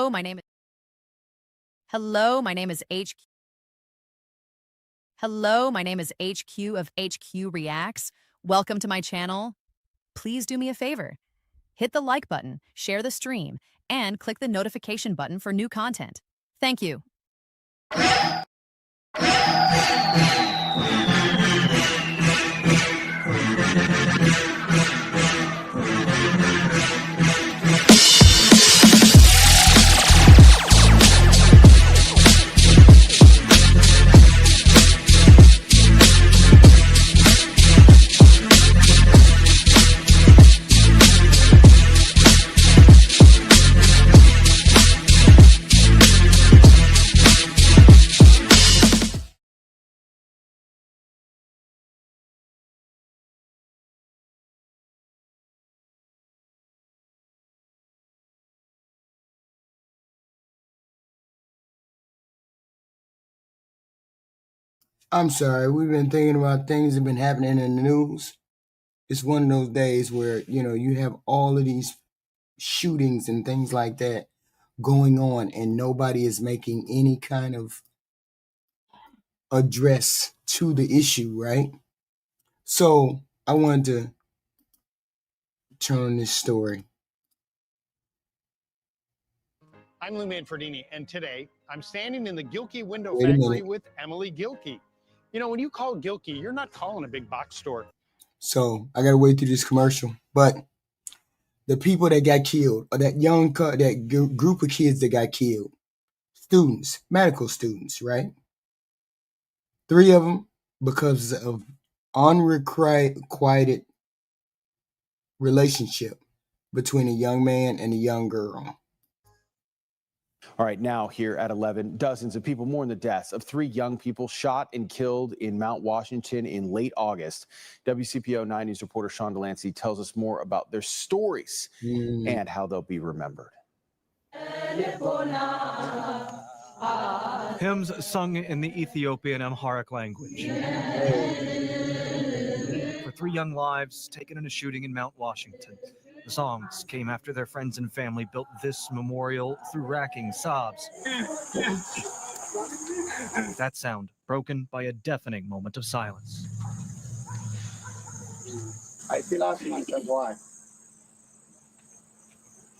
Hello, my name is Hello, my name is HQ. Hello, my name is HQ of HQ Reacts. Welcome to my channel. Please do me a favor. Hit the like button, share the stream, and click the notification button for new content. Thank you. I'm sorry, we've been thinking about things that have been happening in the news. It's one of those days where, you have all of these shootings and things like that going on, and nobody is making any kind of address to the issue, right? So I wanted to turn this story. I'm Lou Manfredini, and today I'm standing in the Gilkey window factory with Emily Gilkey. You know, when you call Gilkey, you're not calling a big box store. So I gotta wait through this commercial, but the people that got killed, or that group of kids that got killed, students, medical students, right? 3 of them because of unrequited relationship between a young man and a young girl. All right, now here at 11, dozens of people mourn the deaths of 3 young people shot and killed in Mount Washington in late August. WCPO 9 News reporter Sean Delancey tells us more about their stories and how they'll be remembered. Hymns sung in the Ethiopian Amharic language. For 3 young lives taken in a shooting in Mount Washington. The songs came after their friends and family built this memorial through racking sobs. That sound broken by a deafening moment of silence. I still ask myself why.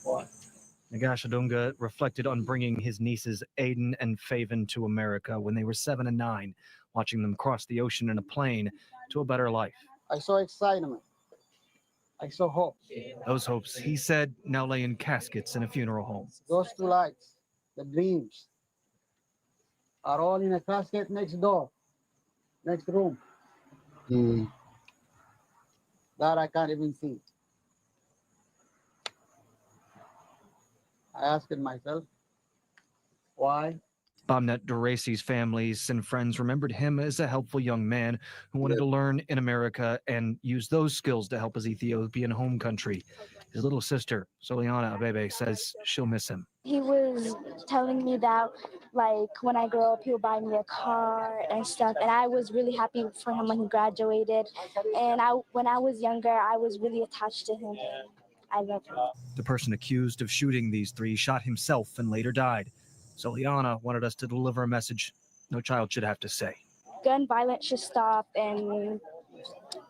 Why? Nagash Adunga reflected on bringing his nieces Aiden and Faven to America when they were 7 and 9, watching them cross the ocean in a plane to a better life. I saw excitement. I saw hope. Those hopes, he said, now lay in caskets in a funeral home. Those 2 lights, the dreams, are all in a casket next door, next room. That I can't even see. I asked myself, why? Amnet Duracy's families and friends remembered him as a helpful young man who wanted to learn in America and use those skills to help his Ethiopian home country. His little sister, Soliana Abebe, says she'll miss him. He was telling me that, like, when I grow up, he'll buy me a car and stuff. And I was really happy for him when he graduated. And when I was younger, I was really attached to him. I love him. The person accused of shooting these 3 shot himself and later died. Soliana wanted us to deliver a message no child should have to say. Gun violence should stop, and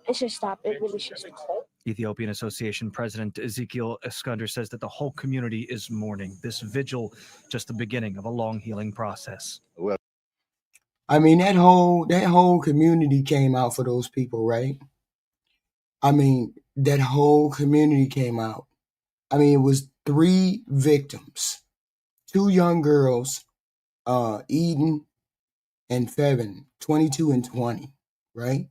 it should stop. It really should stop. Ethiopian Association President Ezekiel Iskander says that the whole community is mourning. This vigil, just the beginning of a long healing process. I mean, that whole community came out for those people, right? I mean, that whole community came out. I mean, it was 3 victims. 2 young girls, Eden and Fevin, 22 and 20, right?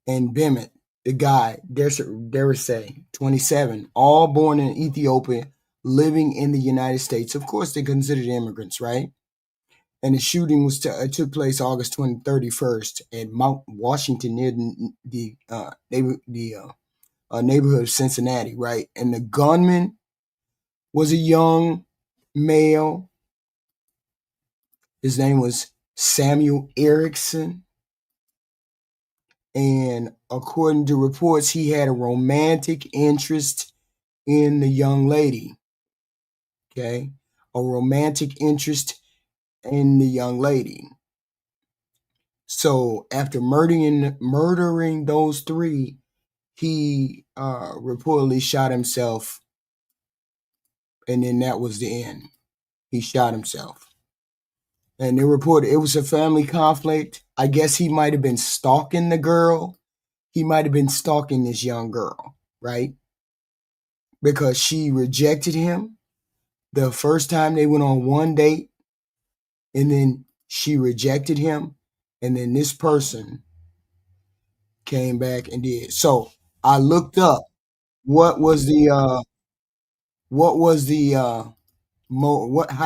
And Bemet, the guy, Derisay, 27, all born in Ethiopia, living in the United States. Of course, they're considered immigrants, right? And the shooting took place August 31st at Mount Washington near the neighborhood of Cincinnati, right? And the gunman was a young male. His name was Samuel Erickson. And according to reports, he had a romantic interest in the young lady. Okay. a romantic interest in the young lady. So after murdering those three, he reportedly shot himself, and then that was the end. He shot himself. And they reported it was a family conflict. I guess he might have been stalking the girl. He might have been stalking this young girl, right? Because she rejected him the first time they went on one date, and then she rejected him, and then this person came back and did. So I looked up how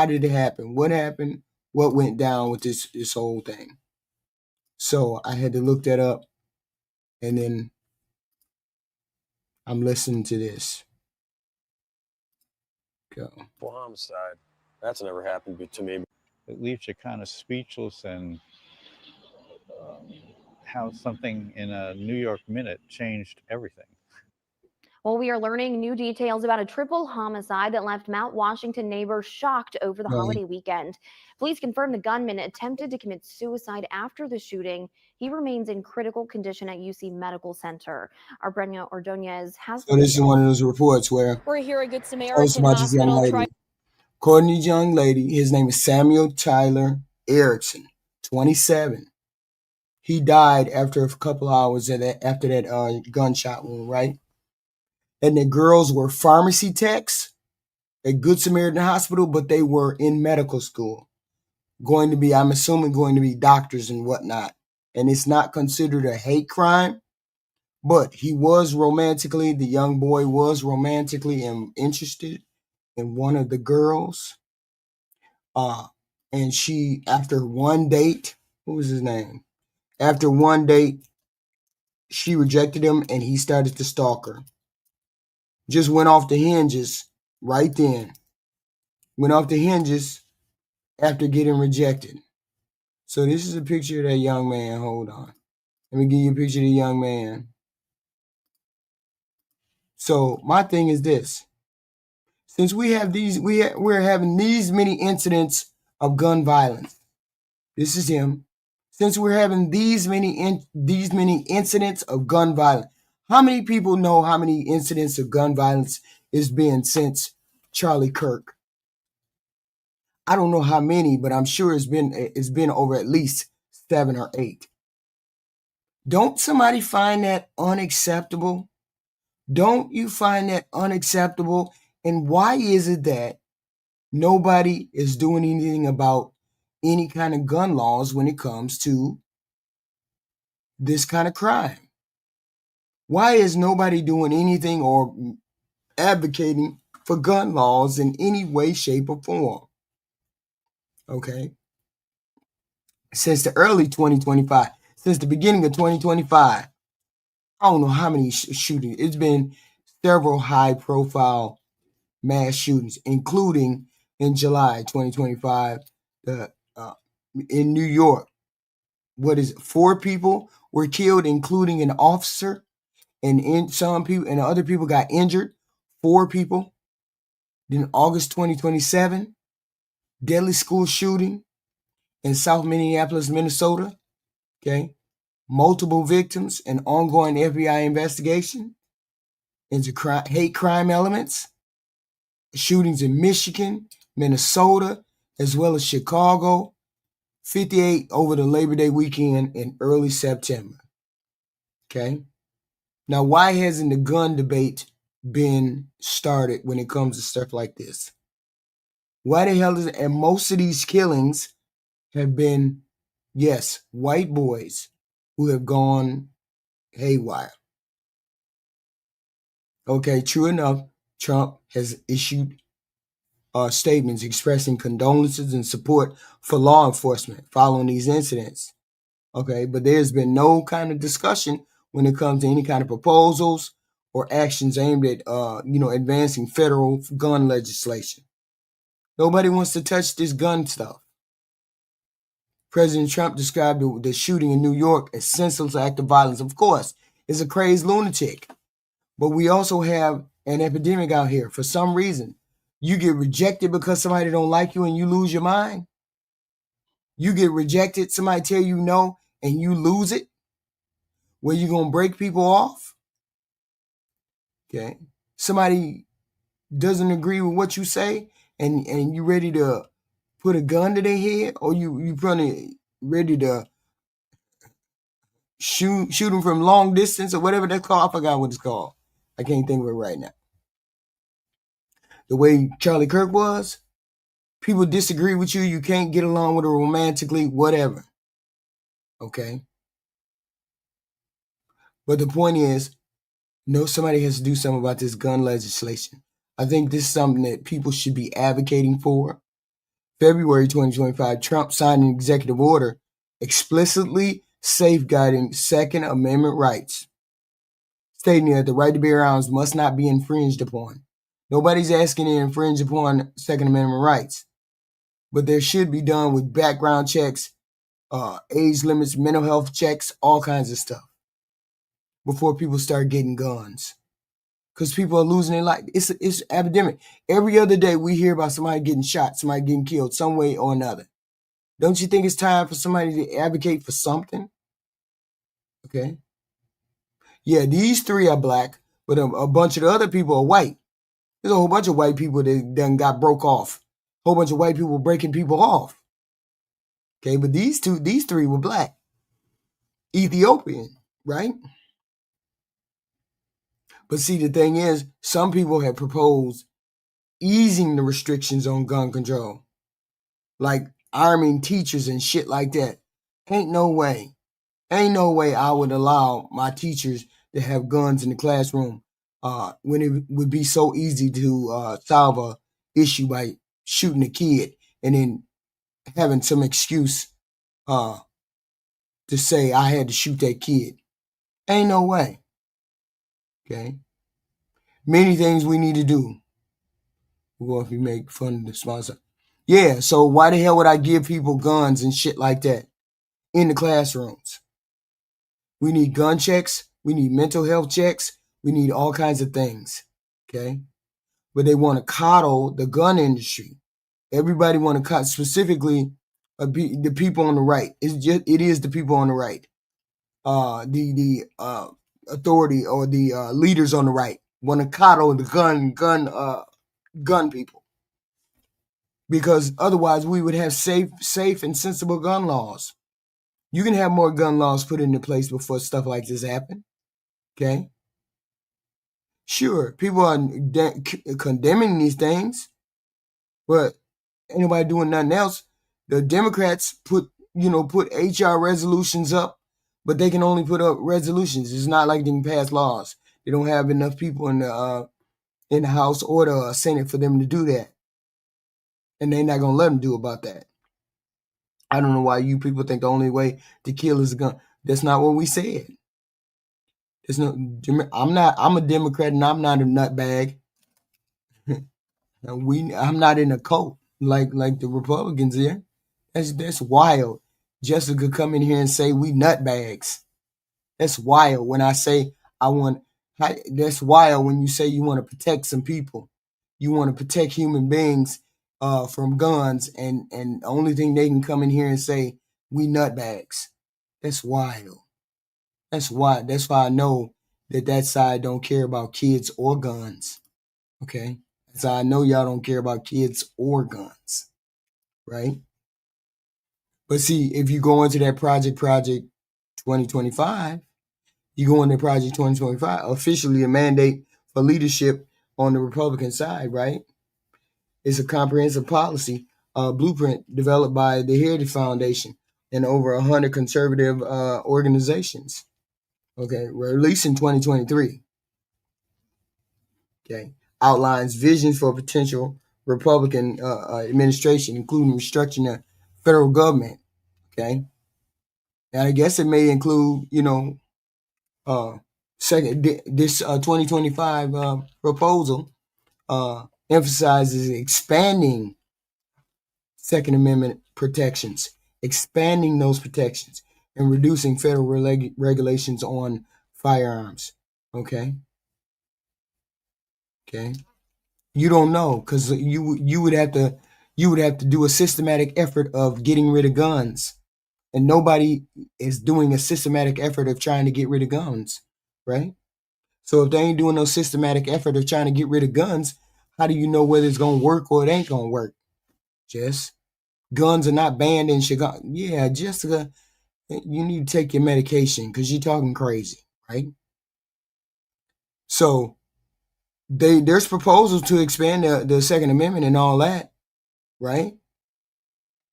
did it happen? What happened? What went down with this whole thing? So I had to look that up, and then I'm listening to this. Go. Homicide. That's never happened to me. It leaves you kind of speechless, and how something in a New York minute changed everything. Well, we are learning new details about a triple homicide that left Mount Washington neighbors shocked over the holiday weekend. Police confirmed the gunman attempted to commit suicide after the shooting. He remains in critical condition at UC Medical Center. Our Brenda Ordonez has. So this is one of those reports where we're here at Good Samaritan Hospital. According to this young lady, his name is Samuel Tyler Erickson, 27. He died after a couple hours after that gunshot wound, right? And the girls were pharmacy techs at Good Samaritan Hospital, but they were in medical school. I'm assuming going to be doctors and whatnot. And it's not considered a hate crime, but the young boy was romantically interested in one of the girls. And she, after one date, what was his name? After one date, she rejected him and he started to stalk her. Just went off the hinges right then. Went off the hinges after getting rejected. So this is a picture of that young man. Hold on. Let me give you a picture of the young man. So my thing is this. Since we have we're having these many incidents of gun violence. This is him. Since we're having these many incidents of gun violence, how many people know how many incidents of gun violence it's been since Charlie Kirk? I don't know how many, but I'm sure it's been over at least 7 or 8. Don't somebody find that unacceptable? Don't you find that unacceptable? And why is it that nobody is doing anything about any kind of gun laws when it comes to this kind of crime? Why is nobody doing anything or advocating for gun laws in any way, shape, or form? Okay. Since the early 2025, since the beginning of 2025, I don't know how many shootings. It's been several high-profile mass shootings, including in July 2025, in New York. 4 people were killed, including an officer, and some people and other people got injured. 4 people. Then August 2027, deadly school shooting in South Minneapolis, Minnesota. Okay. Multiple victims and ongoing FBI investigation into hate crime elements. Shootings in Michigan, Minnesota, as well as Chicago. 58 over the Labor Day weekend in early September. Okay. Now, why hasn't the gun debate been started when it comes to stuff like this? Why the hell and most of these killings have been, yes, white boys who have gone haywire. Okay, true enough, Trump has issued statements expressing condolences and support for law enforcement following these incidents. Okay, but there's been no kind of discussion when it comes to any kind of proposals or actions aimed at, advancing federal gun legislation. Nobody wants to touch this gun stuff. President Trump described the shooting in New York as senseless act of violence. Of course, it's a crazed lunatic. But we also have an epidemic out here. For some reason, You get rejected because somebody don't like you and you lose your mind. You get rejected, somebody tell you no and you lose it. Where you gonna break people off? Okay. Somebody doesn't agree with what you say and you ready to put a gun to their head, or you probably ready to shoot them from long distance or whatever that's called. I forgot what it's called. I can't think of it right now. The way Charlie Kirk was, people disagree with you. You can't get along with it romantically, whatever. Okay. But the point is, somebody has to do something about this gun legislation. I think this is something that people should be advocating for. February 2025, Trump signed an executive order explicitly safeguarding Second Amendment rights, stating that the right to bear arms must not be infringed upon. Nobody's asking to infringe upon Second Amendment rights, but there should be done with background checks, age limits, mental health checks, all kinds of stuff before people start getting guns. Because people are losing their life. It's an epidemic. Every other day we hear about somebody getting shot, somebody getting killed some way or another. Don't you think it's time for somebody to advocate for something? Okay. Yeah, these three are black, but a bunch of the other people are white. There's a whole bunch of white people that done got broke off. A whole bunch of white people breaking people off. Okay, but these three were black. Ethiopian, right? But see, the thing is, some people have proposed easing the restrictions on gun control, like arming teachers and shit like that. Ain't no way I would allow my teachers to have guns in the classroom when it would be so easy to solve a issue by shooting a kid and then having some excuse to say I had to shoot that kid. Ain't no way. Okay. Many things we need to do. Well, if you make fun of the sponsor. Yeah, so why the hell would I give people guns and shit like that in the classrooms? We need gun checks. We need mental health checks. We need all kinds of things. Okay. But they want to coddle the gun industry. Everybody want to cut specifically the people on the right. It is the people on the right. The authority or the leaders on the right want to coddle the gun people, because otherwise we would have safe and sensible gun laws. You can have more gun laws put into place before stuff like this happen. Okay. Sure, people are condemning these things, but ain't nobody doing nothing else. The Democrats put HR resolutions up, but they can only put up resolutions. It's not like they can pass laws. They don't have enough people in the House or the Senate for them to do that, and they're not gonna let them do about that. I don't know why you people think the only way to kill is a gun. That's not what we said. I'm a Democrat and I'm not a nutbag. I'm not in a cult like the Republicans here. That's wild. Jessica come in here and say we nutbags. That's wild. When I say that's wild when you say you want to protect some people. You want to protect human beings from guns, and the only thing they can come in here and say we nutbags. That's wild. That's why I know that side don't care about kids or guns. Okay? That's how I know y'all don't care about kids or guns. Right? But see, if you go into that project 2025, you go into Project 2025, officially a mandate for leadership on the Republican side, right? It's a comprehensive policy blueprint developed by the Heritage Foundation and over 100 conservative organizations. Okay, released in 2023. Okay, outlines visions for potential Republican administration, including restructuring the federal government. Okay, and I guess it may include, this 2025 proposal emphasizes expanding Second Amendment protections, expanding those protections, and reducing federal regulations on firearms. Okay. You don't know, because you would have to do a systematic effort of getting rid of guns, and nobody is doing a systematic effort of trying to get rid of guns, right? So if they ain't doing no systematic effort of trying to get rid of guns, how do you know whether it's gonna work or it ain't gonna work? Jess, guns are not banned in Chicago. Yeah, Jessica, you need to take your medication because you're talking crazy, right? So there's proposals to expand the Second Amendment and all that, right?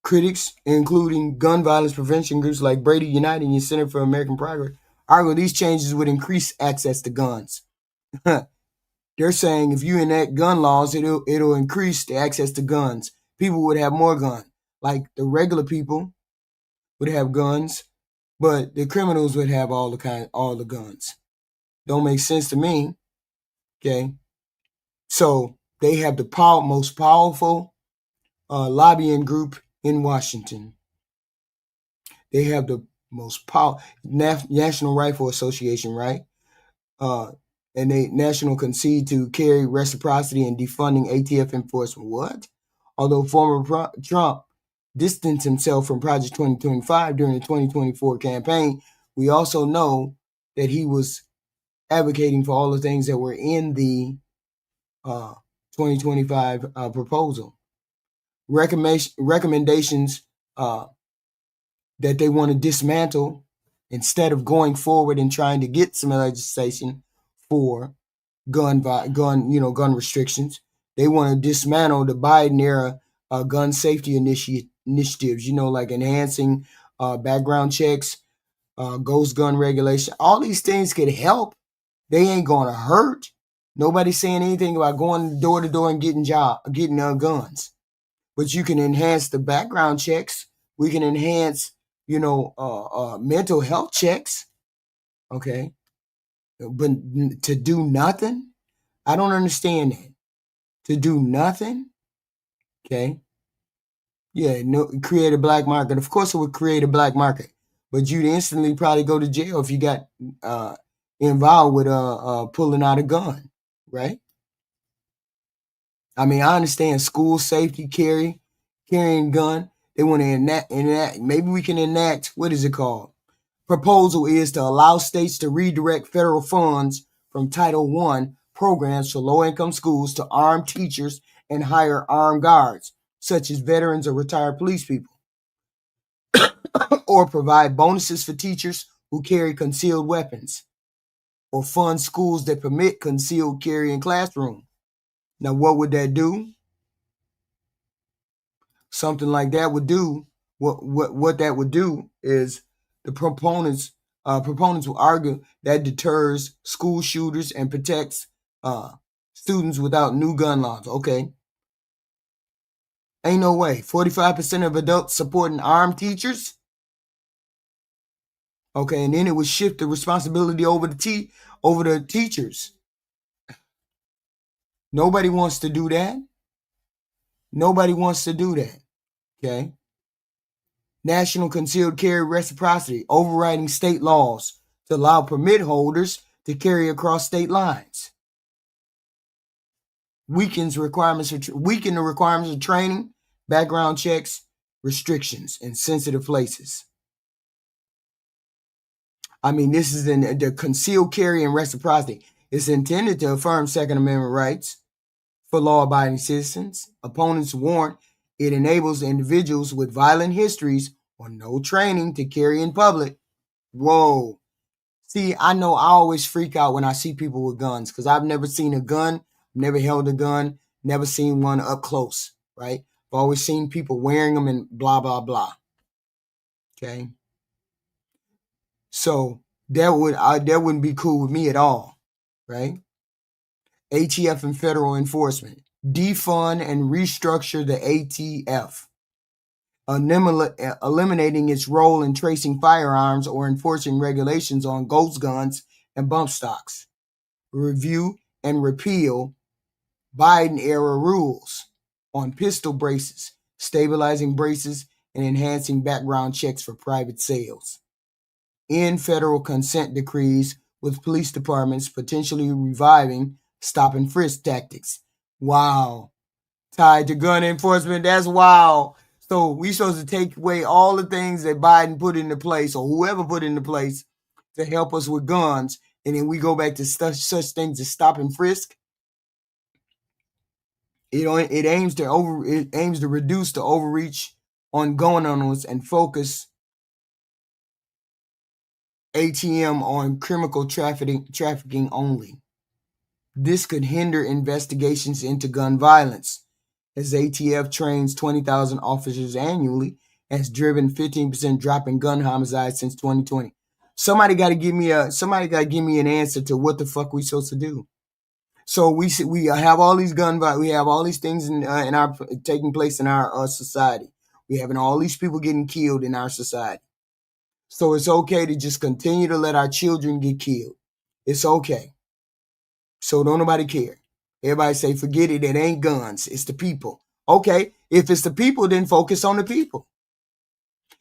Critics, including gun violence prevention groups like Brady United and Center for American Progress, argue these changes would increase access to guns. They're saying if you enact gun laws, it'll increase the access to guns. People would have more guns. Like the regular people would have guns, but the criminals would have all the guns. Don't make sense to me. Okay, so they have the most powerful lobbying group in Washington. They have the most powerful National Rifle Association, right? And they national concede to carry reciprocity and defunding ATF enforcement. What? Although former Trump distanced himself from Project 2025 during the 2024 campaign, we also know that he was advocating for all the things that were in the 2025 proposal. Recommendations that they want to dismantle instead of going forward and trying to get some legislation for gun restrictions. They want to dismantle the Biden era gun safety initiatives, like enhancing background checks, ghost gun regulation. All these things could help. They ain't going to hurt. Nobody's saying anything about going door to door and getting guns. But you can enhance the background checks. We can enhance, mental health checks. Okay. But to do nothing? I don't understand that. To do nothing? Okay. Yeah, create a black market. Of course it would create a black market. But you'd instantly probably go to jail if you got involved with pulling out a gun, right? I mean, I understand school safety, carrying gun. They want to enact. Maybe we can enact, what is it called? Proposal is to allow states to redirect federal funds from Title I programs for low-income schools to arm teachers and hire armed guards, such as veterans or retired police people, or provide bonuses for teachers who carry concealed weapons, or fund schools that permit concealed carry in classroom. Now, what would that do? Something like that would do, what that would do is the proponents will argue that deters school shooters and protects students without new gun laws. Okay. Ain't no way. 45% of adults supporting armed teachers. Okay, and then it would shift the responsibility over the teachers. Nobody wants to do that. Nobody wants to do that. Okay. National concealed carry reciprocity, overriding state laws to allow permit holders to carry across state lines. Weaken the requirements of training, background checks, restrictions in sensitive places. I mean, this is in the concealed carry and reciprocity. It's intended to affirm Second Amendment rights for law-abiding citizens. Opponents warn it enables individuals with violent histories or no training to carry in public. Whoa. See, I know I always freak out when I see people with guns because I've never seen a gun, never held a gun, never seen one up close, right? I've always seen people wearing them and blah, blah, blah. Okay? So that wouldn't be cool with me at all, right? ATF and federal enforcement. Defund and restructure the ATF, eliminating its role in tracing firearms or enforcing regulations on ghost guns and bump stocks. Review and repeal Biden-era rules on pistol braces, stabilizing braces, and enhancing background checks for private sales. End federal consent decrees with police departments potentially reviving stop and frisk tactics. Wow. Tied to gun enforcement. That's wild. So we supposed to take away all the things that Biden put into place or whoever put into place to help us with guns. And then we go back to such things as stop and frisk. It aims to reduce the overreach on gun owners and focus ATM on criminal trafficking only. This could hinder investigations into gun violence, as ATF trains 20,000 officers annually, has driven 15% drop in gun homicides since 2020. Somebody got to give me an answer to what the fuck we supposed to do. So we have all these we have all these things in our taking place in our society. We having all these people getting killed in our society. So it's okay to just continue to let our children get killed. It's okay. So don't nobody care. Everybody say, forget it. It ain't guns. It's the people. Okay. If it's the people, then focus on the people.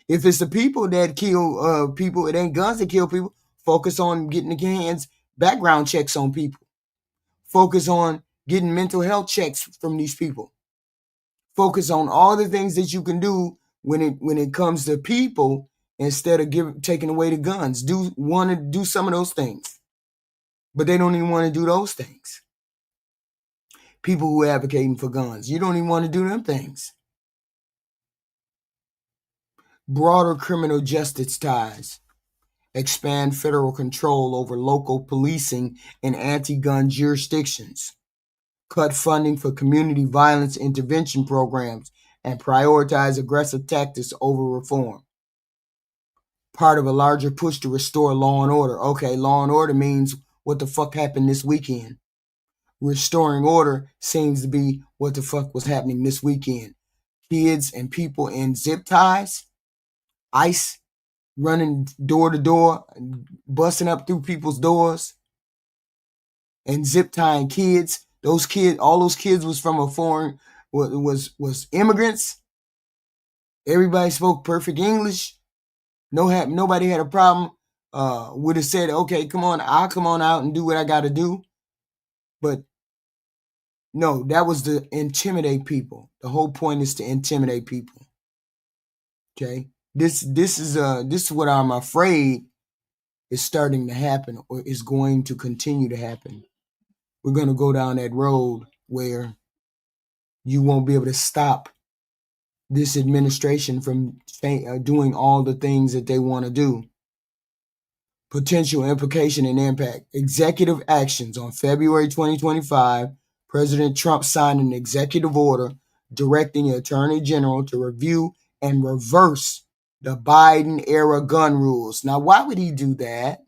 If it's the people that kill people, it ain't guns that kill people. Focus on getting the hands background checks on people. Focus on getting mental health checks from these people. Focus on all the things that you can do when it comes to people instead of taking away the guns. Want to do some of those things, but they don't even want to do those things. People who are advocating for guns, you don't even want to do them things. Broader criminal justice ties. Expand federal control over local policing in anti-gun jurisdictions. Cut funding for community violence intervention programs and prioritize aggressive tactics over reform. Part of a larger push to restore law and order. Okay, law and order means what the fuck happened this weekend. Restoring order seems to be what the fuck was happening this weekend. Kids and people in zip ties, ICE running door to door, busting up through people's doors, and zip tying kids. All those kids was from a foreign, was immigrants. Everybody spoke perfect English. Nobody had a problem. Would have said, okay, come on, I'll come on out and do what I got to do. But no, that was to intimidate people. The whole point is to intimidate people. Okay, this is what I'm afraid is starting to happen or is going to continue to happen. We're going to go down that road where you won't be able to stop this administration from doing all the things that they want to do. Potential implication and impact. Executive actions. On February 2025, President Trump signed an executive order directing the Attorney General to review and reverse the Biden-era gun rules. Now, why would he do that?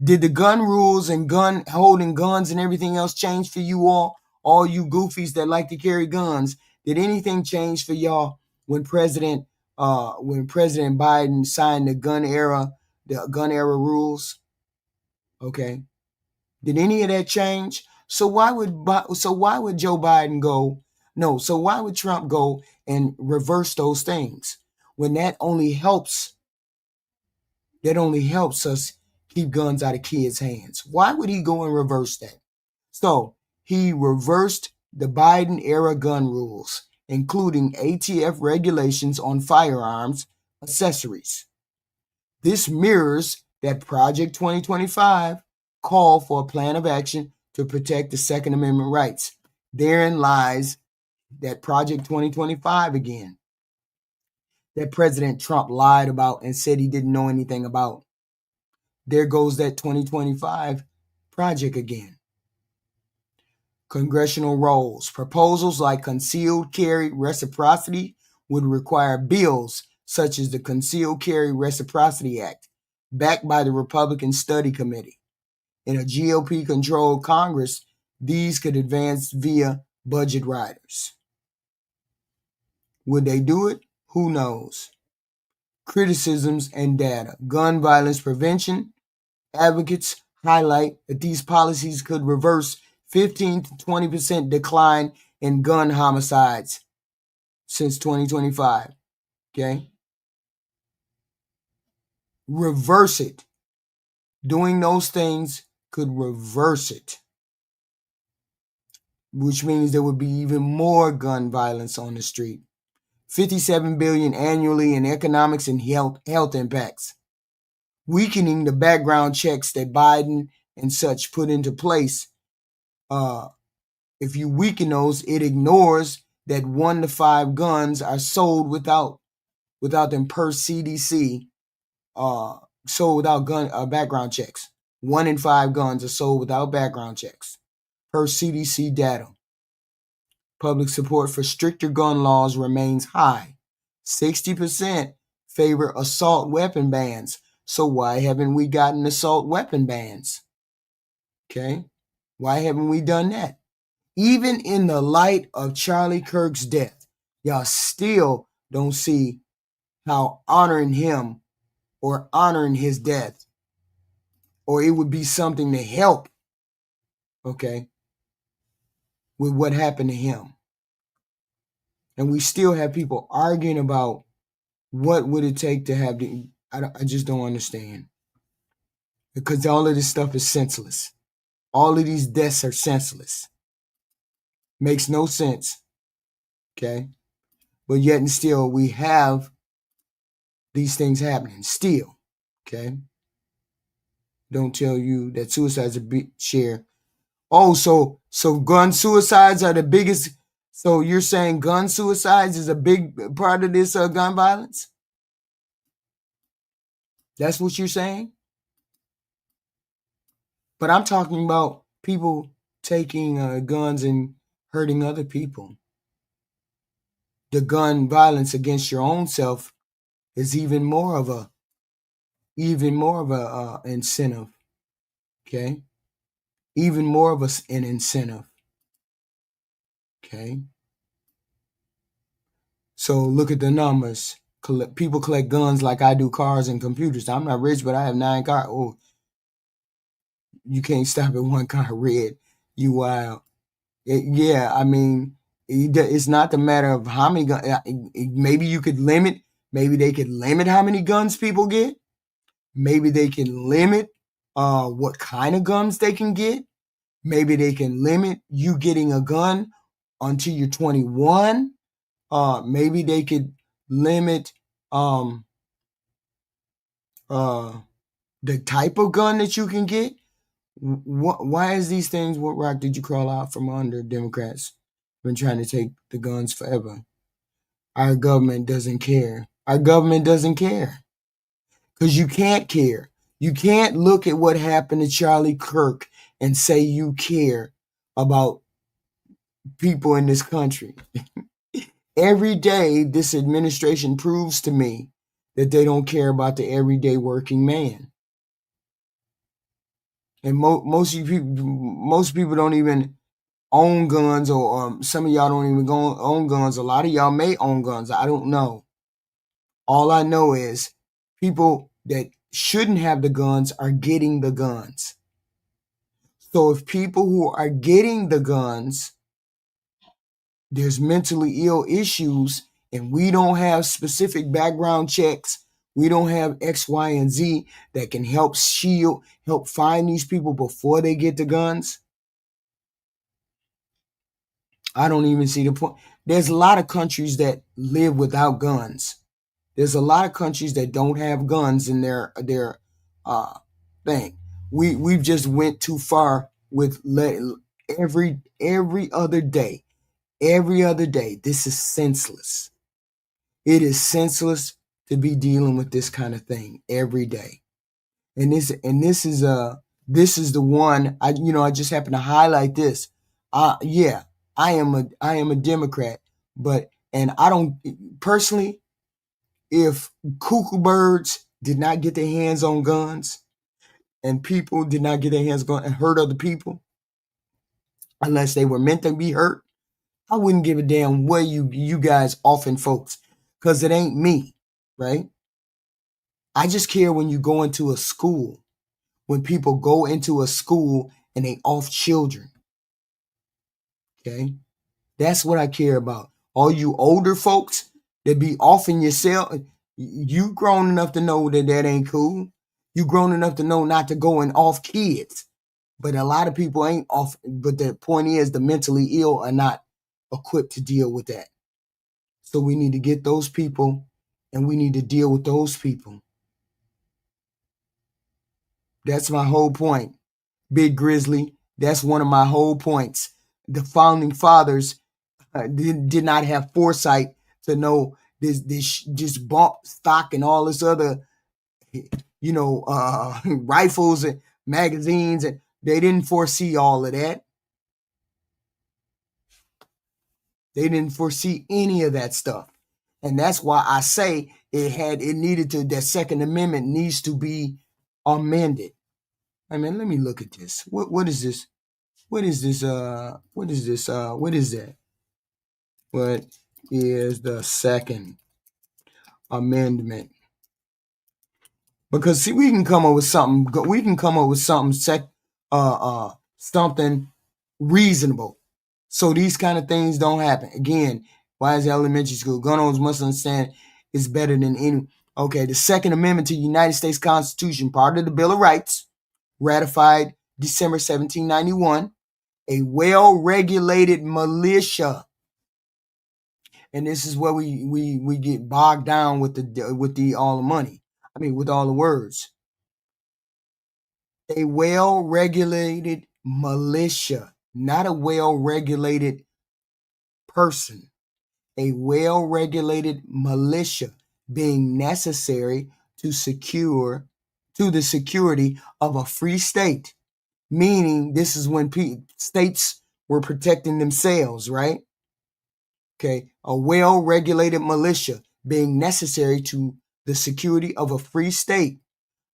Did the gun rules and holding guns and everything else change for you all you goofies that like to carry guns? Did anything change for y'all when President Biden signed the gun era rules? Okay. Did any of that change? So why would Joe Biden go? No. So why would Trump go and reverse those things when that only helps us keep guns out of kids' hands? Why would he go and reverse that? So he reversed the Biden era gun rules, including ATF regulations on firearms accessories. This mirrors that Project 2025 call for a plan of action to protect the Second Amendment rights. Therein lies that Project 2025 again, that President Trump lied about and said he didn't know anything about. There goes that 2025 project again. Congressional roles. Proposals like concealed carry reciprocity would require bills such as the Concealed Carry Reciprocity Act, backed by the Republican Study Committee. In a GOP-controlled Congress, these could advance via budget riders. Would they do it? Who knows? Criticisms and data. Gun violence prevention. Advocates highlight that these policies could reverse 15 to 20% decline in gun homicides since 2025. Okay? Reverse it. Doing those things could reverse it. which means there would be even more gun violence on the street. $57 billion annually in economics and health impacts. Weakening the background checks that Biden and such put into place. If you weaken those, it ignores that 1 to 5 guns are sold without them per CDC, sold without background checks. 1 in 5 guns are sold without background checks, per CDC data. Public support for stricter gun laws remains high. 60% favor assault weapon bans. So why haven't we gotten assault weapon bans? Okay? Why haven't we done that? Even in the light of Charlie Kirk's death, y'all still don't see how honoring him or honoring his death, or it would be something to help, okay, with what happened to him. And we still have people arguing about what would it take to have the, I just don't understand. Because all of this stuff is senseless. All of these deaths are senseless. Makes no sense. Okay? But yet and still we have these things happening. Still. Okay? Don't tell you that suicide's a big share. Oh, so gun suicides are the biggest. So you're saying gun suicides is a big part of this gun violence? That's what you're saying? But I'm talking about people taking guns and hurting other people. The gun violence against your own self is even more of a incentive. Okay? Even more of an incentive. Okay? So look at the numbers. People collect guns like I do cars and computers. I'm not rich, but I have 9 cars. Oh, you can't stop at 1 car red. You wild. Yeah, I mean, it's not the matter of how many guns. Maybe you could limit. Maybe they could limit how many guns people get. Maybe they can limit what kind of guns they can get. Maybe they can limit you getting a gun until you're 21. Maybe they could limit the type of gun that you can get. Why is these things? What rock did you crawl out from under? Democrats been trying to take the guns forever. Our government doesn't care. Our government doesn't care. Because you can't care. You can't look at what happened to Charlie Kirk and say you care about people in this country. Every day, this administration proves to me that they don't care about the everyday working man. And most people don't even own guns, or some of y'all don't even own guns. A lot of y'all may own guns. I don't know. All I know is people that shouldn't have the guns are getting the guns. So if people who are getting the guns, there's mentally ill issues, and we don't have specific background checks, we don't have X, Y, and Z that can help find these people before they get the guns, I don't even see the point. There's a lot of countries that live without guns. There's a lot of countries that don't have guns in their thing. We've just went too far with every other day. Every other day. This is senseless. It is senseless to be dealing with this kind of thing every day. And this is the one I just happen to highlight this. Yeah, I am a Democrat, and I don't personally, if cuckoo birds did not get their hands on guns and people did not get their hands on guns and hurt other people unless they were meant to be hurt, I wouldn't give a damn what you guys offend folks, because it ain't me, right? I just care when you go into a school, when people go into a school and they off children. Okay? That's what I care about. All you older folks that be offing yourself, you grown enough to know that ain't cool. You grown enough to know not to go and off kids. But a lot of people ain't off. But the point is, the mentally ill are not equipped to deal with that. So we need to get those people, and we need to deal with those people. That's my whole point. Big Grizzly, that's one of my whole points. The founding fathers did not have foresight to know this just bump stock and all this other, rifles and magazines, and they didn't foresee all of that. They didn't foresee any of that stuff. And that's why I say that Second Amendment needs to be amended. I mean, let me look at this. What is this? What is this? What is this? What is that? What is the Second Amendment? Because see, we can come up with something. We can come up with something something reasonable, so these kind of things don't happen again. Why is elementary school? Gun owners must understand it's better than any. Okay, the Second Amendment to the United States Constitution, part of the Bill of Rights, ratified December 1791. A well-regulated militia, and this is where we get bogged down with all the money. I mean, with all the words. A well-regulated militia, not a well-regulated person. A well-regulated militia being necessary to the security of a free state. Meaning, this is when states were protecting themselves, right? Okay, a well-regulated militia being necessary to the security of a free state.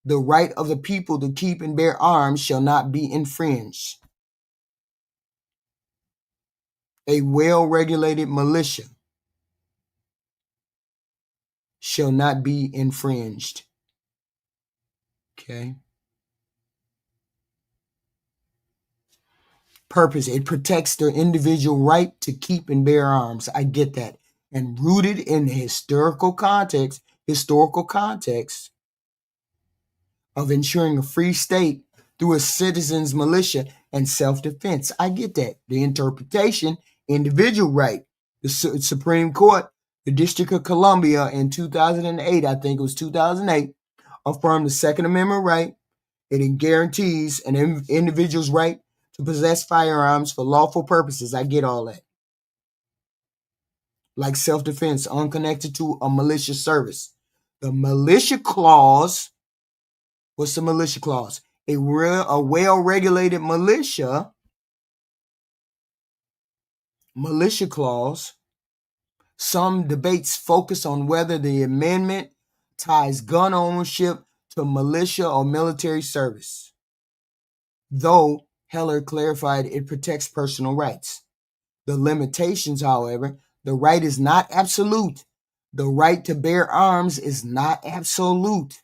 The right of the people to keep and bear arms shall not be infringed. A well-regulated militia shall not be infringed. Okay. Purpose, it protects their individual right to keep and bear arms. I get that. And rooted in the historical context of ensuring a free state through a citizen's militia and self-defense. I get that. The interpretation, individual right. The Supreme Court, the District of Columbia in 2008, I think it was 2008, affirmed the Second Amendment right. It guarantees an individual's right to possess firearms for lawful purposes. I get all that. Like self-defense, unconnected to a militia service. The militia clause, what's the militia clause? A well-regulated militia clause. Some debates focus on whether the amendment ties gun ownership to militia or military service. Though Heller clarified it protects personal rights. The limitations, however, the right is not absolute. The right to bear arms is not absolute.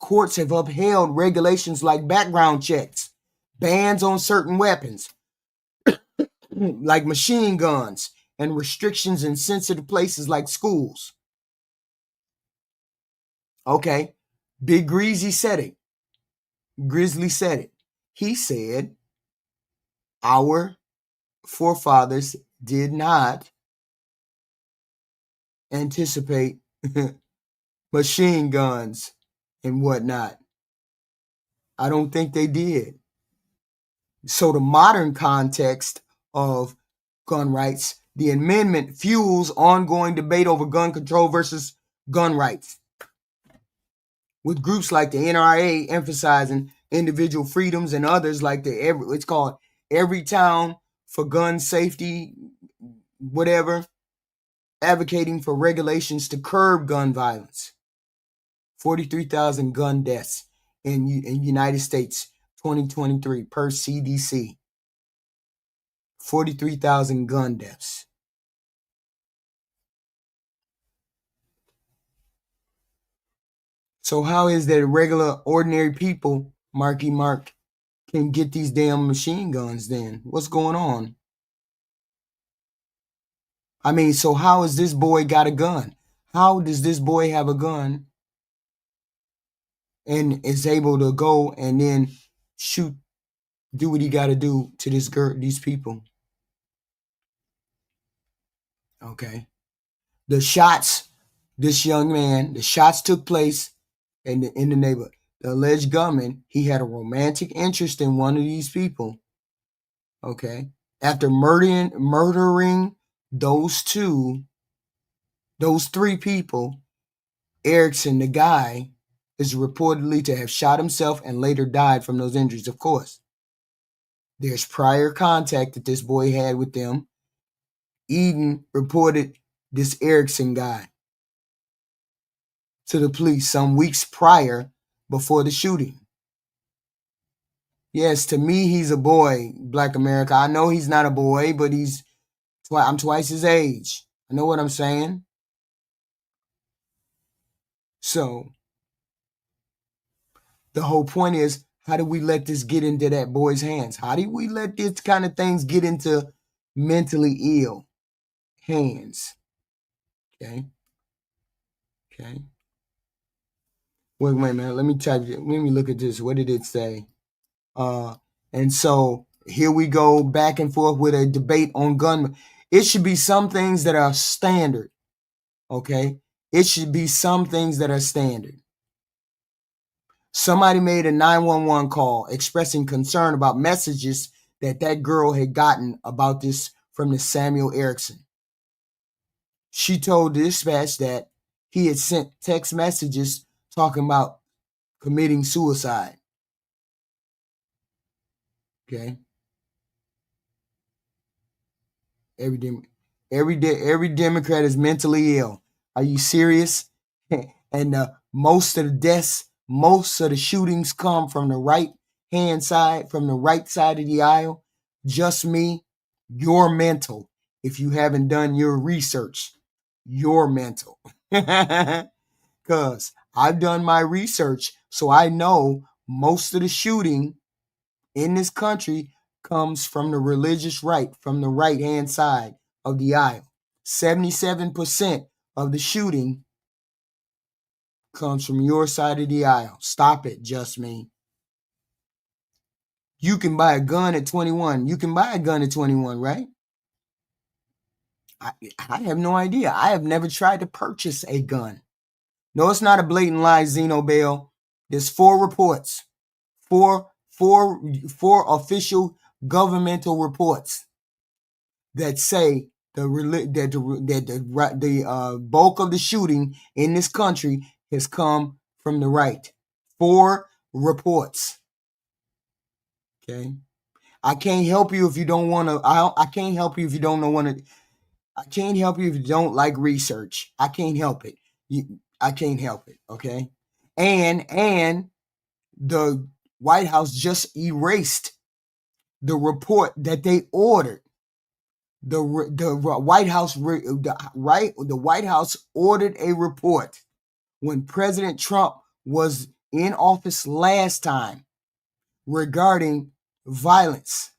Courts have upheld regulations like background checks, bans on certain weapons, like machine guns, and restrictions in sensitive places like schools. Okay, Big Grizzly said it. He said, our forefathers did not anticipate machine guns and whatnot. I don't think they did. So the modern context of gun rights, the amendment fuels ongoing debate over gun control versus gun rights, with groups like the NRA emphasizing individual freedoms and others like it's called Every Town for Gun Safety, whatever, advocating for regulations to curb gun violence. 43,000 gun deaths in United States 2023 per CDC. 43,000 gun deaths. So how is that regular, ordinary people, Marky Mark, can get these damn machine guns then? What's going on? I mean, so how has this boy got a gun? How does this boy have a gun and is able to go and then shoot, do what he got to do to this girl, these people. Okay. The shots, this young man, the shots took place in the neighborhood. The alleged gunman, he had a romantic interest in one of these people. Okay. After murdering those three people, Erickson, the guy, is reportedly to have shot himself and later died from those injuries, of course. There's prior contact that this boy had with them. Eden reported this Erickson guy to the police some weeks prior before the shooting. Yes, to me, he's a boy, Black America. I know he's not a boy, but I'm twice his age. I know what I'm saying. So the whole point is, how do we let this get into that boy's hands? How do we let this kind of things get into mentally ill hands? Okay. Wait a minute. Let me look at this. What did it say? And so here we go back and forth with a debate on gun. It should be some things that are standard. Okay. It should be some things that are standard. Somebody made a 911 call expressing concern about messages that girl had gotten about this from the Samuel Erickson. She told the dispatch that he had sent text messages talking about committing suicide. Okay. Every Democrat is mentally ill. Are you serious? And most of the deaths, most of the shootings come from the right hand side, from the right side of the aisle. Just me. You're mental. If you haven't done your research, you're mental. Because I've done my research, so I know most of the shooting in this country comes from the religious right, from the right-hand side of the aisle. 77% of the shooting comes from your side of the aisle. Stop it, just me. You can buy a gun at 21. You can buy a gun at 21, right? I have no idea. I have never tried to purchase a gun. No, it's not a blatant lie, Zeno Bell. There's 4 reports. Four official governmental reports that say the bulk of the shooting in this country has come from the right. 4 reports. Okay, I can't help you if you don't want to. I can't help you if you don't want to. I can't help you if you don't like research. I can't help it. I can't help it. Okay, and the White House just erased the report that they ordered. The White House ordered a report when President Trump was in office last time regarding violence.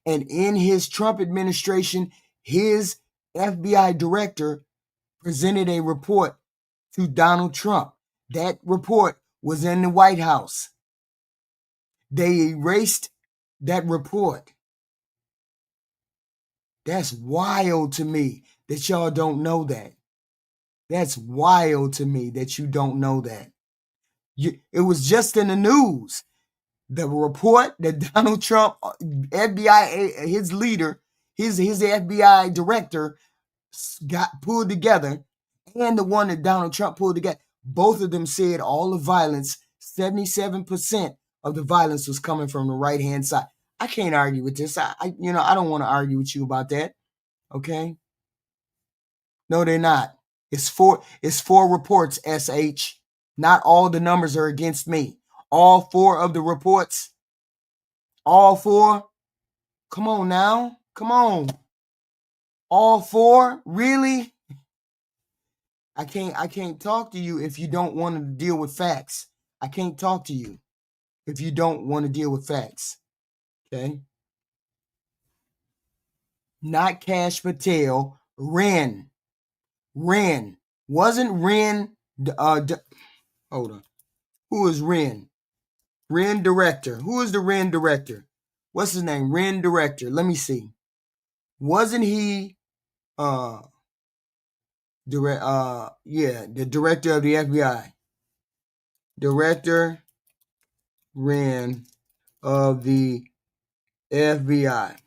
And in his Trump administration, his FBI director presented a report to Donald Trump. That report was in the White House. They erased that report. That's wild to me that y'all don't know that. That's wild to me that you don't know that. It was just in the news. The report that Donald Trump, FBI, his leader, his FBI director got pulled together, and the one that Donald Trump pulled together, both of them said all the violence, 77% of the violence was coming from the right-hand side. I can't argue with this. I don't want to argue with you about that. Okay? No, they're not. It's 4 reports, SH. Not all the numbers are against me. All 4 of the reports. All 4. Come on now. Come on. All 4? Really? I can't talk to you if you don't want to deal with facts. I can't talk to you if you don't want to deal with facts. Okay? Not Cash Patel. Ren. Wasn't Ren hold on. Who is Ren? Ren director. Who is the Ren director? What's his name? Ren director. Let me see. Wasn't he the director of the FBI? Director Ren of the FBI.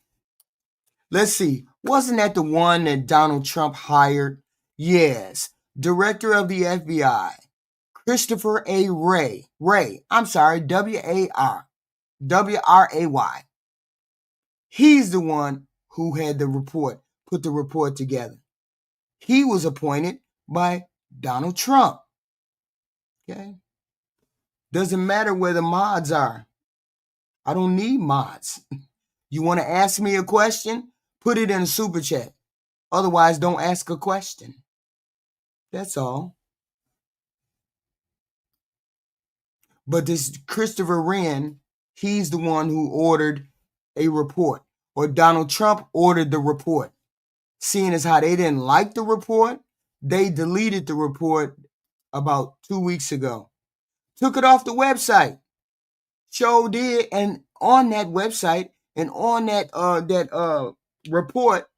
Let's see. Wasn't that the one that Donald Trump hired? Yes. Director of the FBI. Christopher A. Wray. I'm sorry. W-A-R. W-R-A-Y. He's the one who had the report, put the report together. He was appointed by Donald Trump. Okay. Doesn't matter where the mods are. I don't need mods. You want to ask me a question? Put it in a super chat. Otherwise, don't ask a question. That's all. But this Christopher Wren, he's the one who ordered a report, or Donald Trump ordered the report. Seeing as how they didn't like the report, they deleted the report about 2 weeks ago. Took it off the website. Sure did. And on that website and on that report,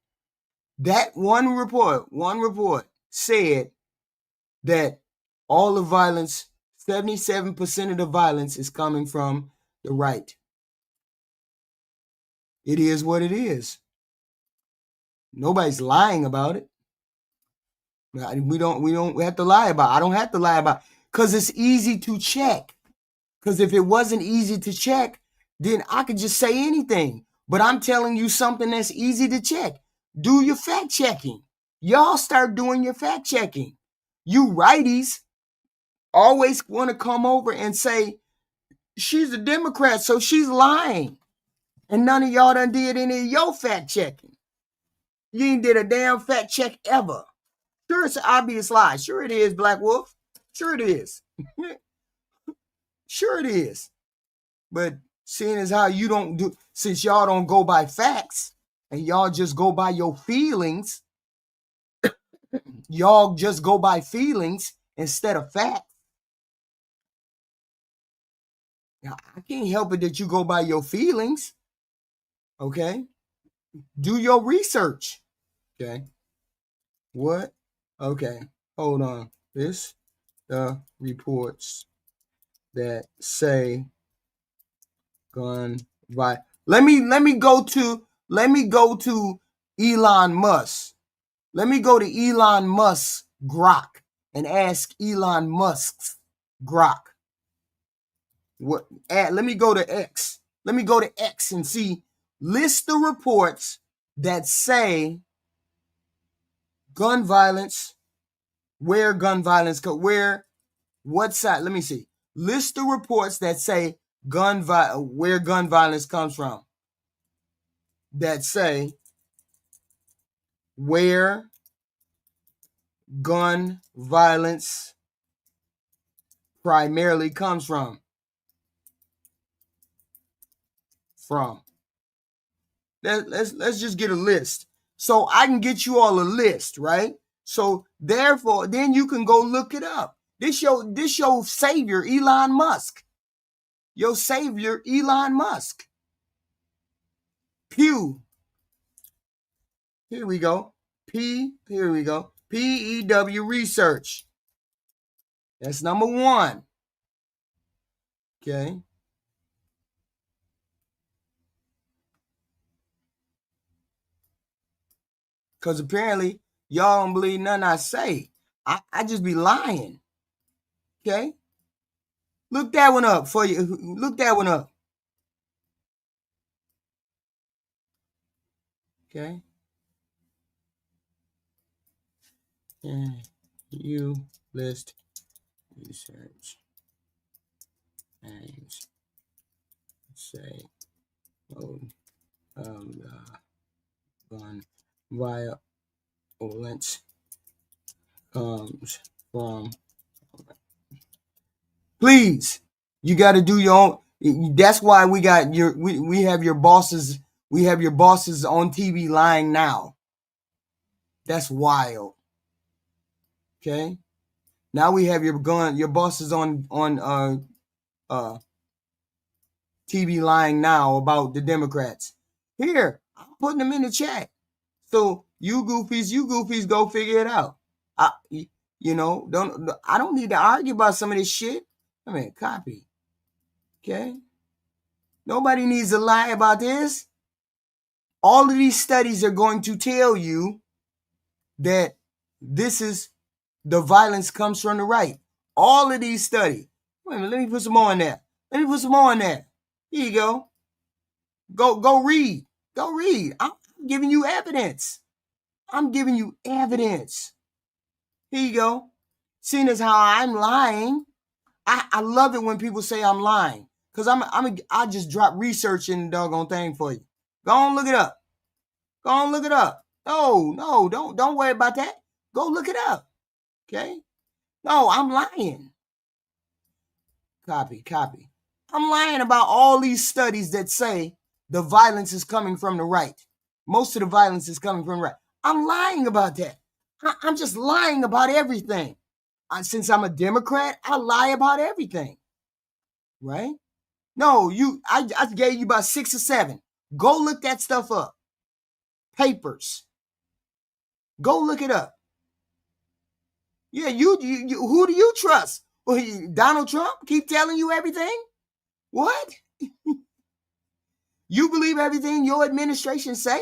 that one report said that all the violence, 77% of the violence is coming from the right. It is what it is. Nobody's lying about it. We don't have to lie about it. I don't have to lie about it because it's easy to check. Because if it wasn't easy to check, then I could just say anything. But I'm telling you something that's easy to check. Do your fact checking. Y'all start doing your fact checking. You righties always want to come over and say, she's a Democrat, so she's lying. And none of y'all done did any of your fact checking. You ain't did a damn fact check ever. Sure, it's an obvious lie. Sure it is, Black Wolf. Sure it is. Sure it is. But seeing as how you don't do, since y'all don't go by facts and y'all just go by your feelings, y'all just go by feelings instead of facts. Now, I can't help it that you go by your feelings. Okay? Do your research. Okay? What? Okay. Hold on. This the reports that say gun violence. Let me go to Elon Musk. Let me go to Elon Musk's Grok and ask Elon Musk's Grok. What? Let me go to X. Let me go to X and see. List the reports that say gun violence. Where gun violence go? Where? What side? Let me see. List the reports that say where gun violence comes from. That say where gun violence primarily comes from. Let's just get a list. So I can get you all a list, right? So therefore, then you can go look it up. This your savior, Elon Musk. Your savior, Elon Musk. Pew. Here we go. Here we go. PEW research. That's number 1. Okay. Because apparently y'all don't believe nothing I say. I just be lying. Okay. Look that one up for you. Look that one up. Okay. And you list research names. Say mode of the gun violence comes from. Please, you got to do your own. That's why we got we have your bosses. We have your bosses on TV lying now. That's wild. Okay. Now we have your bosses on TV lying now about the Democrats. Here, I'm putting them in the chat. So you goofies go figure it out. I don't need to argue about some of this shit. I mean, copy. Okay? Nobody needs to lie about this. All of these studies are going to tell you that the violence comes from the right. All of these studies. Wait a minute, let me put some more in there. Here you go. Go read. Go read. I'm giving you evidence. Here you go. Seeing as how I'm lying, I love it when people say I'm lying. Because I just drop research in the doggone thing for you. Go on, look it up. No, don't worry about that. Go look it up. Okay? No, I'm lying. Copy. I'm lying about all these studies that say the violence is coming from the right. Most of the violence is coming from the right. I'm lying about that. I'm just lying about everything. Since I'm a Democrat, I lie about everything. Right? No, I gave you about 6 or 7. Go look that stuff up. Papers. Go look it up. Yeah, you who do you trust? Donald Trump keep telling you everything? What? You believe everything your administration say?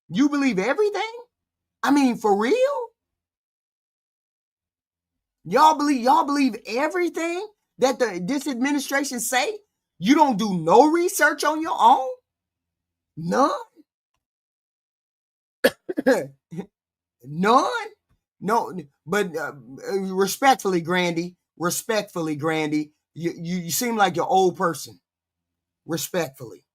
You believe everything? I mean, for real? Y'all believe everything that this administration say? You don't do no research on your own? None? None? No, but respectfully, Grandy, you seem like your old person. Respectfully.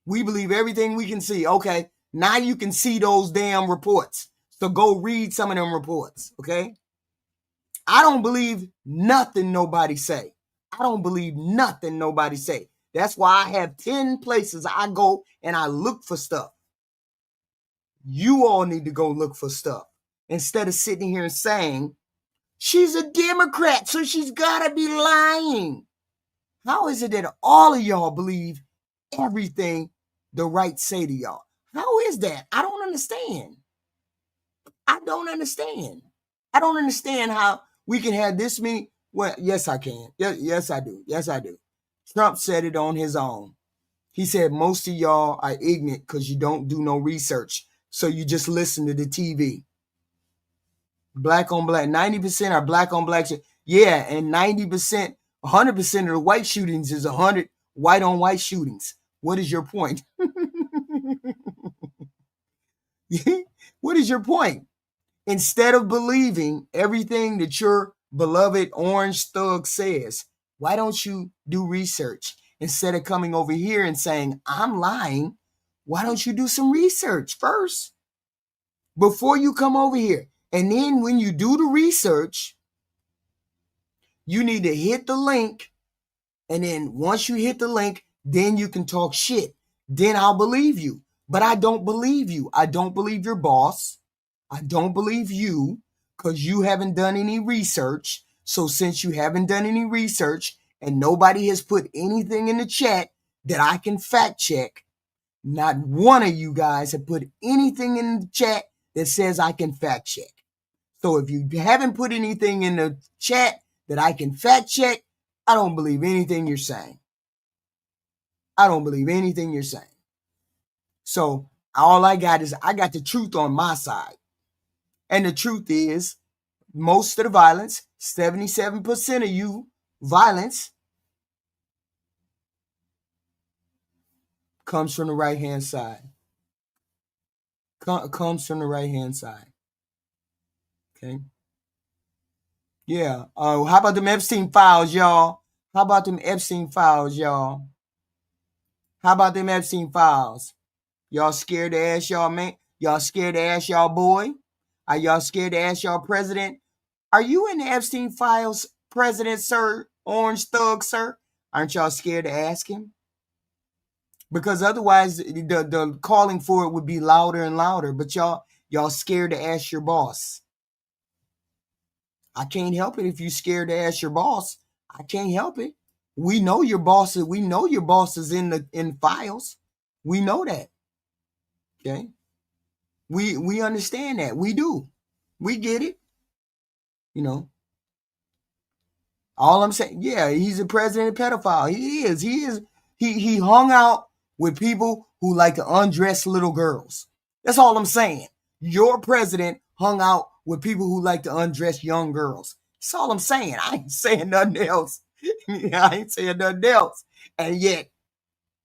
We believe everything we can see. Okay, now you can see those damn reports. So go read some of them reports, okay? I don't believe nothing nobody say. That's why I have 10 places I go and I look for stuff. You all need to go look for stuff instead of sitting here and saying, she's a Democrat, so she's got to be lying. How is it that all of y'all believe everything the right say to y'all? How is that? I don't understand. I don't understand how we can have this many. Well, yes, I can. Yes, I do. Trump said it on his own. He said most of y'all are ignorant because you don't do no research. So you just listen to the TV. Black on black. 90% are black on black. Yeah, and 90%, 100% of the white shootings is 100 white on white shootings. What is your point? What is your point? Instead of believing everything that your beloved orange thug says, why don't you do research? Instead of coming over here and saying, I'm lying, why don't you do some research first before you come over here? And then when you do the research, you need to hit the link. And then once you hit the link, then you can talk shit. Then I'll believe you. But I don't believe you. I don't believe your boss. I don't believe you because you haven't done any research. So since you haven't done any research and nobody has put anything in the chat that I can fact check, not one of you guys have put anything in the chat that says I can fact check. So if you haven't put anything in the chat that I can fact check, I don't believe anything you're saying. So all I got is I got the truth on my side. And the truth is, most of the violence, 77% of you violence, comes from the right-hand side. Comes from the right-hand side. Okay? Yeah. How about them Epstein files, y'all? How about them Epstein files? Y'all scared to ask y'all man? Y'all scared to ask y'all boy? Are y'all scared to ask y'all president? Are you in the Epstein files, President, sir? Orange thug, sir? Aren't y'all scared to ask him? Because otherwise, the calling for it would be louder and louder. But y'all scared to ask your boss. I can't help it if you're scared to ask your boss. I can't help it. We know your bosses. We know your bosses in files. We know that. Okay. We understand that. We do. We get it. You know. All I'm saying, yeah, he's a president pedophile. He is. He hung out with people who like to undress little girls. That's all I'm saying. Your president hung out with people who like to undress young girls. That's all I'm saying. I ain't saying nothing else. I ain't saying nothing else. And yet,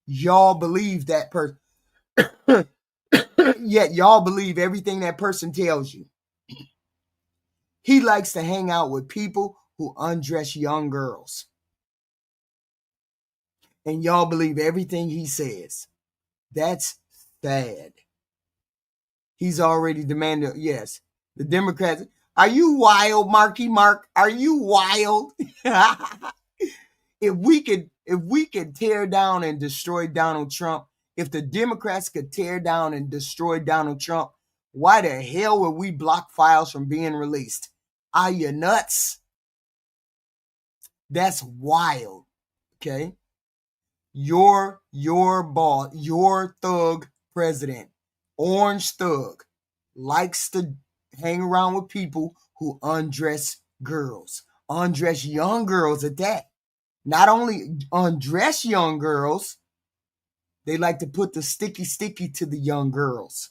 y'all believe that person. Yet, y'all believe everything that person tells you. He likes to hang out with people who undress young girls. And y'all believe everything he says. That's sad. He's already demanded, yes. The Democrats, are you wild, Marky Mark? Are you wild? If we could tear down and destroy Donald Trump, if the Democrats could tear down and destroy Donald Trump, why the hell would we block files from being released? Are you nuts? That's wild. Okay? Your boss, your thug president, orange thug, likes to hang around with people who undress girls, undress young girls at that. Not only undress young girls, they like to put the sticky to the young girls.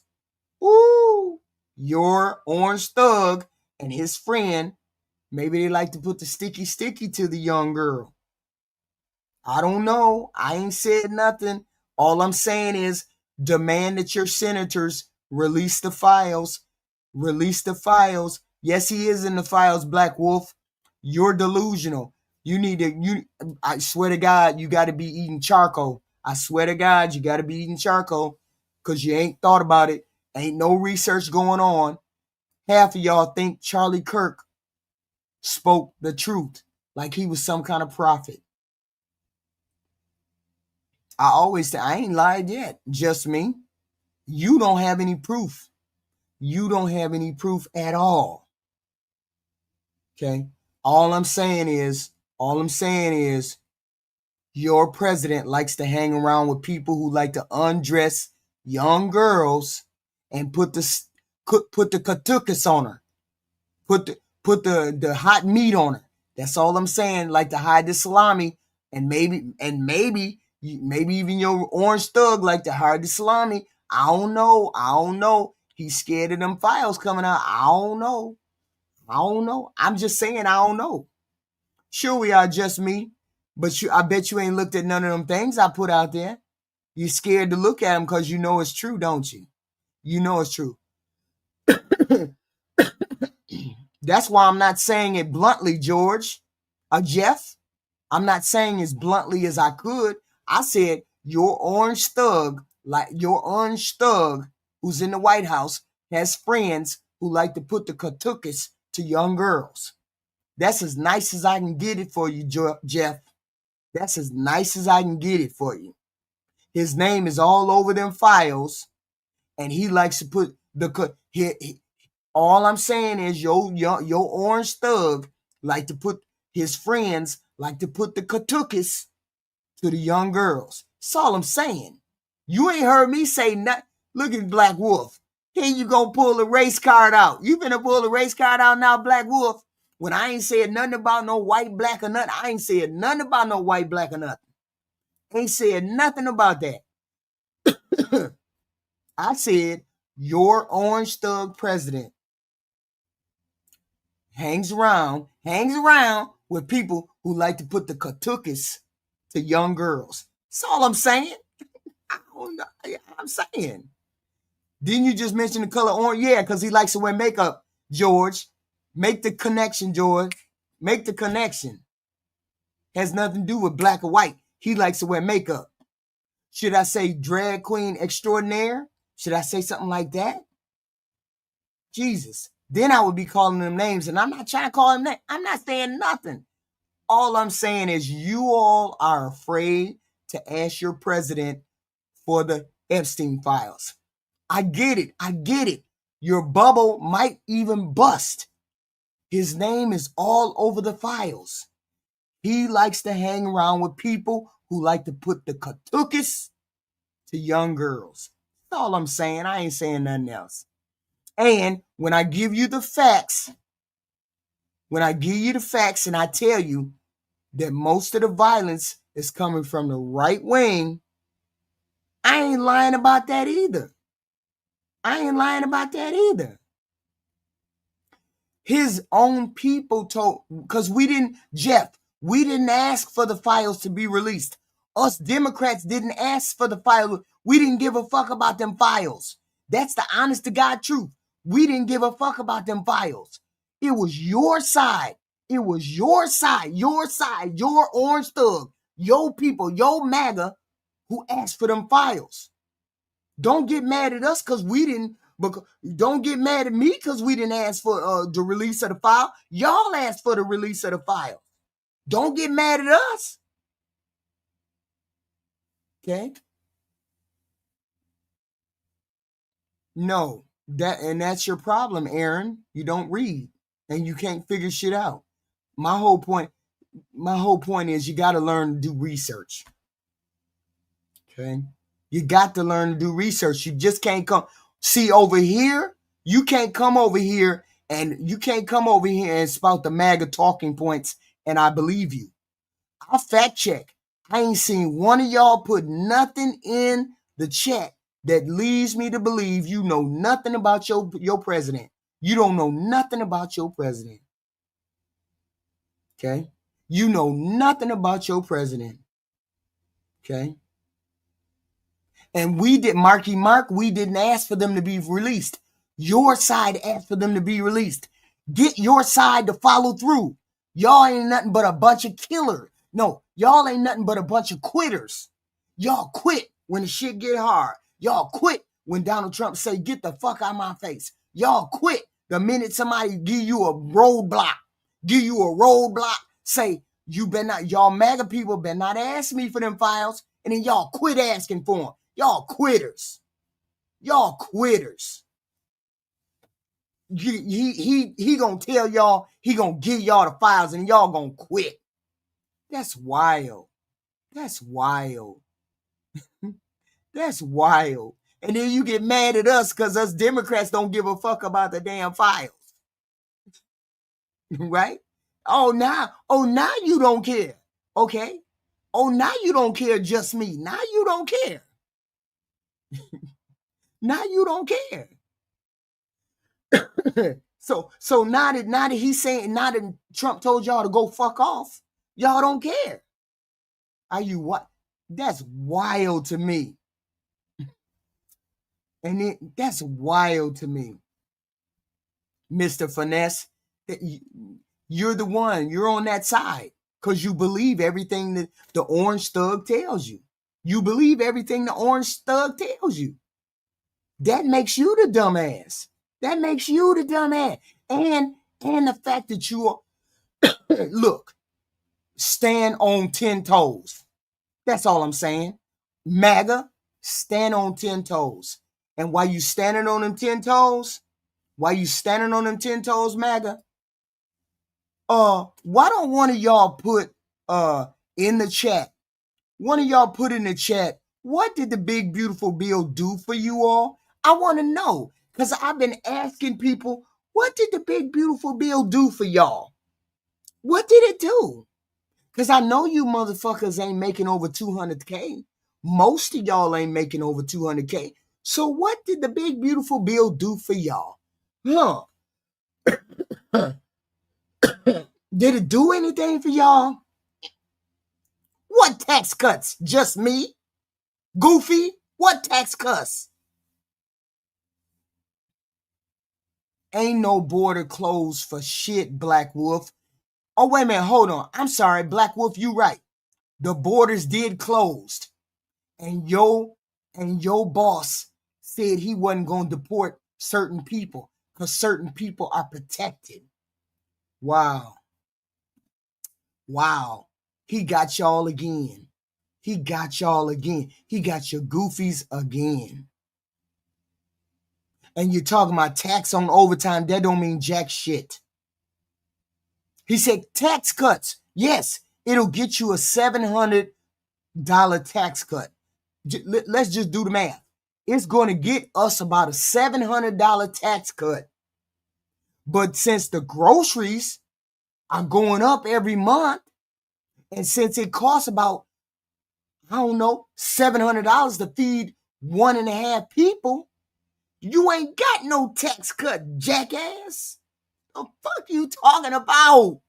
Ooh, your orange thug and his friend, maybe they like to put the sticky to the young girl. I don't know. I ain't said nothing. All I'm saying is demand that your senators release the files. Release the files. Yes, he is in the files, Black Wolf. You're delusional. I swear to God, you got to be eating charcoal. I swear to God, you got to be eating charcoal because you ain't thought about it. Ain't no research going on. Half of y'all think Charlie Kirk spoke the truth like he was some kind of prophet. I always say, I ain't lied yet. Just me. You don't have any proof. You don't have any proof at all. Okay? All I'm saying is, your president likes to hang around with people who like to undress young girls and put the katukas on her. Put the hot meat on her. That's all I'm saying. Like to hide the salami, and maybe even your orange thug like to hide the salami. I don't know. He's scared of them files coming out. I don't know. I'm just saying I don't know. Sure, we are just me, but I bet you ain't looked at none of them things I put out there. You're scared to look at them because you know it's true, don't you? You know it's true. That's why I'm not saying it bluntly, George. Jeff, I'm not saying as bluntly as I could. I said your orange thug who's in the White House has friends who like to put the katukas to young girls. That's as nice as I can get it for you, Jeff. That's as nice as I can get it for you. His name is all over them files, and he likes to put all I'm saying is your orange thug like to put his friends like to put the katukas to the young girls. That's all I'm saying. You ain't heard me say nothing. Look at Black Wolf. Here you go pull a race card out. You finna pull a race card out now, Black Wolf. When I ain't said nothing about no white, black, or nothing. I ain't said nothing about no white, black, or nothing. Ain't said nothing about that. I said your orange thug president hangs around with people who like to put the katukas to young girls. That's all I'm saying. I'm saying. Didn't you just mention the color orange? Yeah, because he likes to wear makeup, George. Make the connection, George. Make the connection. Has nothing to do with black or white. He likes to wear makeup. Should I say drag queen extraordinaire? Should I say something like that? Jesus. Then I would be calling them names, and I'm not trying to call them names. I'm not saying nothing. All I'm saying is you all are afraid to ask your president for the Epstein files. I get it. Your bubble might even bust. His name is all over the files. He likes to hang around with people who like to put the katukis to young girls. That's all I'm saying. I ain't saying nothing else. And when I give you the facts, and I tell you that most of the violence is coming from the right wing, I ain't lying about that either. His own people told, because we didn't ask for the files to be released. Us Democrats didn't ask for the files. We didn't give a fuck about them files. That's the honest to God truth. We didn't give a fuck about them files. It was your side. Your orange thug, your people, your MAGA who asked for them files. Don't get mad at us because we didn't. Don't get mad at me because we didn't ask for the release of the file. Y'all asked for the release of the file. Don't get mad at us. Okay? No, that's your problem, Aaron. You don't read and you can't figure shit out. My whole point is you got to learn to do research. Okay? You got to learn to do research. You just can't come. See, over here, you can't come over here and spout the MAGA talking points and I believe you. I'll fact check. I ain't seen one of y'all put nothing in the chat that leads me to believe you know nothing about your president. You don't know nothing about your president. Okay? You know nothing about your president. Okay? And we didn't ask for them to be released. Your side asked for them to be released. Get your side to follow through. Y'all ain't nothing but a bunch of killers. No, y'all ain't nothing but a bunch of quitters. Y'all quit when the shit get hard. Y'all quit when Donald Trump say, get the fuck out of my face. Y'all quit the minute somebody give you a roadblock. Say, you better not, y'all MAGA people better not ask me for them files. And then y'all quit asking for them. Y'all quitters. He gonna tell y'all, he gonna give y'all the files and y'all gonna quit. That's wild. That's wild. And then you get mad at us because us Democrats don't give a fuck about the damn files. Right? Oh, now you don't care. Okay? Oh, now you don't care, just me. Now you don't care. Now you don't care. So now that he's saying, now that Trump told y'all to go fuck off, y'all don't care. Are you what? That's wild to me. And that's wild to me. Mr. Finesse, you're the one. You're on that side because you believe everything that the orange thug tells you. You believe everything the orange thug tells you. That makes you the dumbass. And the fact that you are, look, stand on 10 toes. That's all I'm saying. MAGA, stand on 10 toes. And while you standing on them 10 toes, MAGA, why don't one of y'all put in the chat, what did the big beautiful bill do for you all? I want to know, because I've been asking people, what did the big beautiful bill do for y'all? What did it do? Because I know you motherfuckers ain't making over 200K. Most of y'all ain't making over 200K. So what did the big beautiful bill do for y'all? Did it do anything for y'all? What tax cuts? Just me? Goofy? What tax cuts? Ain't no border closed for shit, Black Wolf. Oh, wait a minute. Hold on. I'm sorry, Black Wolf, you right. The borders did closed. And your boss said he wasn't going to deport certain people because certain people are protected. Wow. He got y'all again. He got your goofies again. And you're talking about tax on overtime. That don't mean jack shit. He said tax cuts. Yes, it'll get you a $700 tax cut. Let's just do the math. It's going to get us about a $700 tax cut. But since the groceries are going up every month, and since it costs about, I don't know, $700 to feed 1.5 people, you ain't got no tax cut, jackass. The fuck you talking about?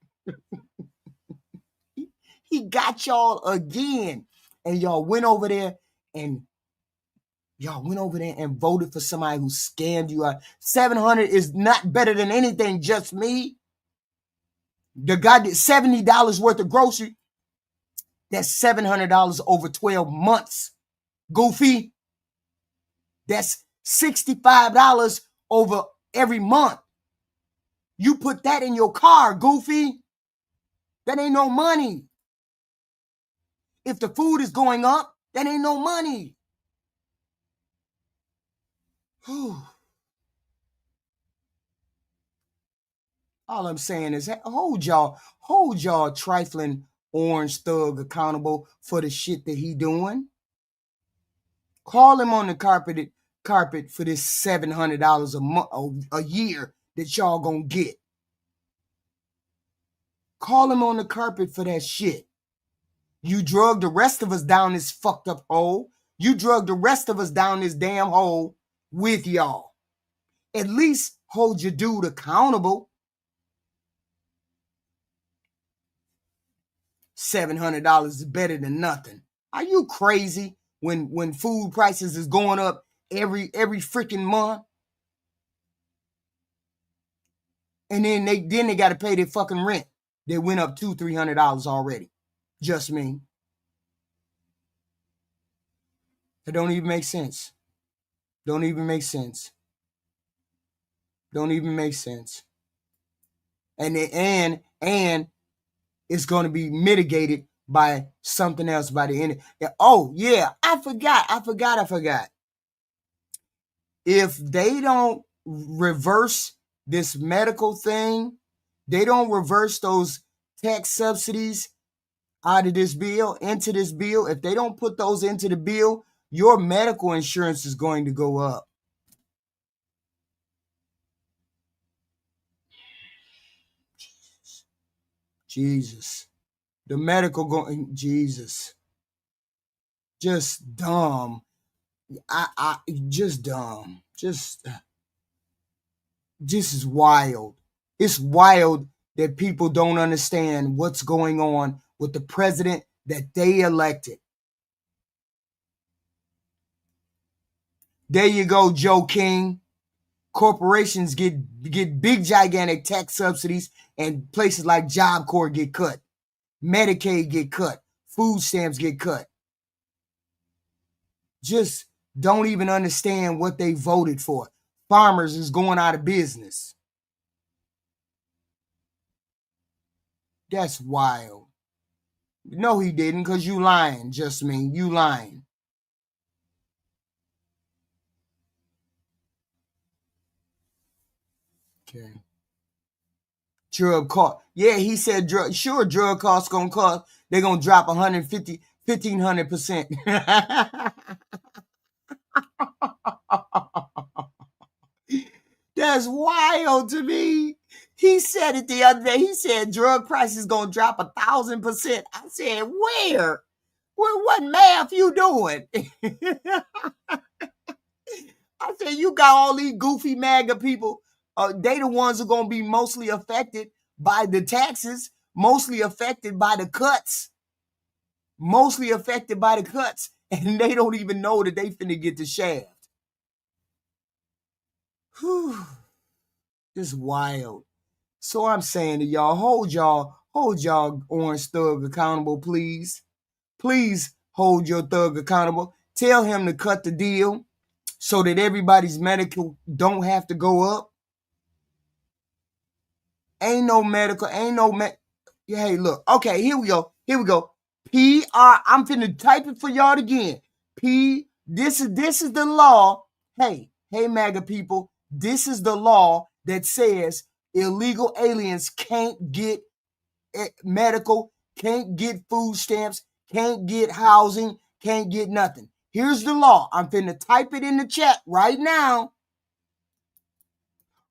He got y'all again. And y'all went over there and voted for somebody who scammed you out. 700 is not better than anything, just me. The guy did $70 worth of grocery. That's $700 over 12 months. Goofy. That's $65 over every month. You put that in your car, Goofy. That ain't no money. If the food is going up, that ain't no money. Whew. All I'm saying is hold y'all trifling orange thug accountable for the shit that he doing. Call him on the carpet for this $700 a year that y'all gonna get. Call him on the carpet for that shit. You drug the rest of us down this fucked up hole. You drug the rest of us down this damn hole with y'all. At least hold your dude accountable. $700 is better than nothing. Are you crazy when food prices is going up every freaking month? And then they got to pay their fucking rent. They went up $200-$300 already. Just me. It don't even make sense. Don't even make sense. Don't even make sense. And it's going to be mitigated by something else by the end. Oh, yeah, I forgot. If they don't reverse this medical thing, they don't reverse those tax subsidies out of this bill, into this bill, if they don't put those into the bill, your medical insurance is going to go up. Jesus. The medical going, Jesus. Just dumb. Just dumb. Just is wild. It's wild that people don't understand what's going on with the president that they elected. There you go, Joe King. Corporations get big, gigantic tax subsidies, and places like Job Corps get cut. Medicaid get cut. Food stamps get cut. Just don't even understand what they voted for. Farmers is going out of business. That's wild. No, he didn't, because you lying, just me. You lying. Okay. Drug cost. Yeah, he said drug costs gonna cost. They're gonna drop 1,500%. That's wild to me. He said it the other day. He said drug prices gonna drop 1,000%. I said, where? What math you doing? I said, you got all these goofy MAGA people. They the ones who are gonna be mostly affected by the taxes, mostly affected by the cuts, and they don't even know that they finna get the shaft. Whew. This is wild. So I'm saying to y'all, hold y'all orange thug accountable, please. Please hold your thug accountable. Tell him to cut the deal so that everybody's medical don't have to go up. Hey, look. Okay, here we go. PR, I'm finna type it for y'all again. This is the law. Hey, MAGA people, this is the law that says illegal aliens can't get medical can't get food stamps, can't get housing, can't get nothing. Here's the law. I'm finna type it in the chat right now.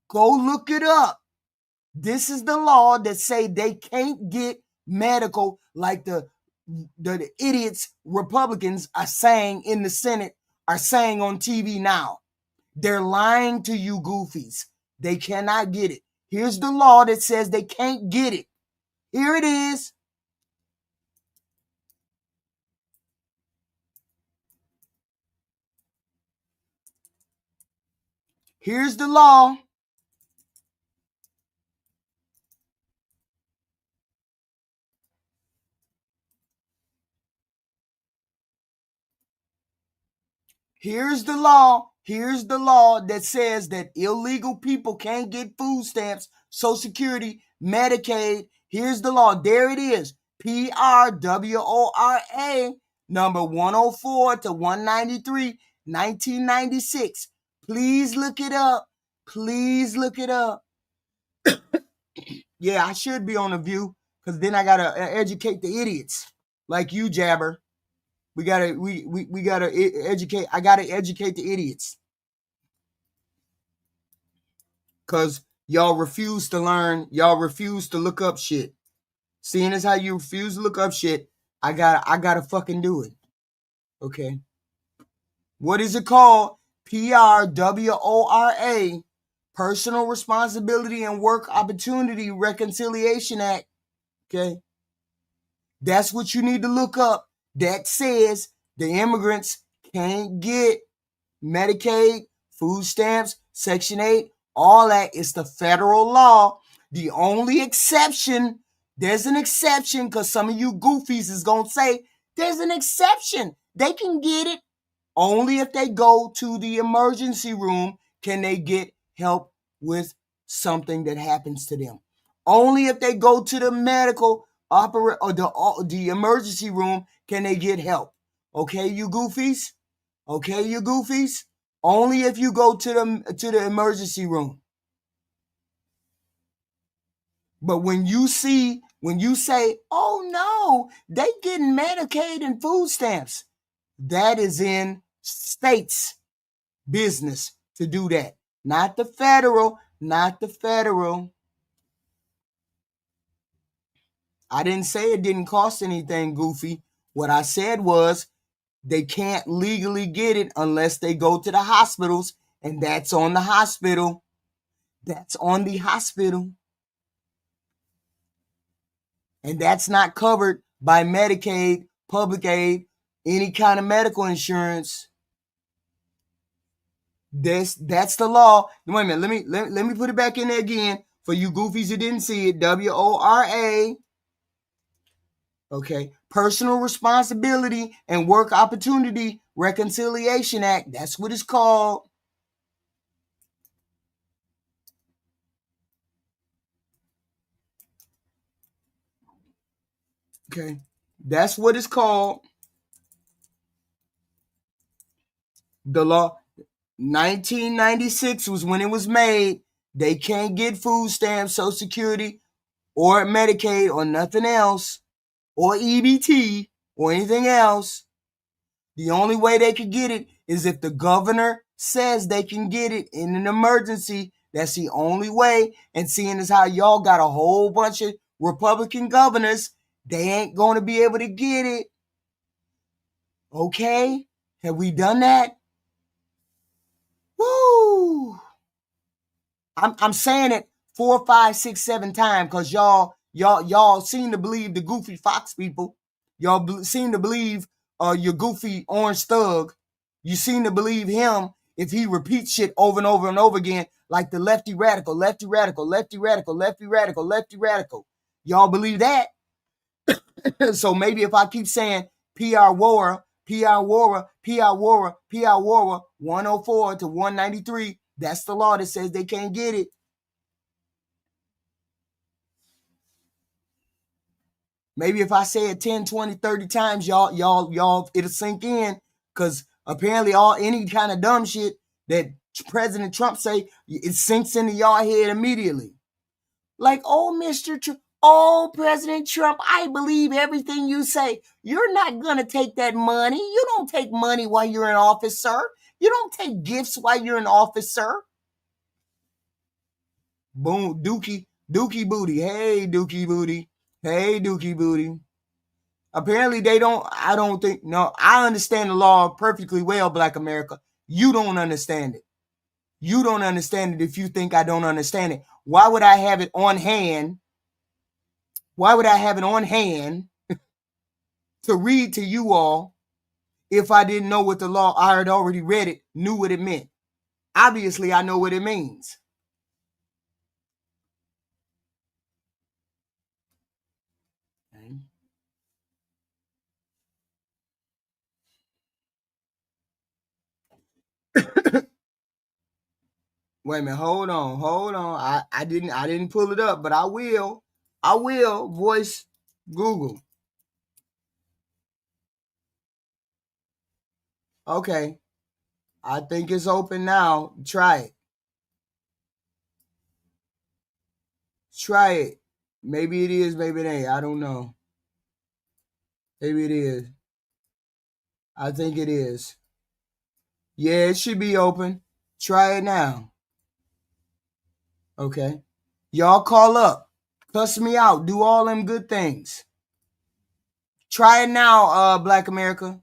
Go look it up. This is the law that say they can't get medical like the idiots Republicans are saying in the Senate, are saying on TV now. They're lying to you goofies. They cannot get it. Here's the law that says they can't get it. Here it is. Here's the law. Here's the law. Here's the law that says that illegal people can't get food stamps, Social Security, Medicaid. Here's the law. There it is. PRWORA number 104 to 193, 1996. Please look it up. Please look it up. Yeah, I should be on The View because then I got to educate the idiots like you, Jabber. We gotta educate. I gotta educate the idiots, cause y'all refuse to learn. Y'all refuse to look up shit. Seeing as how you refuse to look up shit, I gotta fucking do it. Okay. What is it called? PRWORA, Personal Responsibility and Work Opportunity Reconciliation Act. Okay. That's what you need to look up. That says the immigrants can't get Medicaid, food stamps, Section 8, all that is the federal law. The only exception, there's an exception, because some of you goofies is going to say, there's an exception. They can get it. Only if they go to the emergency room can they get help with something that happens to them. Only if they go to the medical or the emergency room can they get help. Okay, you goofies? Okay, you goofies? Only if you go to the emergency room. But when you say, oh no, they getting Medicaid and food stamps, that is in states' business to do that. Not the federal, not the federal. I didn't say it didn't cost anything, goofy. What I said was they can't legally get it unless they go to the hospitals, and that's on the hospital. That's on the hospital. And that's not covered by Medicaid, public aid, any kind of medical insurance. That's the law. Wait a minute, let me put it back in there again for you goofies who didn't see it. WORA. Okay, Personal Responsibility and Work Opportunity Reconciliation Act. That's what it's called. Okay, that's what it's called. The law, 1996 was when it was made. They can't get food stamps, Social Security, or Medicaid, or nothing else, or EBT, or anything else. The only way they could get it is if the governor says they can get it in an emergency. That's the only way. And seeing as how y'all got a whole bunch of Republican governors, they ain't going to be able to get it. Okay? Have we done that? Woo! I'm saying it 4, 5, 6, 7 times because y'all seem to believe the goofy Fox people. Y'all seem to believe your goofy orange thug. You seem to believe him if he repeats shit over and over and over again, like the lefty radical, lefty radical, lefty radical, lefty radical, lefty radical. Y'all believe that? So maybe if I keep saying PR Wara, PR Wara, PR Wara, PR Wara, 104 to 193, that's the law that says they can't get it. Maybe if I say it 10, 20, 30 times, y'all, it'll sink in. Because apparently any kind of dumb shit that President Trump say, it sinks into y'all head immediately. Like, oh, Mr. Trump, oh, President Trump, I believe everything you say. You're not going to take that money. You don't take money while you're in office, sir. You don't take gifts while you're in office, sir. Boom, Dookie Booty. Hey, Dookie Booty. Hey, Dookie Booty. Apparently they don't, I don't think, no, I understand the law perfectly well, Black America. You don't understand it. You don't understand it if you think I don't understand it. Why would I have it on hand? Why would I have it on hand to read to you all if I didn't know what the law, I had already read it, knew what it meant? Obviously, I know what it means. Okay. Wait a minute, hold on. I didn't pull it up, but I will voice Google. Okay. I think it's open now. Try it. Try it. Maybe it is, maybe it ain't. I don't know. Maybe it is. I think it is. Yeah, it should be open. Try it now. Okay. Y'all call up. Cuss me out. Do all them good things. Try it now, Black America.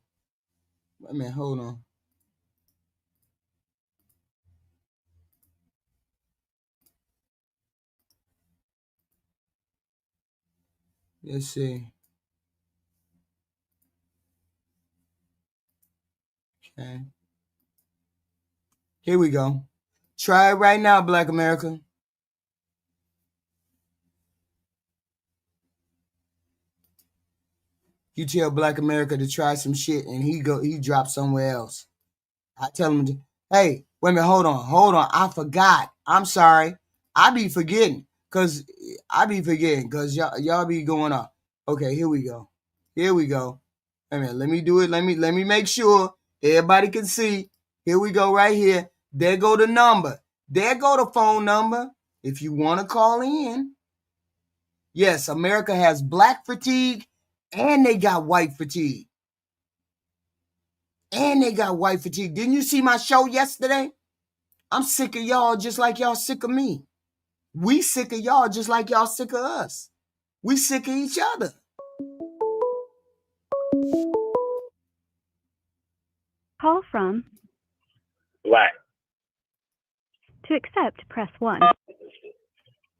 Wait a minute, hold on. Let's see. Okay. Here we go. Try it right now, Black America. You tell Black America to try some shit and he drops somewhere else. I tell him, hey, wait a minute, hold on. I forgot. I'm sorry. I be forgetting because y'all be going off. Okay, here we go. Wait a minute, let me do it. Let me make sure everybody can see. Here we go right here. There go the number. There go the phone number. If you want to call in. Yes, America has black fatigue and they got white fatigue. Didn't you see my show yesterday? I'm sick of y'all just like y'all sick of me. We sick of y'all just like y'all sick of us. We sick of each other. Call from Black. To accept, press 1.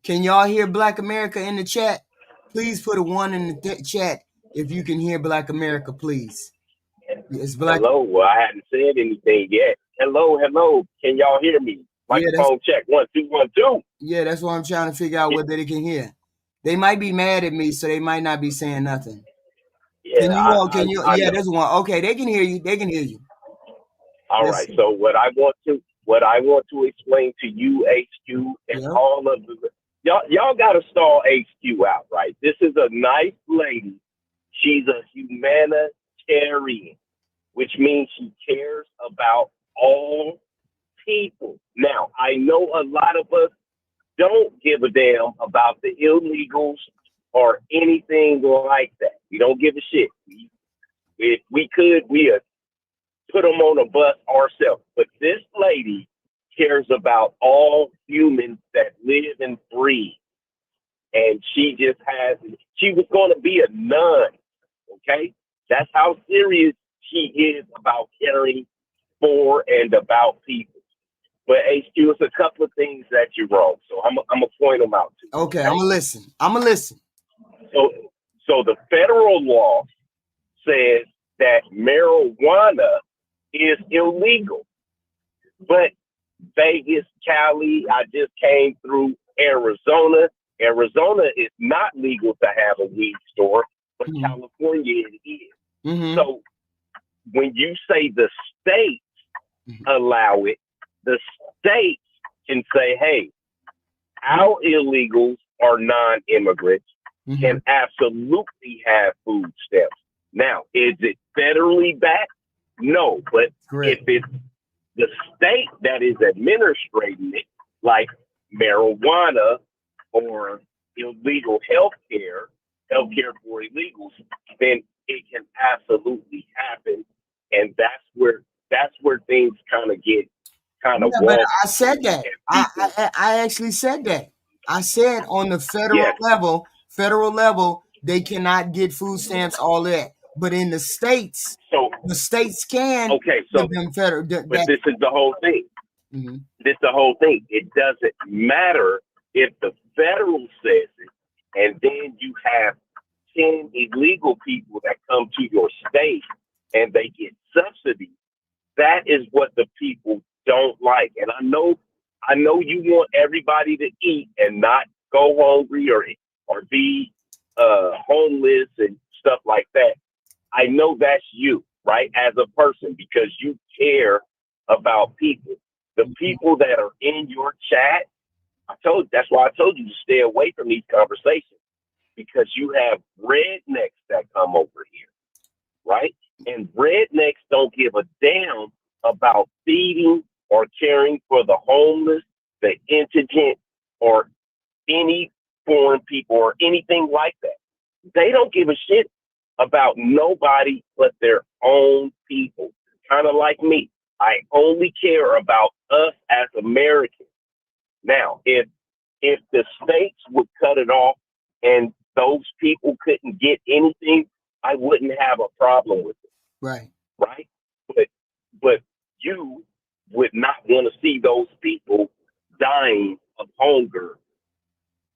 Can y'all hear Black America in the chat? Please put a 1 in the chat if you can hear Black America, please. It's Black. Hello. Well, I hadn't said anything yet. Hello. Can y'all hear me? Microphone check. 1 2 1 2. Yeah, that's what I'm trying to figure out whether they can hear. They might be mad at me, so they might not be saying nothing. Yeah, yeah, there's one. Okay, they can hear you. All right. So what I want to explain to you, HQ, and all of the y'all got to stall HQ out, right? This is a nice lady. She's a humanitarian, which means she cares about all people. Now, I know a lot of us don't give a damn about the illegals or anything like that. We don't give a shit. If we could, we'd put them on a bus ourselves. But this lady cares about all humans that live and breathe. And she was going to be a nun, okay? That's how serious she is about caring for and about people. But HQ, it's a couple of things that you're wrong. So I'm gonna point them out to you. Okay, I'm gonna listen. So the federal law says that marijuana is illegal. But Vegas, Cali, I just came through Arizona. Arizona is not legal to have a weed store, but California it is. Mm-hmm. So when you say the states allow it, the states can say, hey, our illegals or non-immigrants can absolutely have food stamps. Now, is it federally backed? No, but if it's the state that is administrating it, like marijuana or illegal healthcare for illegals, then it can absolutely happen, and that's where things kind of get kind of Yeah, but wonky. I said that. I actually said that. I said on the federal level, they cannot get food stamps, all that. But in the states can give them federal. But this is the whole thing. Mm-hmm. This is the whole thing. It doesn't matter if the federal says it, and then you have 10 illegal people that come to your state and they get subsidies. That is what the people don't like. And I know you want everybody to eat and not go hungry or be homeless and stuff like that. I know that's you, right, as a person, because you care about people. The people that are in your chat, that's why I told you to stay away from these conversations, because you have rednecks that come over here, right? And rednecks don't give a damn about feeding or caring for the homeless, the indigent, or any foreign people or anything like that. They don't give a shit about nobody but their own people. Kind of like me. I only care about us as Americans. Now, if the states would cut it off and those people couldn't get anything, I wouldn't have a problem with it. Right. Right? But you would not want to see those people dying of hunger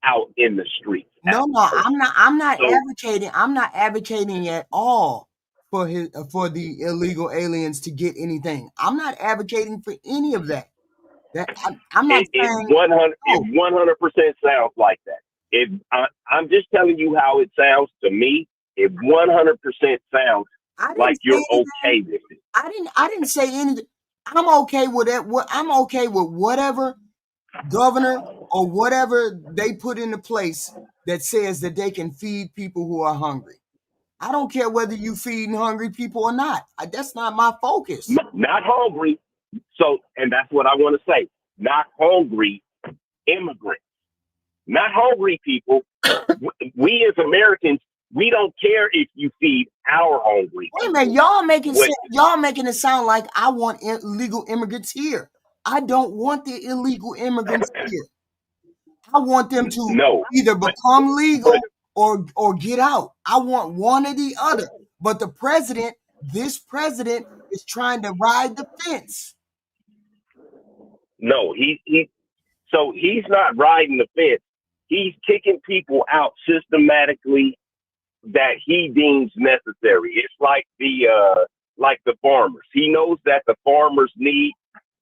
out in the streets. No, I'm not advocating. I'm not advocating at all for the illegal aliens to get anything. I'm not advocating for any of that. I'm not saying it 100% sounds like that. I'm just telling you how it sounds to me. It 100% sounds like you're okay with it. I didn't say anything. I'm okay with that. I'm okay with whatever governor or whatever they put into place that says that they can feed people who are hungry. I don't care whether you feeding hungry people or not. That's not my focus. Not hungry. So, and that's what I want to say. Not hungry immigrants. Not hungry people. We as Americans, we don't care if you feed our hungry. Wait a minute, y'all making it sound like I want illegal immigrants here. I don't want the illegal immigrants here. I want them to either become legal or get out. I want one or the other. But this president is trying to ride the fence. No, so he's not riding the fence. He's kicking people out systematically that he deems necessary. It's like the farmers. He knows that the farmers need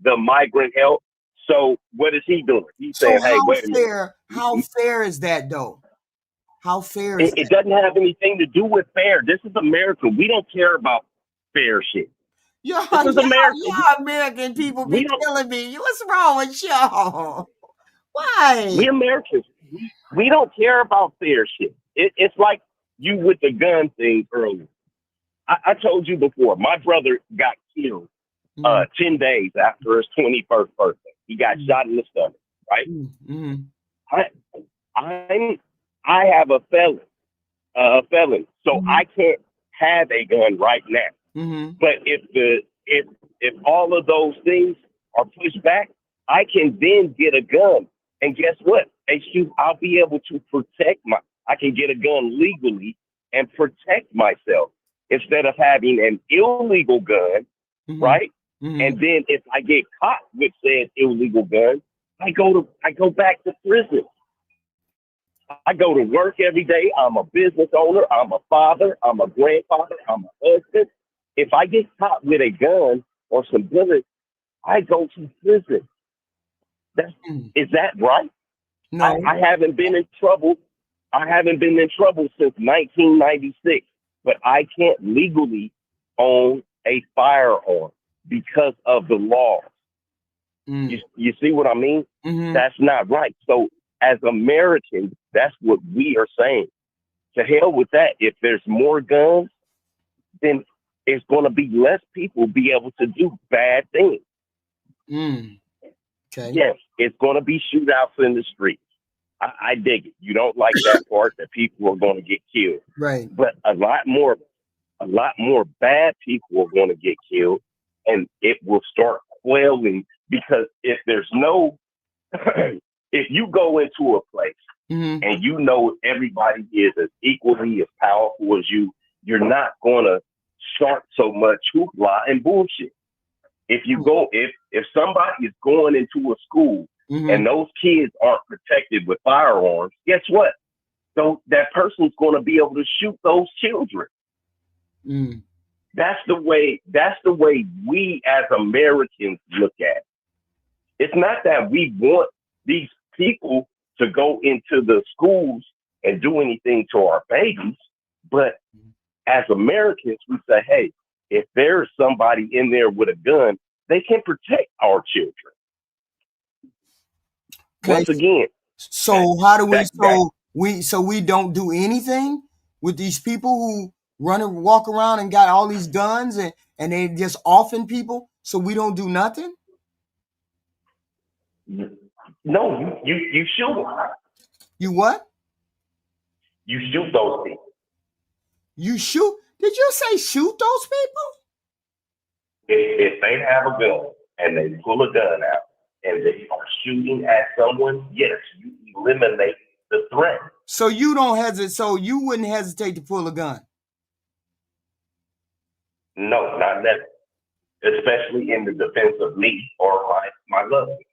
the migrant help. So what is he doing? He's saying, "Hey, wait a minute. How fair is that, though? How fair is that? It doesn't have anything to do with fair. This is America. We don't care about fair shit. Y'all American people be killing me. What's wrong with y'all? Why? We Americans, we don't care about fair shit. It's like you with the gun thing earlier. I told you before, my brother got killed 10 days after his 21st birthday. He got shot in the stomach, right? I have a felon, so I can't have a gun right now. But if all of those things are pushed back, I can then get a gun. And guess what? I'll be able to I can get a gun legally and protect myself instead of having an illegal gun, right? And then if I get caught with said illegal gun, I go back to prison. I go to work every day. I'm a business owner. I'm a father. I'm a grandfather. I'm a husband. If I get caught with a gun or some bullets, I go to prison. Is that right? No. I haven't been in trouble. I haven't been in trouble since 1996, but I can't legally own a firearm because of the law. You see what I mean? That's not right. So as Americans, that's what we are saying. To hell with that. If there's more guns, then it's going to be less people be able to do bad things. Okay. Yes, it's going to be shootouts in the streets. I dig it. You don't like that part that people are going to get killed, right? But a lot more bad people are going to get killed, and it will start quelling because if there's no, if you go into a place and you know everybody is as equally as powerful as you, you're not going to start so much hoopla and bullshit. If you go, if somebody is going into a school and those kids aren't protected with firearms, guess what? So that person's going to be able to shoot those children. That's the way we as Americans look at it. It's not that we want these people to go into the schools and do anything to our babies, but as Americans, we say, hey, if there's somebody in there with a gun, they can protect our children. Okay. Once again. So we don't do anything with these people who walk around and got all these guns and they just offing people. So we don't do nothing. No, you shoot them. You what? You shoot those people. You shoot? Did you say shoot those people? If they have a gun and they pull a gun out and they are shooting at someone, yes, you eliminate the threat. So you don't hesitate. So you wouldn't hesitate to pull a gun? No, not necessarily. Especially in the defense of me or my loved ones.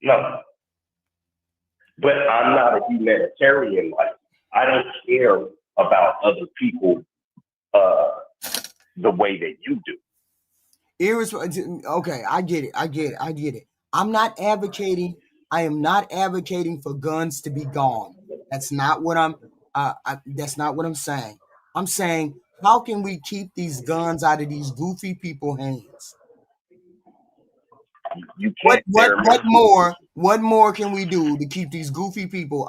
No. But I'm not a humanitarian. Like, I don't care about other people the way that you do. Okay, I get it. I am not advocating for guns to be gone. That's not what I'm saying. I'm saying, how can we keep these guns out of these goofy people's hands? You can't. What more can we do to keep these goofy people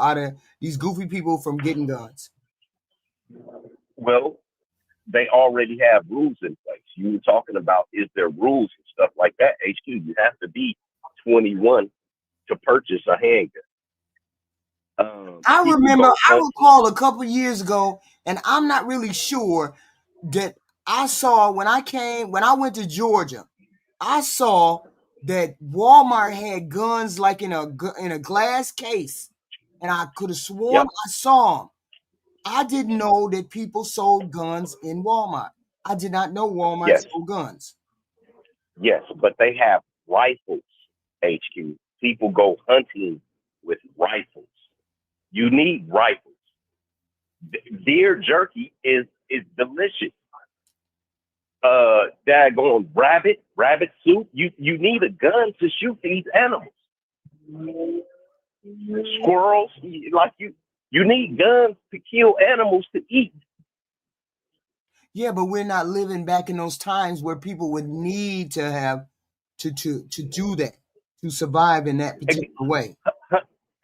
from getting guns? Well, they already have rules in place. You were talking about, is there rules and stuff like that? HQ, you have to be 21 to purchase a handgun. I recall a couple years ago, and I'm not really sure that I saw when I went to Georgia, I saw that Walmart had guns like in a glass case, and I could have sworn I saw them. I didn't know that people sold guns in Walmart. I did not know Walmart sold guns. Yes, but they have rifles, HQ. People go hunting with rifles. You need rifles. Deer jerky is delicious. Daggone rabbit soup. You need a gun to shoot these animals. Squirrels, like you need guns to kill animals to eat. Yeah, but we're not living back in those times where people would need to have to do that, to survive in that particular way.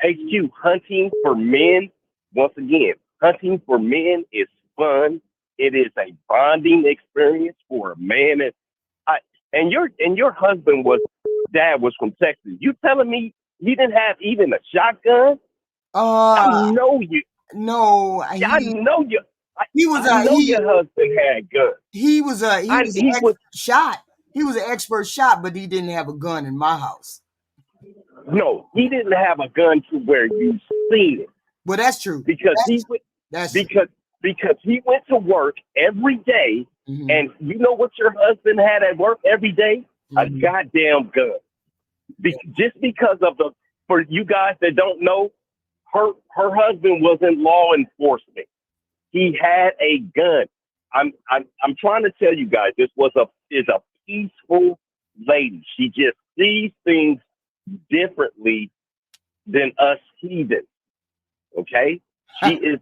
HQ, hunting for men, once again, hunting for men is fun. It is a bonding experience for a man. And your husband dad was from Texas. You telling me he didn't have even a shotgun? I know you. No, I know you. Your husband had guns. He was an expert shot. He was an expert shot, but he didn't have a gun in my house. No, he didn't have a gun to where you seen it. Well, that's true. Because he went to work every day, and you know what your husband had at work every day? A goddamn gun. Just because of for you guys that don't know, her husband was in law enforcement. He had a gun. I'm trying to tell you guys, this is a peaceful lady. She just sees things differently than us heathens. Okay? She's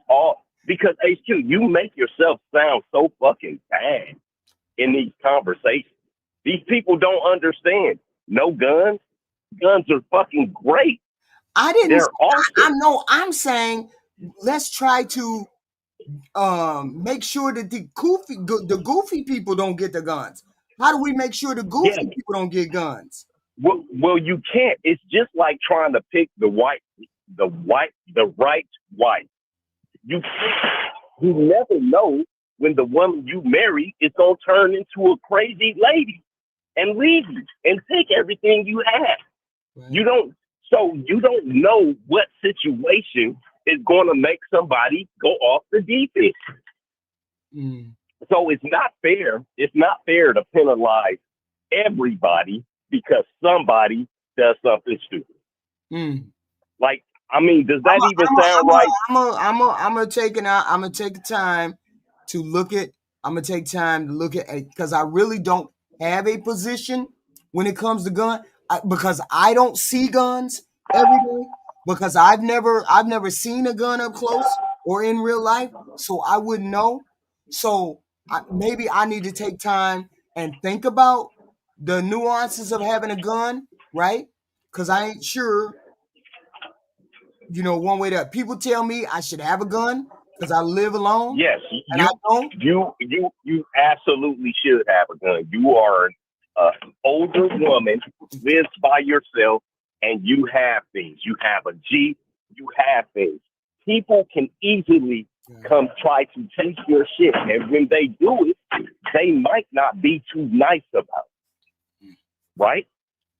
all, because HQ, you make yourself sound so fucking bad in these conversations. These people don't understand. No guns. Guns are fucking great. They're awesome. I know. I'm saying, let's try to make sure that the goofy people don't get the guns. How do we make sure the goofy people don't get guns? Well, you can't. It's just like trying to pick the white. the right wife. You never know when the woman you marry is gonna turn into a crazy lady and leave you and take everything you have. Right. You don't know what situation is going to make somebody go off the deep end. Mm. So it's not fair. It's not fair to penalize everybody because somebody does something stupid. Mm. Like, I mean, does that even sound right? I'm gonna take the time to look at. I'm gonna take time to look at because I really don't have a position when it comes to gun because I don't see guns every day because I've never seen a gun up close or in real life, so I wouldn't know. So maybe I need to take time and think about the nuances of having a gun, right? Because I ain't sure. You know, one way that people tell me I should have a gun because I live alone. Yes, and I don't. You absolutely should have a gun. You are an older woman, lives by yourself, and you have things. You have a Jeep. You have things. People can easily come try to take your shit, and when they do it, they might not be too nice about it. Right?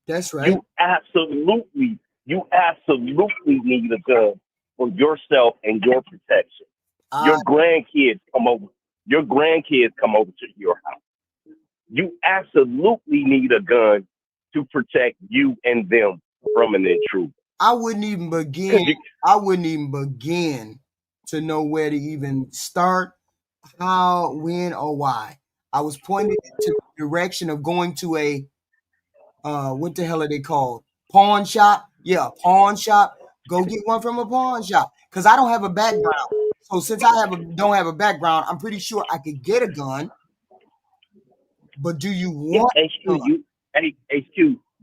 That's right. You absolutely need a gun for yourself and your protection. Your grandkids come over to your house. You absolutely need a gun to protect you and them from an intruder. I wouldn't even begin to know where to even start, how, when, or why. I was pointed to the direction of going to a what the hell are they called? Pawn shop? Yeah, pawn shop. Go get one from a pawn shop. Because I don't have a background. So since I don't have a background, I'm pretty sure I could get a gun. But do you want HQ,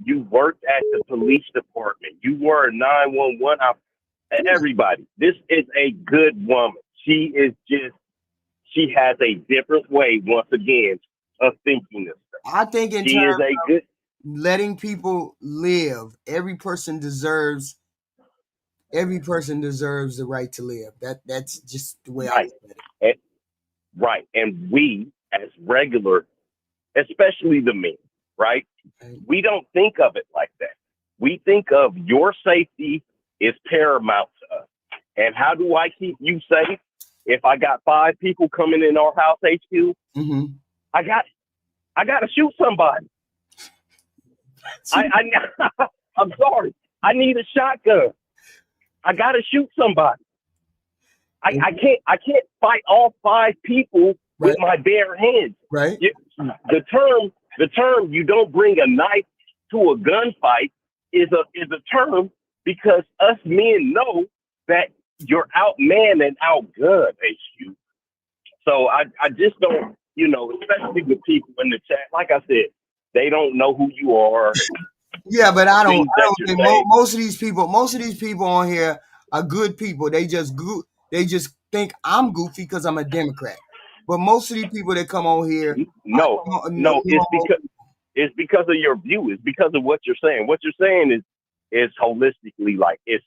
you worked at the police department. You were a 911 officer. Everybody, this is a good woman. She has a different way, once again, of thinking this stuff. I think in terms of letting people live, every person deserves the right to live. That's just the way I look at it. Right. And we, as regular, especially the men, right? We don't think of it like that. We think of your safety is paramount to us. And how do I keep you safe? If I got 5 people coming in our house, HQ, I got to shoot somebody. I'm sorry. I need a shotgun. I got to shoot somebody. I can't fight all 5 people with my bare hands. Right. The term you don't bring a knife to a gunfight is a term because us men know that you're outmanned and outgunned, HQ. So I just don't, especially with people in the chat, like I said, they don't know who you are. Yeah, but I don't think most of these people on here are good people. They just think I'm goofy because I'm a Democrat. But most of these people that come on here, no, it's because of your view. It's because of what you're saying. What you're saying is holistically like it's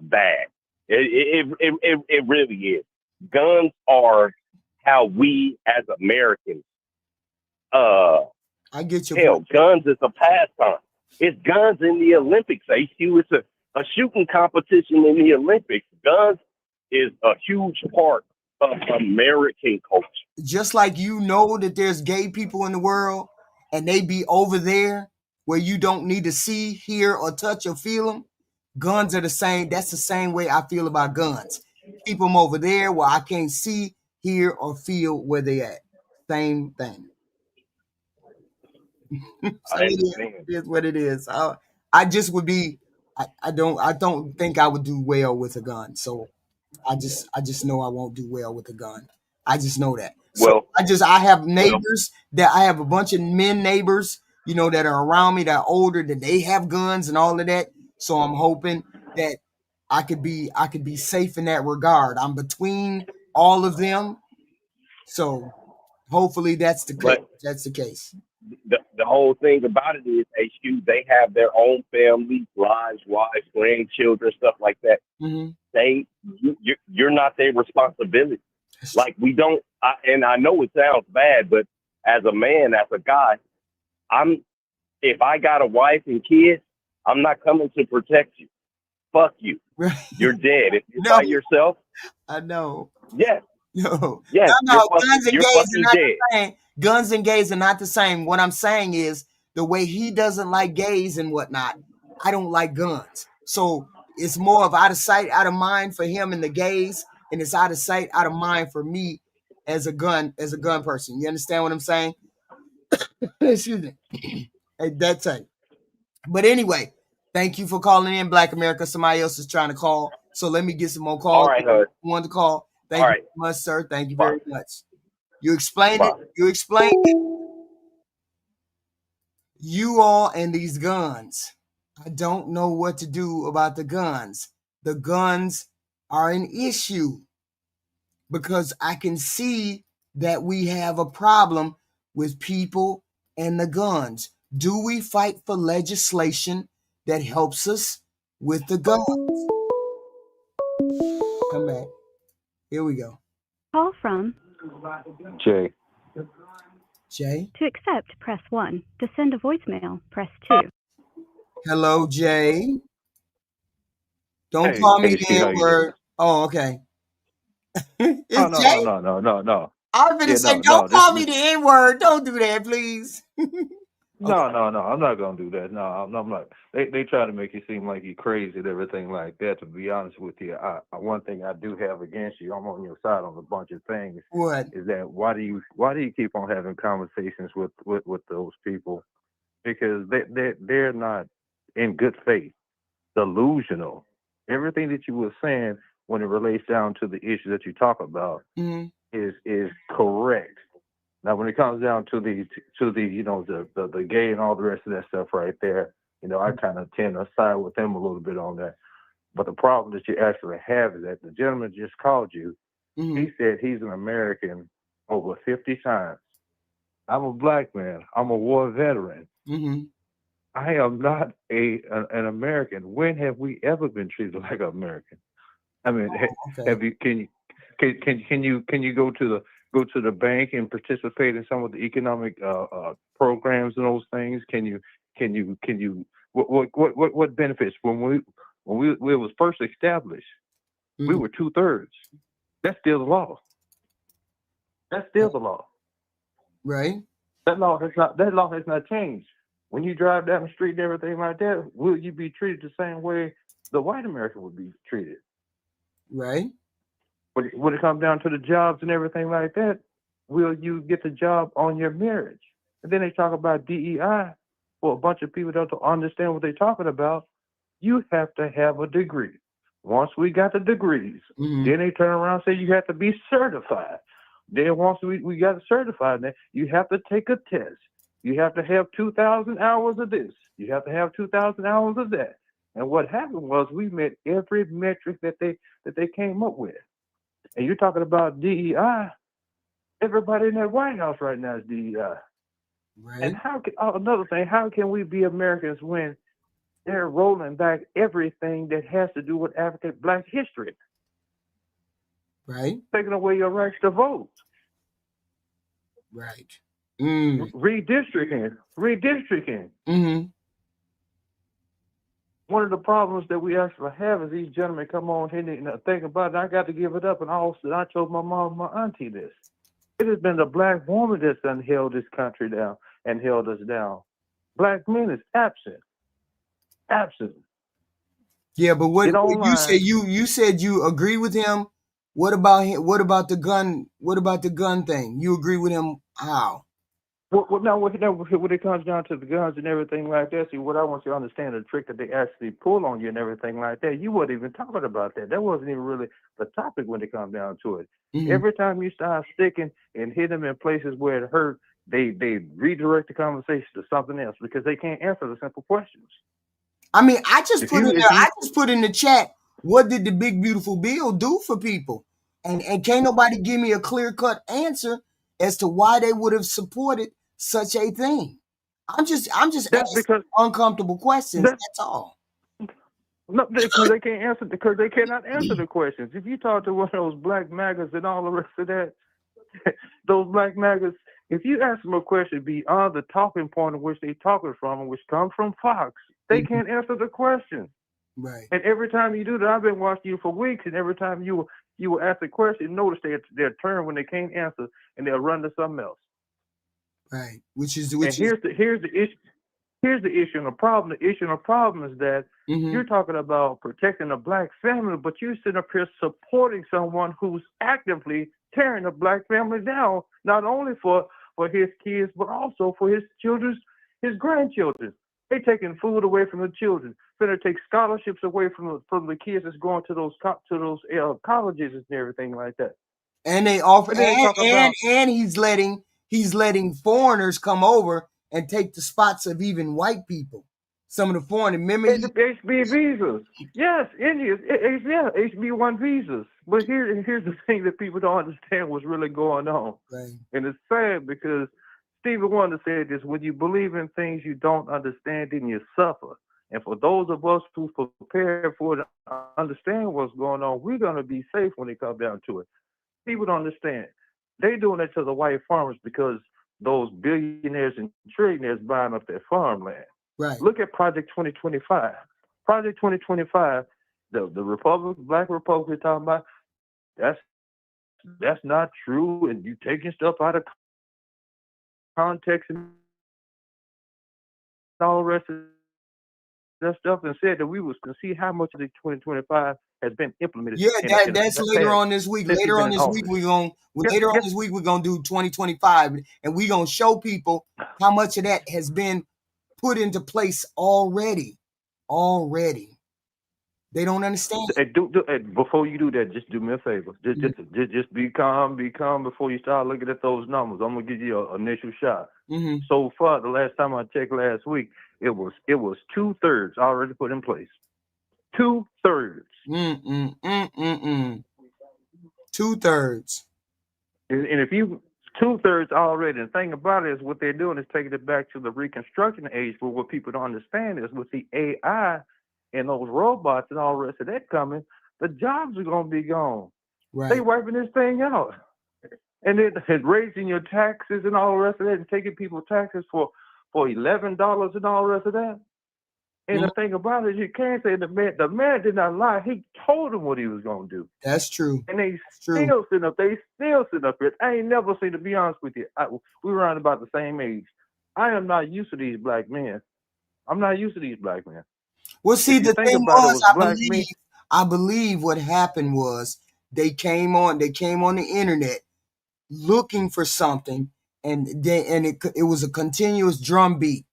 bad. It really is. Guns are how we as Americans. I get you. Hell, guns is a pastime. It's guns in the Olympics, HQ. It's a shooting competition in the Olympics. Guns is a huge part of American culture. Just like that there's gay people in the world and they be over there where you don't need to see, hear, or touch or feel them. Guns are the same. That's the same way I feel about guns. Keep them over there where I can't see, hear, or feel where they at. Same thing. So it is what it is. I just would be. I don't think I would do well with a gun. So I just know I won't do well with a gun. I just know that. So I have neighbors that I have a bunch of men neighbors, that are around me that are older, that they have guns and all of that. So I'm hoping that I could be safe in that regard. I'm between all of them. So hopefully that's the case. That's the case. the whole thing about it is, HQ, they have their own families, lives, wives, grandchildren, stuff like that. Mm-hmm. You're not their responsibility. Like we don't, and I know it sounds bad, but as a man, as a guy, if I got a wife and kids, I'm not coming to protect you. Fuck you. You're dead. If you're by yourself. I know. Yes. No. Yes. No. Guns and you're gays are fucking not dead. the same. Guns and gays are not the same. What I'm saying is the way he doesn't like gays and whatnot, I don't like guns. So it's more of out of sight, out of mind for him and the gays, and it's out of sight, out of mind for me as a gun person. You understand what I'm saying? Excuse me. Hey, that's it. But anyway, thank you for calling in, Black America. Somebody else is trying to call, so let me get some more calls. All right, Hud. Want to call? Thank you very much, sir. Thank you very much. You explained it. You explained it. You all and these guns. I don't know what to do about the guns. The guns are an issue because I can see that we have a problem with people and the guns. Do we fight for legislation that helps us with the guns? Come back. Here we go. Call from Jay. Jay? To accept, press 1. To send a voicemail, press 2. Hello, Jay. Don't Hey, call me HQ, the how you doing? N-word. Oh, okay. It's No. Jay? No. I was going to say, don't call me the N-word. Don't do that, please. No. I'm not gonna do that. No, I'm not. They try to make you seem like you're crazy and everything like that. To be honest with you, one thing I do have against you, I'm on your side on a bunch of things. What? Is that why do you keep on having conversations with those people? Because they're not in good faith, delusional. Everything that you were saying when it relates down to the issue that you talk about is correct. Now, when it comes down to the the gay and all the rest of that stuff right there, I kind of tend to side with them a little bit on that. But the problem that you actually have is that the gentleman just called you. He said he's an American over 50 times. I'm a black man. I'm a war veteran. I am not an American. When have we ever been treated like an American? I mean, have you? Can you go to the bank and participate in some of the economic programs and those things? Can you what benefits when we was first established? We were 2/3. That's still the law. That's still the law. Right. That law has not changed. When you drive down the street and everything like that, will you be treated the same way the white American would be treated? Right. When it comes down to the jobs and everything like that, will you get the job on your marriage? And then they talk about DEI. For a bunch of people that don't understand what they're talking about, you have to have a degree. Once we got the degrees, then they turn around and say you have to be certified. Then once we got certified, then you have to take a test. You have to have 2,000 hours of this. You have to have 2,000 hours of that. And what happened was we met every metric that they came up with. And you're talking about DEI. Everybody in that White House right now is DEI. Right. And another thing, how can we be Americans when they're rolling back everything that has to do with African Black history? Right. Taking away your rights to vote. Right. Redistricting. One of the problems that we actually have is these gentlemen come on here and think about it. I got to give it up, and I told my mom and my auntie this. It has been the black woman that's done held this country down and held us down. Black men is absent. Yeah, but what you said you said you agree with him. What about him? What about the gun? What about the gun thing? You agree with him? How? When it comes down to the guns and everything like that, see, what I want you to understand, the trick that they actually pull on you and everything like that, you weren't even talking about that. That wasn't even really the topic when it comes down to it. Every time you start sticking and hit them in places where it hurt, they redirect the conversation to something else because they can't answer the simple questions. I mean, I just put in the chat, what did the big beautiful bill do for people? And can't nobody give me a clear-cut answer as to why they would have supported such a thing. I'm just That's asking because uncomfortable questions. That's all. No, because they can't answer. Because they cannot answer the questions. If you talk to one of those black maggots and all the rest of that, those black maggots, if you ask them a question beyond the talking point in which they talking from, which comes from Fox, they can't answer the question. Right. And every time you do that, I've been watching you for weeks, and every time you will ask a question, notice their turn when they can't answer, and they'll run to something else. Right. Which is here's the issue. Here's the issue and the problem. The issue and the problem is that you're talking about protecting a black family, but you're sitting up here supporting someone who's actively tearing the black family down, not only for his kids, but also for his grandchildren. They taking food away from the children. Finna take scholarships away from the kids that's going to those colleges and everything like that. And they offer, and he's letting foreigners come over and take the spots of even white people. Some of the foreign amendments. HB visas. Yes, Indians. Yeah, HB1 visas. But here's the thing that people don't understand what's really going on. Right. And it's sad because Stevie Wonder said this: when you believe in things you don't understand, then you suffer. And for those of us who prepare for it, understand what's going on, we're going to be safe when it comes down to it. People don't understand. They're doing it to the white farmers because those billionaires and trillionaires buying up their farmland. Right. Look at Project 2025. Project 2025, the Black Republicans talking about, that's not true, and you taking stuff out of context and all the rest of that stuff, and said that we was to see how much of the 2025 has been implemented. Yeah, that's later on this week. Later on this week we're gonna do 2025, and we're gonna show people how much of that has been put into place already. They don't understand. Before you do that, just do me a favor. Just be calm before you start looking at those numbers. I'm gonna give you an initial shot. So far, the last time I checked last week, it was 2/3 already put in place. 2/3. 2/3. And if you 2/3 already, and the thing about it is what they're doing is taking it back to the Reconstruction age. But what people don't understand is with the AI and those robots and all the rest of that coming, the jobs are going to be gone. Right. They wiping this thing out. And then raising your taxes and all the rest of that and taking people's taxes for $11 and all the rest of that. And the thing about it is you can't say the man did not lie. He told them what he was going to do. That's true. And they still sitting up here. I ain't never seen, to be honest with you, we were around about the same age. I am not used to these black men. I'm not used to these black men. Well, see, the thing was, I believe what happened was they came on the internet looking for something, and it was a continuous drumbeat.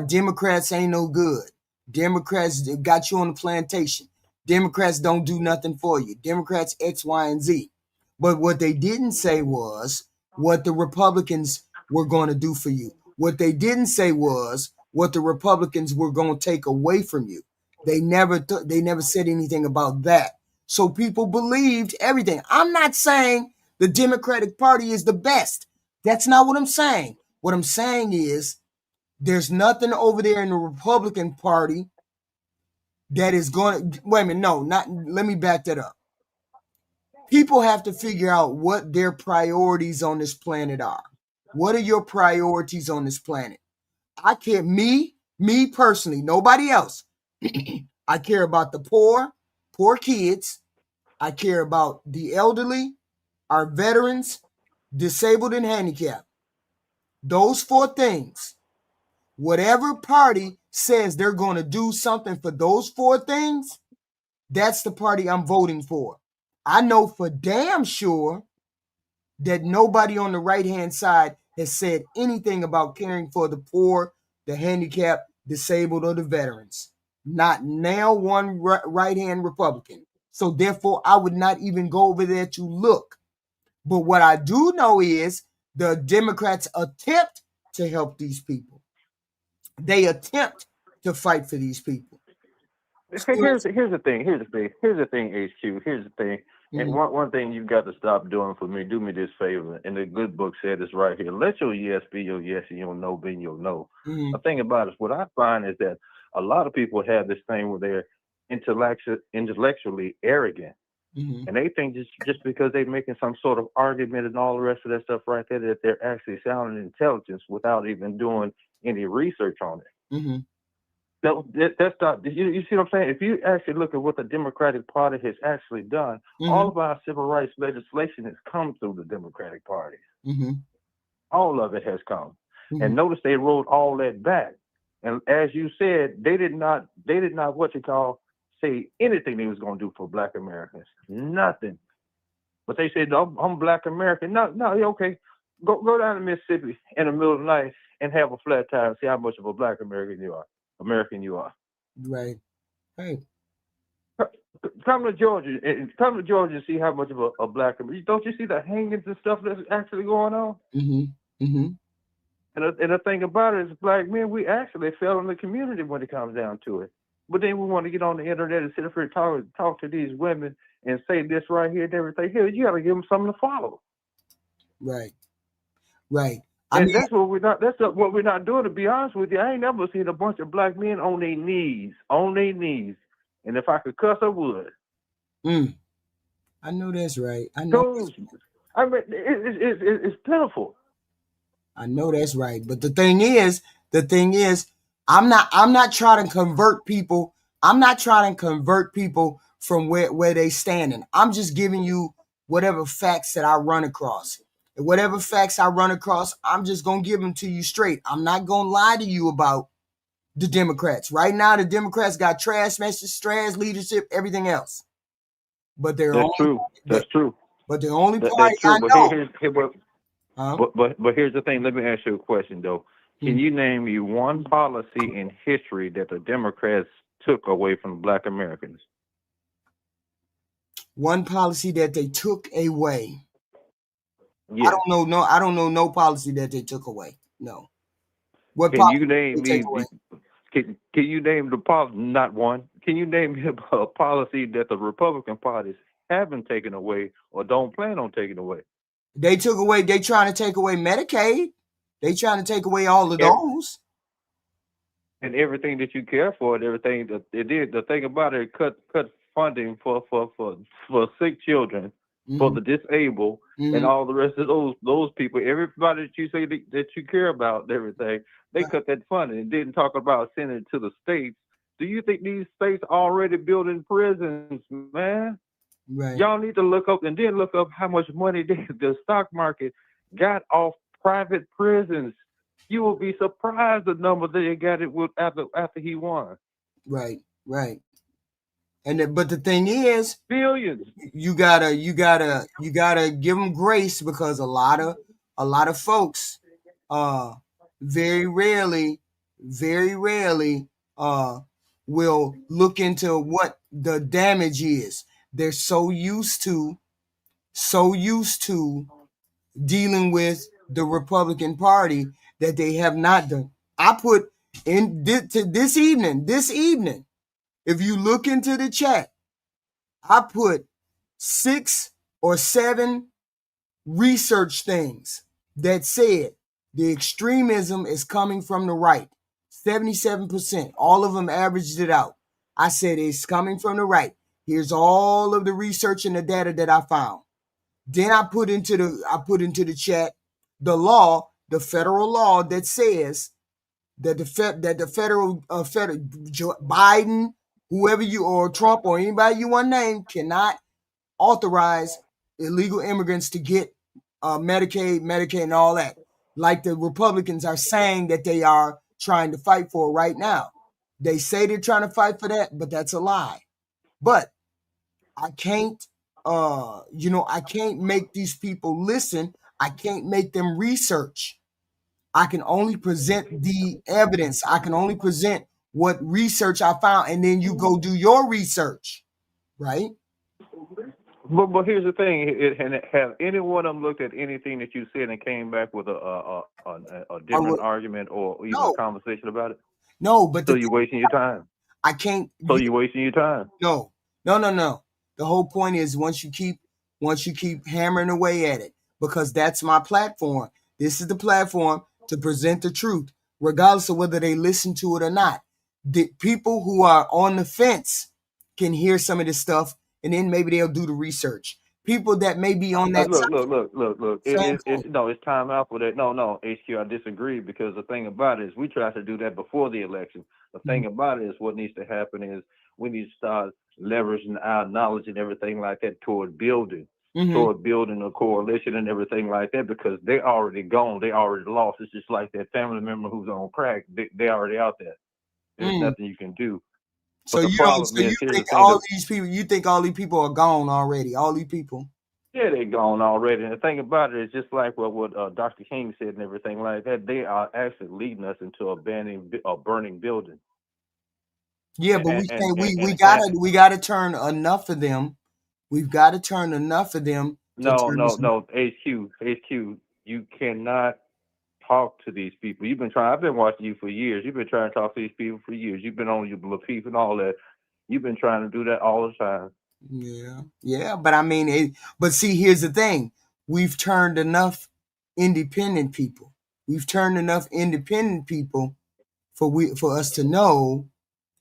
Democrats ain't no good. Democrats got you on the plantation. Democrats don't do nothing for you. Democrats X, Y, and Z. But what they didn't say was what the Republicans were going to do for you. What they didn't say was what the Republicans were going to take away from you. They never said anything about that. So people believed everything. I'm not saying the Democratic Party is the best. That's not what I'm saying. What I'm saying is there's nothing over there in the Republican Party that is going to, wait a minute, let me back that up. People have to figure out what their priorities on this planet are. What are your priorities on this planet? I care, me personally, nobody else. I care about the poor kids. I care about the elderly, our veterans, disabled and handicapped. Those 4 things. Whatever party says they're going to do something for those 4 things, that's the party I'm voting for. I know for damn sure that nobody on the right-hand side has said anything about caring for the poor, the handicapped, disabled, or the veterans. Not now one right-hand Republican. So therefore, I would not even go over there to look. But what I do know is the Democrats attempt to help these people. They attempt to fight for these people. Here's the thing. Here's the thing, HQ. Here's the thing. And one thing you've got to stop doing for me, do me this favor. And the good book said it's right here. Let your yes be your yes and your no be your no. The thing about it, what I find is that a lot of people have this thing where they're intellectually arrogant. And they think just because they're making some sort of argument and all the rest of that stuff right there, that they're actually sounding intelligence without even doing any research on it. That's not, you see what I'm saying? If you actually look at what the Democratic Party has actually done, all of our civil rights legislation has come through the Democratic Party. All of it has come. And notice they rolled all that back. And as you said, they did not say anything they was going to do for Black Americans. Nothing. But they said, no, I'm Black American. No, okay. Go down to Mississippi in the middle of the night and have a flat tire and see how much of a Black American you are. Right. Come to Georgia and see how much of a Black American. Don't you see the hangings and stuff that's actually going on? And the thing about it is, Black men, we actually fell in the community when it comes down to it. But then we want to get on the internet and sit up here and talk to these women and say this right here and everything. Here, you got to give them something to follow. Right. That's what we're not. That's what we're not doing. To be honest with you, I ain't never seen a bunch of Black men on their knees. And if I could cuss, I would. I know that's right. I know. I mean, it's pitiful. I know that's right. But the thing is, I'm not trying to convert people. I'm not trying to convert people from where they standing. I'm just giving you whatever facts that I run across. And whatever facts I run across, I'm just going to give them to you straight. I'm not going to lie to you about the Democrats. Right now, the Democrats got trash messages, trash leadership, everything else. But That's true. But the only party I know. But here's the thing. Let me ask you a question, though. Can you name me one policy in history that the Democrats took away from Black Americans? One policy that they took away. Yeah. I don't know no policy that they took away. No. What can you name me? Can you name the policy? Not one. Can you name me a policy that the Republican parties haven't taken away or don't plan on taking away? They took away. They trying to take away Medicaid. They trying to take away all of those. And everything that you care for, and everything that it did. The thing about it, cut funding for sick children, for the disabled, and all the rest of those people. Everybody that you say that you care about, and everything, they cut that funding and didn't talk about sending it to the states. Do you think these states already building prisons, man? Right. Y'all need to look up how much money the stock market got off private prisons. You will be surprised the number they got it with after he won. Right. But the thing is, billions. You gotta give them grace, because a lot of folks very rarely will look into what the damage is. They're so used to dealing with the Republican Party that they have not done. I put in this evening, if you look into the chat, I put 6 or 7 research things that said the extremism is coming from the right. 77%. All of them averaged it out. I said it's coming from the right. Here's all of the research and the data that I found. Then I put into the chat the federal law that says that the federal Biden, whoever you, or Trump, or anybody you want to name, cannot authorize illegal immigrants to get Medicaid, and all that, like the Republicans are saying that they are trying to fight for right now. They say they're trying to fight for that, but that's a lie. But I can't, I can't make these people listen. I can't make them research. I can only present the evidence. I can only present what research I found, and then you go do your research, right? But here's the thing: have any one of them looked at anything that you said and came back with a different argument or even a conversation about it? No, but so you're wasting your time. I can't. So you're wasting your time. No. The whole point is once you keep hammering away at it, because that's my platform. This is the platform to present the truth, regardless of whether they listen to it or not. The people who are on the fence can hear some of this stuff, and then maybe they'll do the research. People that may be on that Look. It's time out for that. No, HQ, I disagree, because the thing about it is we try to do that before the election. The thing about it is what needs to happen is we need to start leveraging our knowledge and everything like that toward building a coalition and everything like that, because they already gone. They already lost. It's just like that family member who's on crack. They already out there. There's nothing you can do. So you think all these people are gone already? All these people? Yeah, they're gone already. And the thing about it is just like what Dr. King said and everything like that. They are actually leading us into a burning building. Yeah, but we gotta turn enough of them. We've got to turn enough of them. No, HQ. You cannot talk to these people. I've been watching you for years. You've been trying to talk to these people for years. You've been on your Lafitte and all that. You've been trying to do that all the time. Yeah, but I mean, but see, here's the thing: we've turned enough independent people. We've turned enough independent people for us to know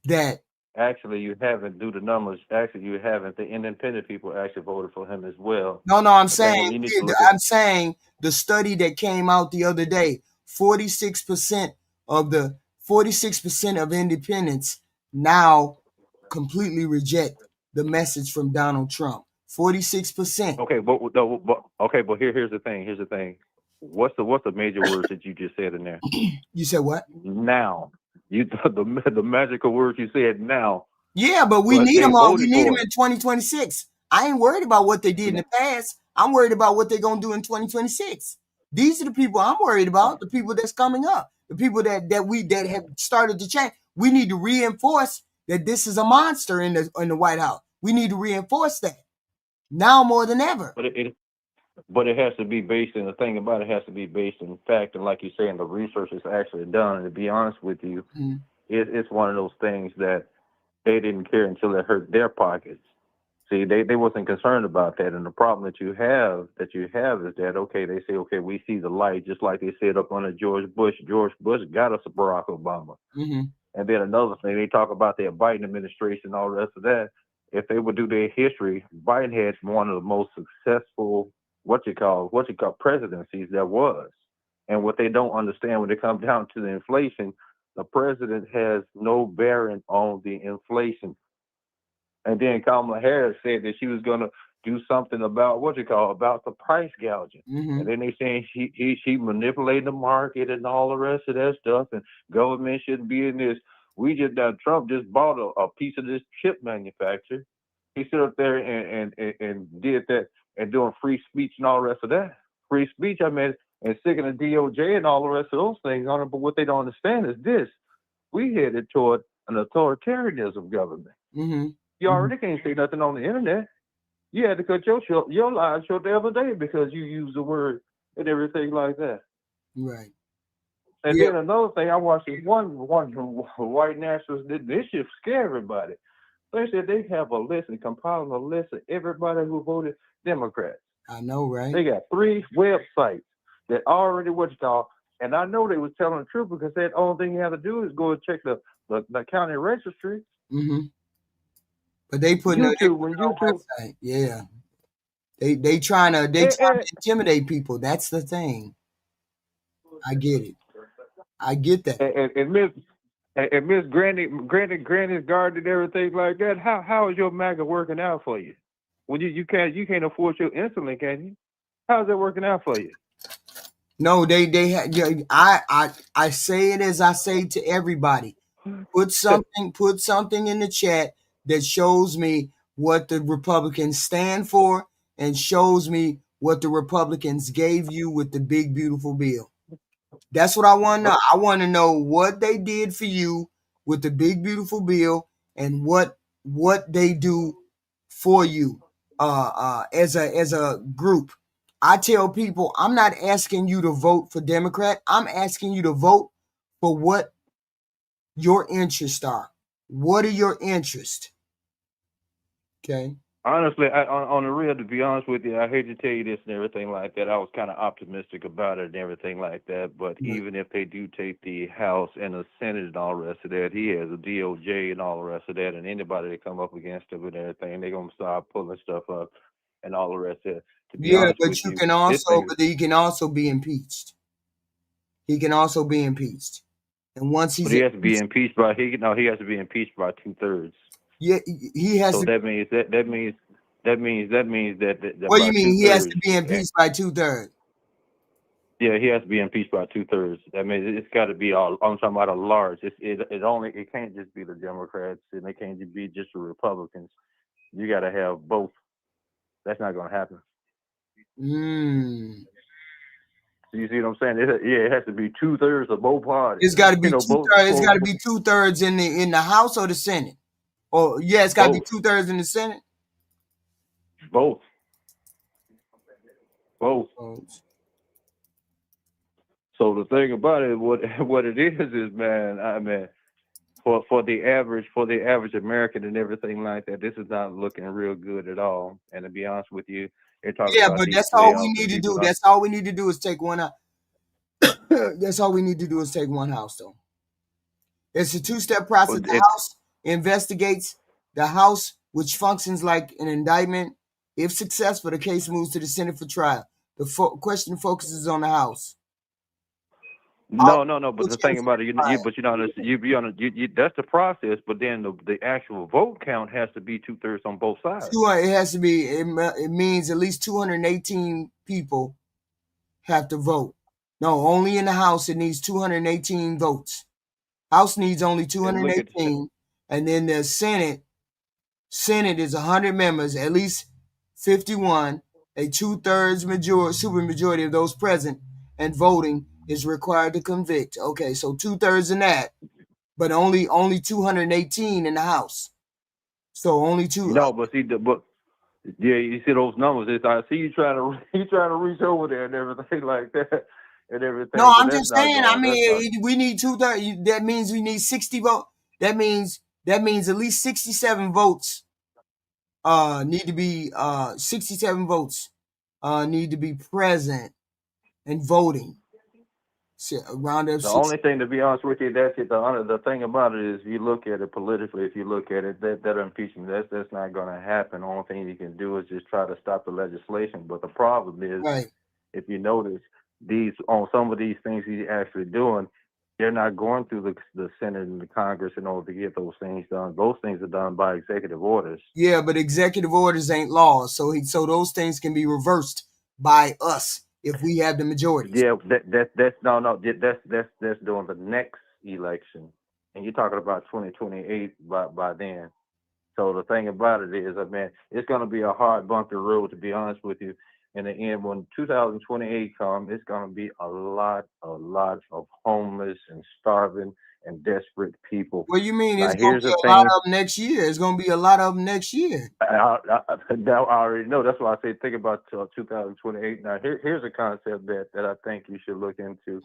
that. Actually, you haven't. Do the numbers. Actually, you haven't. The independent people actually voted for him as well. No, I'm saying the study that came out the other day. 46% of independents now completely reject the message from Donald Trump. 46%. Okay, but here's the thing. What's the major words that you just said in there? You said what? Now. The magical words you said now. Yeah, but we need them all. We need them in 2026. I ain't worried about what they did in the past. I'm worried about what they're gonna do in 2026. These are the people I'm worried about. The people that's coming up. The people that have started to change. We need to reinforce that this is a monster in the White House. We need to reinforce that now more than ever. But it has to be based in the thing about it has to be based in fact, and like you say, and the research is actually done. And to be honest with you, it's one of those things that they didn't care until it hurt their pockets. See, they wasn't concerned about that. And the problem that you have is that, okay, they say, okay, we see the light, just like they said up under George Bush. George Bush got us a Barack Obama. And then another thing, they talk about their Biden administration and all the rest of that. If they would do their history, Biden had one of the most successful what you call presidencies there was. And what they don't understand when it comes down to the inflation, the president has no bearing on the inflation. And then Kamala Harris said that she was going to do something about about the price gouging. And then they saying she manipulated the market and all the rest of that stuff, and government shouldn't be in this. Trump just bought a piece of this chip manufacturer. He stood up there and did that, and doing free speech and all the rest of that. Free speech, and sticking the DOJ and all the rest of those things on it. But what they don't understand is this: we headed toward an authoritarianism government. You already can't say nothing on the internet. You had to cut your live show the other day because you used the word and everything like that. Right. And then another thing, I watched this one white nationalist. This should scare everybody. They said they have a list and compiling a list of everybody who voted Democrat. I know, right? They got 3 websites that already and I know they was telling the truth because that only thing you have to do is go and check the county registry. But they put YouTube on website. Yeah. They trying to intimidate people. That's the thing. I get it. I get that. And Miss Granny's guard and everything like that. How is your MAGA working out for you? When you can't afford your insulin, can you? How's that working out for you? No, I say it as I say to everybody. Put something in the chat that shows me what the Republicans stand for and shows me what the Republicans gave you with the big beautiful bill. That's what I want to know. I want to know what they did for you with the big beautiful bill and what they do for you as a group. I tell people, I'm not asking you to vote for Democrat. I'm asking you to vote for what your interests are. What are your interests? Okay. Honestly, on the real, to be honest with you, I hate to tell you this and everything like that. I was kind of optimistic about it and everything like that. But even if they do take the House and the Senate and all the rest of that, he has a DOJ and all the rest of that, and anybody that come up against him and everything, they're gonna start pulling stuff up and all the rest of it. To be honest but with you you, can also, but he can also be impeached. He can also be impeached, and once he's but he has to be impeached by he has to be impeached by 2/3. Yeah, he has. So to, that means that What do by you mean? He has 2/3. to be impeached by 2/3. Yeah, he has to be impeached by 2/3. That means it's got to be all. I'm talking about a large. It can't just be the Democrats and it can't just be just the Republicans. You got to have both. That's not going to happen. You see what I'm saying? It has to be 2/3 of both parties. It's got to be Both. It's got to be 2/3 in the House or the Senate. Oh yeah, it's got to be 2/3 in the Senate. Both. So the thing about it, what it is, man. I mean, for the average American and everything like that, this is not looking real good at all. And to be honest with you, they're talking about But these that's all we layoffs need and to people do. That's all we need to do is take one out. That's all we need to do is take one house, though. It's a two-step process. The House investigates. The House, which functions like an indictment, if successful, the case moves to the Senate for trial. The question focuses on the House. No. But the thing about it, that's the process. But then the actual vote count has to be 2/3 on both sides. It has to be. It means at least 218 people have to vote. No, only in the House it needs 218 votes. House needs only 218, and then the Senate is 100 members, at least 51. A 2/3 supermajority of those present and voting is required to convict. Okay, so 2/3 in that, but only 218 in the House. So only two. No, but yeah, you see those numbers. I see you trying to reach over there and everything like that and everything. No, I'm just saying. I mean, we need 2/3. That means we need 60 votes. That means at least 67 votes. Need to be 67 votes. Need to be present and voting. Around the only thing, to be honest with you, that's it. The thing about it is, if you look at it politically, if you look at it, that impeachment, that's not going to happen. The only thing you can do is just try to stop the legislation. But the problem is, if you notice, on some of these things he's actually doing, they're not going through the Senate and the Congress in order to get those things done. Those things are done by executive orders. Yeah, but executive orders ain't laws, so those things can be reversed by us if we have the majority. Yeah, that's during the next election, and you're talking about 2028 by then. So the thing about it is, man, it's going to be a hard, bumpy road, to be honest with you. In the end, when 2028 comes, it's going to be a lot of homeless and starving and desperate people. What do you mean? It's going to be a lot of them next year. It's going to be a lot of them next year. I already know. That's why I say think about 2028. Now, here's a concept that I think you should look into.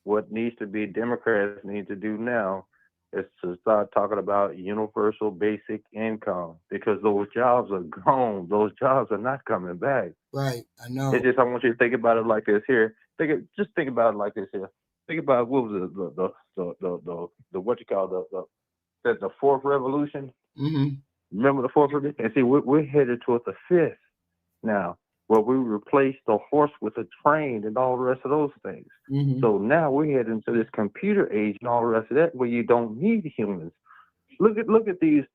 What needs to be Democrats need to do now is to start talking about universal basic income, because those jobs are gone. Those jobs are not coming back. Right, I know. It's just, I want you to think about it like this here. Just think about it like this here. Think about what was the what you call the fourth revolution. Remember the fourth revolution? And see, we're headed toward the fifth now, where we replaced the horse with a train and all the rest of those things. So now we're heading to this computer age and all the rest of that, where you don't need humans. Look at these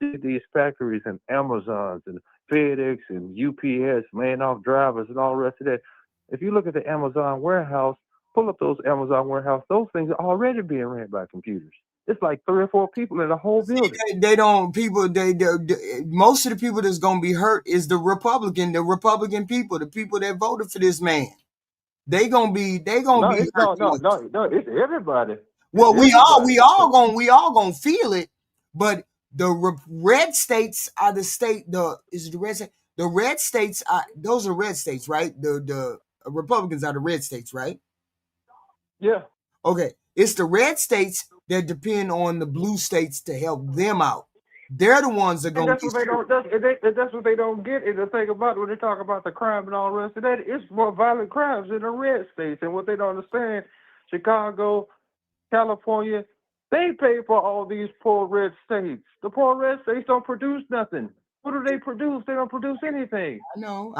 factories and Amazons and FedEx and UPS laying off drivers and all the rest of that. If you look at the Amazon warehouse, pull up those Amazon warehouse, those things are already being ran by computers. It's like 3 or 4 people in the whole building. Most of the people that's going to be hurt is the Republican people, the people that voted for this man. They gonna be hurt. No, it's everybody. Well, we all gonna feel it, but the red states are the state. The red states are, those are red states, right? The Republicans are the red states, right? Yeah. Okay, it's the red states that depend on the blue states to help them out. They're the ones that are going to get screwed. That's what they don't get. Is the thing about when they talk about the crime and all the rest of that, it's more violent crimes in the red states. And what they don't understand, Chicago, California, they pay for all these poor red states. The poor red states don't produce nothing. What do they produce? They don't produce anything. I know.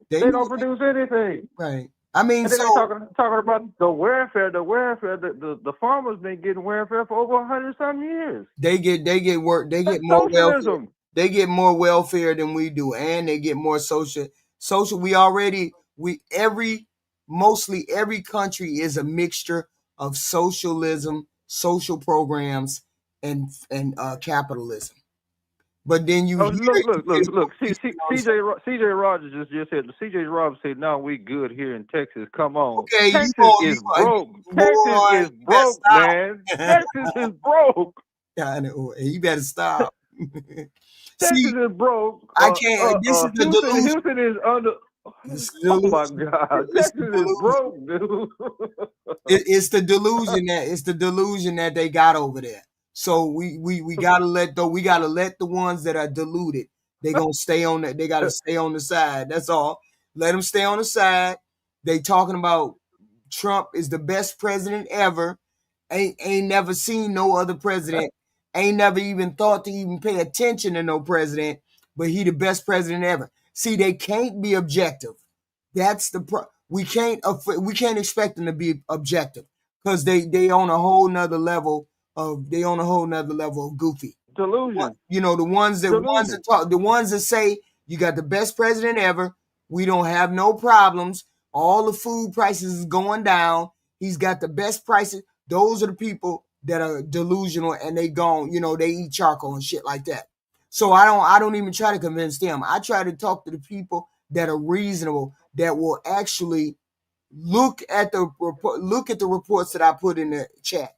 They don't produce anything. Right. I mean, and then so they talking about the welfare. The farmers been getting welfare for over 100-some years. They get work. They get more welfare. They get more welfare than we do, and they get more social. Mostly every country is a mixture of socialism, social programs, and capitalism. But then you look. CJ Rogers just said. CJ Rogers said, "No, we good here in Texas. Come on, okay, Texas is broke. Texas is broke, man. Texas is broke. I know. You better stop. Texas is broke. I can't. This is the delusion. Houston is under. Oh my God, Texas is broke, dude. It's the delusion that they got over there. So we gotta let the ones that are deluded. They gonna stay on that. They gotta stay on the side. That's all. Let them stay on the side. They talking about Trump is the best president ever. Ain't never seen no other president. Ain't never even thought to even pay attention to no president. But he the best president ever. See, they can't be objective. That's the we can't expect them to be objective because they on a whole nother level of goofy delusion. You know, the ones that say you got the best president ever. We don't have no problems. All the food prices is going down. He's got the best prices. Those are the people that are delusional and they gone. You know, they eat charcoal and shit like that. So I don't even try to convince them. I try to talk to the people that are reasonable, that will actually look at the reports that I put in the chat.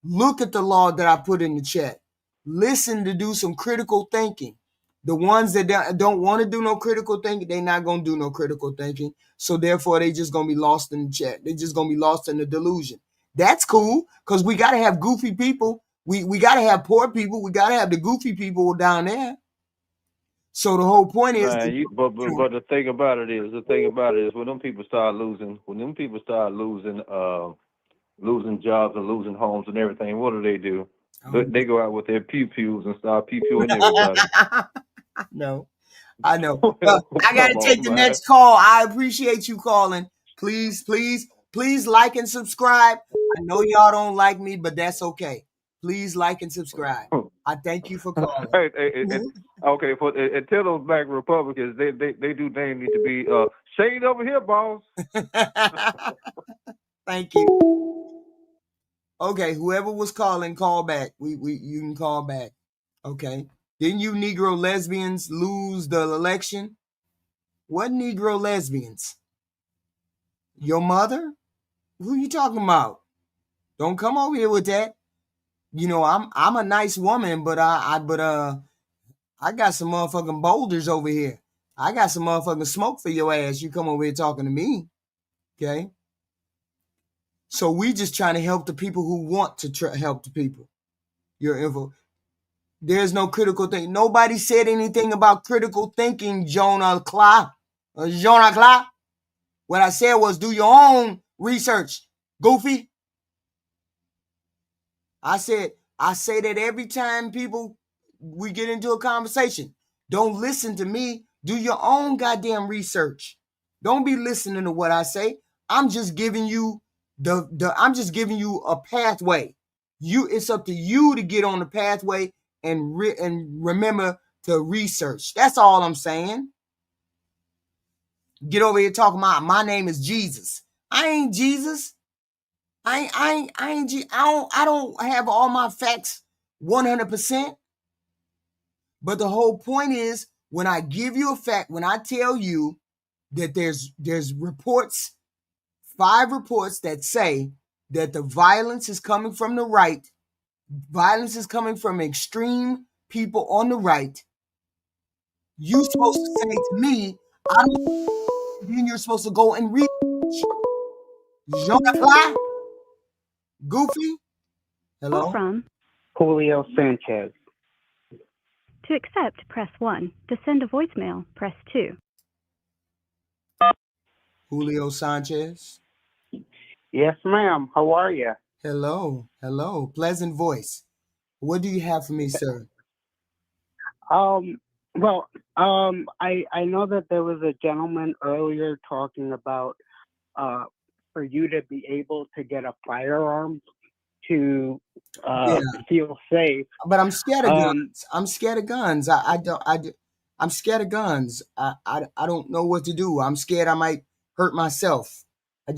Look at the law that I put in the chat. Listen to do some critical thinking. The ones that don't want to do no critical thinking, they're not going to do no critical thinking. So therefore, they just going to be lost in the chat. They're just going to be lost in the delusion. That's cool because we got to have goofy people. We got to have poor people. We got to have the goofy people down there. So the whole point is, but the thing about it is when them people start losing jobs and losing homes and everything, what do? They go out with their pew-pews and start pew-pewing everybody. No, I know. Well, I got to take the next call. I appreciate you calling. Please like and subscribe. I know y'all don't like me, but that's okay. Please like and subscribe. I thank you for calling. Okay, and tell those black Republicans they do need to be shade over here, boss. Thank you. Okay, whoever was calling, call back. You can call back. Okay. Didn't you Negro lesbians lose the election? What Negro lesbians? Your mother? Who you talking about? Don't come over here with that. You know, I'm a nice woman, but I got some motherfucking boulders over here. I got some motherfucking smoke for your ass. You come over here talking to me. Okay? So we just trying to help the people who want to help the people. Your info. There's no critical thinking. Nobody said anything about critical thinking, Jonah Clark. What I said was do your own research, goofy. I say that every time we get into a conversation. Don't listen to me. Do your own goddamn research. Don't be listening to what I say. I'm just giving you a pathway. It's up to you to get on the pathway and remember to research. That's all I'm saying. Get over here talking about my name is Jesus. I ain't Jesus. I don't have all my facts 100%. But the whole point is when I give you a fact, when I tell you that there's reports, 5 reports that say that the violence is coming from the right, violence is coming from extreme people on the right, you're supposed to say to me, then you're supposed to go and read. Jonathan? Goofy? Call Hello? from. Julio Sanchez. To accept, press 1. To send a voicemail, press 2. Julio Sanchez? Yes, ma'am. How are you? Hello. Hello. Pleasant voice. What do you have for me, sir? Well, I know that there was a gentleman earlier talking about for you to be able to get a firearm to Yeah. feel safe. But I'm scared of guns. I'm scared of guns. I'm scared of guns. I don't know what to do. I'm scared I might hurt myself. I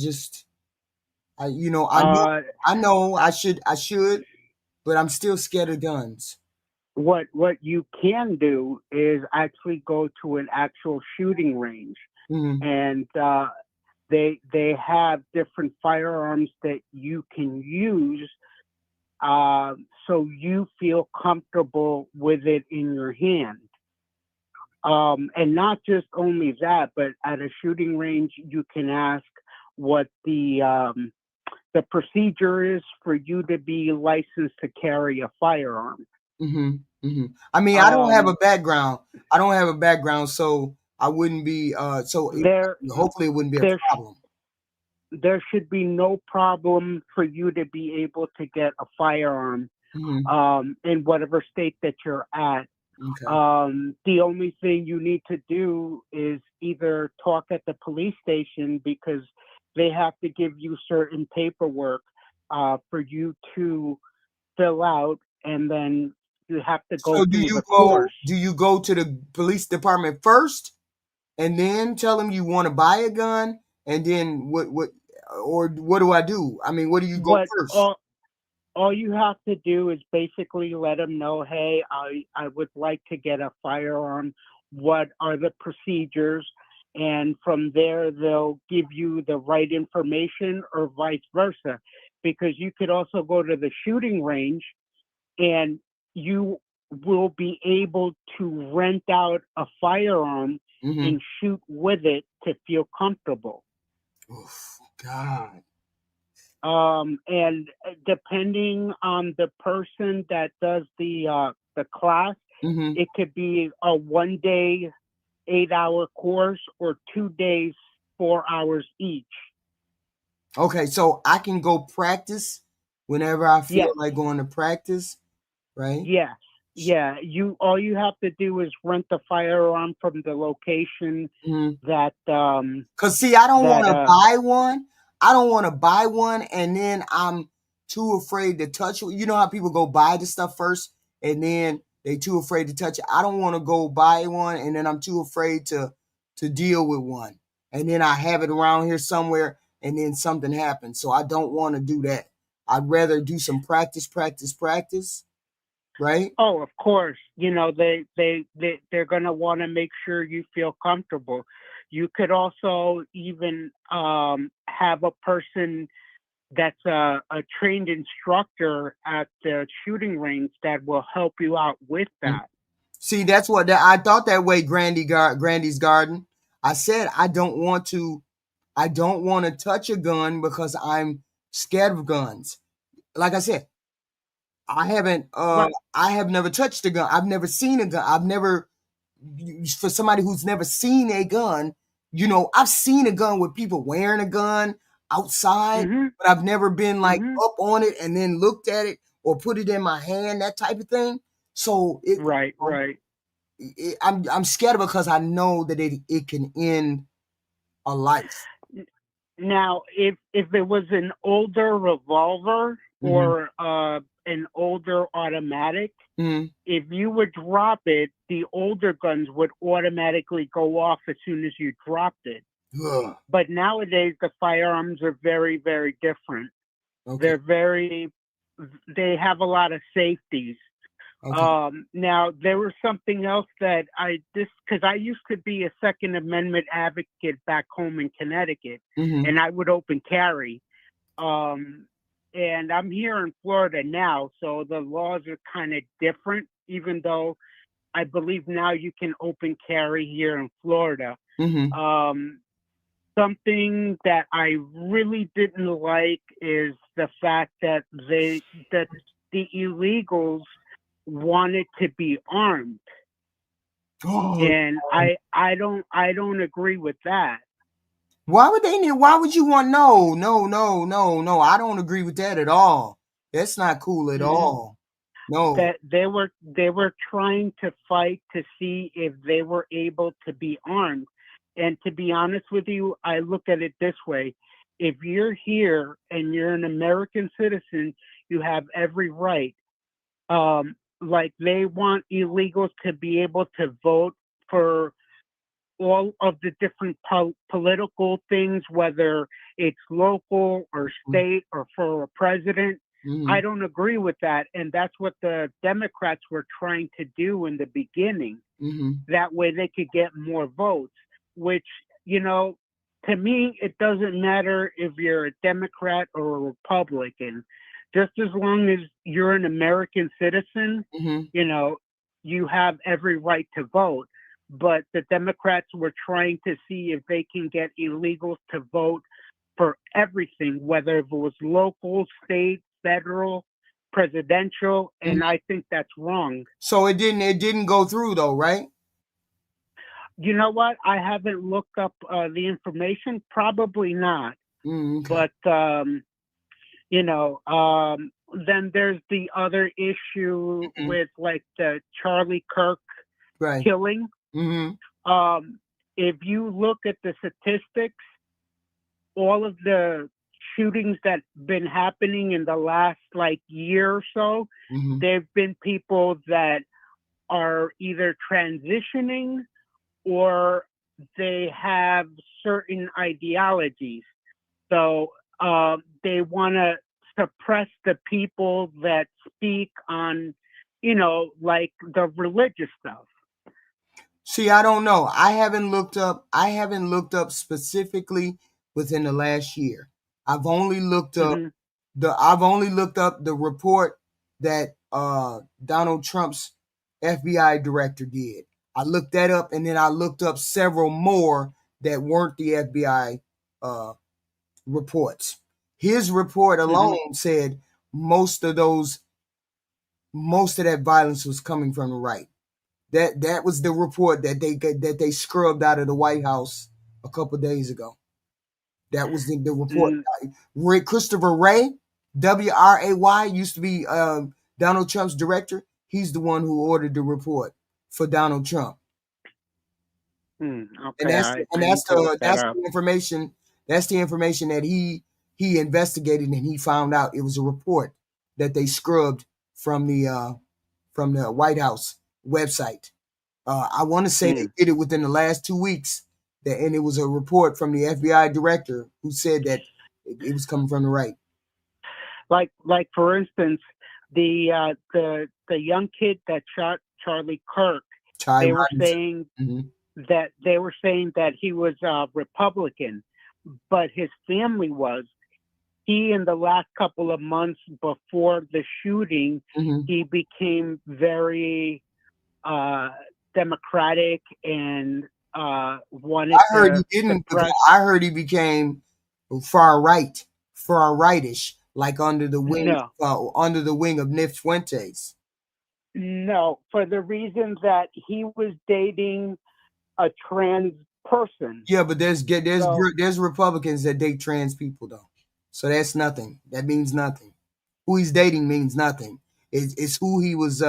know I should, but I'm still scared of guns. What you can do is actually go to an actual shooting range, and they have different firearms that you can use, so you feel comfortable with it in your hand. And not just only that, but at a shooting range, you can ask what the procedure is for you to be licensed to carry a firearm. I mean, I don't have a background. So I wouldn't be. Hopefully, it wouldn't be a problem. There should be no problem for you to be able to get a firearm in whatever state that you're at. Okay. The only thing you need to do is either talk at the police station, because they have to give you certain paperwork for you to fill out, and then you have to go through the course. Do you go to the police department first, and then tell them you want to buy a gun, and then what do I do? I mean, what do you go first? All you have to do is basically let them know, hey, I would like to get a firearm. What are the procedures? And from there, they'll give you the right information, or vice versa. Because you could also go to the shooting range, and you will be able to rent out a firearm and shoot with it to feel comfortable. Oh, God. And depending on the person that does the class, it could be a 1 day, 8-hour course, or 2 days, 4 hours each. Okay, so I can go practice whenever I feel like going to practice, right? Yes. Yeah. All you have to do is rent the firearm from the location that. Cause see, I don't want to buy one. I don't want to buy one, and then I'm too afraid to touch it. You know how people go buy the stuff first, and then they too afraid to touch it. I don't want to go buy one, and then I'm too afraid to deal with one, and then I have it around here somewhere, and then something happens. So I don't want to do that. I'd rather do some practice, right? Oh, of course. You know, they're gonna want to make sure you feel comfortable. You could also even have a person that's a trained instructor at the shooting range that will help you out with that. See, that's what I thought that way, Grandy's Garden. I said I don't want to touch a gun because I'm scared of guns. Like I said, I have never touched a gun. I've never seen a gun. For somebody who's never seen a gun, you know, I've seen a gun with people wearing a gun outside, but I've never been like up on it and then looked at it or put it in my hand, that type of thing. So right. I'm scared because I know that it can end a life. Now, if it was an older revolver or an older automatic, if you would drop it, the older guns would automatically go off as soon as you dropped it. But nowadays, the firearms are very, very different. Okay. They have a lot of safeties. Okay. Now, there was something else that because I used to be a Second Amendment advocate back home in Connecticut, and I would open carry. And I'm here in Florida now, so the laws are kind of different, even though I believe now you can open carry here in Florida. something that I really didn't like is the fact that the illegals wanted to be armed. And I don't agree with that. Why would they need? Why would you want? No. I don't agree with that at all. That's not cool at all. No. That they were trying to fight to see if they were able to be armed. And to be honest with you, I look at it this way. If you're here and you're an American citizen, you have every right. Like they want illegals to be able to vote for all of the different political things, whether it's local or state or for a president. I don't agree with that. And that's what the Democrats were trying to do in the beginning. That way they could get more votes, which, you know, to me, it doesn't matter if you're a Democrat or a Republican. Just as long as you're an American citizen, you know, you have every right to vote. But the Democrats were trying to see if they can get illegals to vote for everything, whether it was local, state, federal, presidential, and I think that's wrong. So it didn't go through though, right? You know what? I haven't looked up the information. Probably not. Okay. But you know, then there's the other issue with like the Charlie Kirk killing. If you look at the statistics, all of the shootings that been happening in the last like year or so, there've been people that are either transitioning or they have certain ideologies. So they want to suppress the people that speak on, you know, like the religious stuff. See, I don't know. I haven't looked up specifically within the last year. I've only looked up the report that Donald Trump's FBI director did. I looked that up, and then I looked up several more that weren't the FBI reports. His report alone said most of that violence was coming from the right. That was the report that they scrubbed out of the White House a couple of days ago. That was the report. Christopher Wray, W-R-A-Y, used to be Donald Trump's director. He's the one who ordered the report for Donald Trump. Okay, And that's the information. That's the information that he investigated, and he found out it was a report that they scrubbed from the White House website. I want to say they did it within the last 2 weeks, and it was a report from the FBI director who said that it was coming from the right. Like for instance, the young kid that shot Charlie Kirk, they were saying that he was Republican, but his family was. He, in the last couple of months before the shooting, he became very democratic and wanted I heard he didn't. I heard he became far rightish, like under the wing of Nick Fuentes. No, for the reason that he was dating a trans person. Yeah, but there's Republicans that date trans people though, so that's nothing. That means nothing. Who he's dating means nothing. It's who he was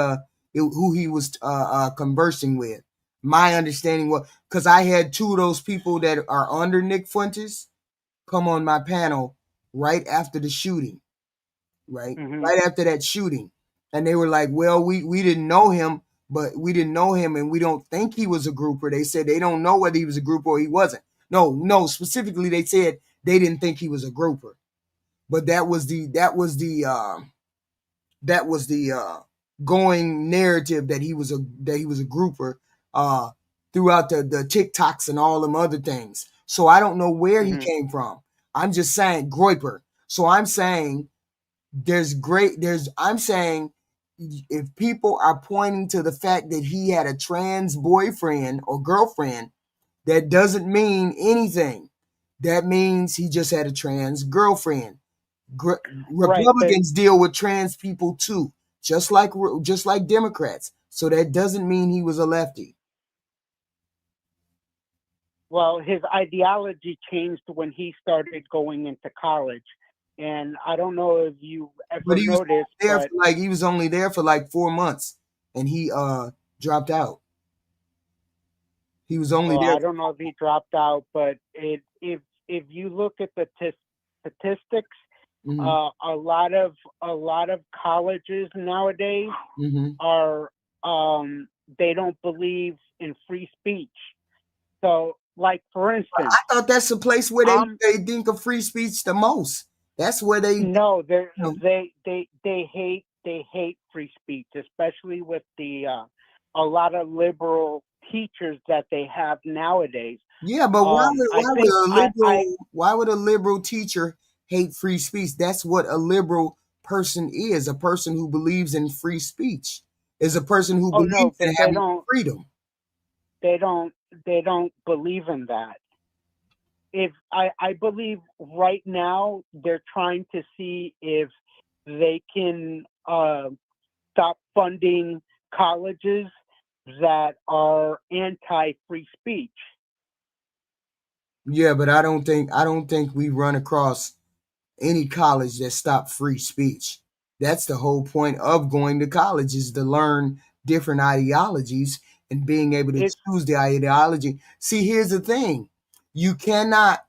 conversing with. My understanding was, because I had two of those people that are under Nick Fuentes come on my panel right after the shooting, right after that shooting, and they were like, "Well, we didn't know him, and we don't think he was a grouper." They said they don't know whether he was a grouper or he wasn't. No, specifically they said they didn't think he was a grouper, but that was the going narrative that he was a grouper throughout the TikToks and all them other things. So I don't know where he came from. I'm just saying groiper. So I'm saying I'm saying if people are pointing to the fact that he had a trans boyfriend or girlfriend, that doesn't mean anything. that means he just had a trans girlfriend. Republicans deal with trans people too, just like Democrats. So that doesn't mean he was a lefty. Well, his ideology changed when he started going into college. And I don't know if you ever noticed, but he was only there for like 4 months, and he dropped out. He was only there. I don't know if he dropped out, but if you look at the statistics, a lot of colleges nowadays are they don't believe in free speech. So, like for instance, I thought that's the place where they think of free speech the most. That's where they they hate free speech, especially with the a lot of liberal teachers that they have nowadays. Yeah, but why would a liberal teacher hate free speech? That's what a liberal person is. A person who believes in free speech is a person who believes in having freedom. They don't believe in that. If I believe right now they're trying to see if they can stop funding colleges that are anti-free speech. Yeah, but I don't think we run across any college that stopped free speech. That's the whole point of going to college, is to learn different ideologies and being able to choose the ideology. See, here's the thing. You cannot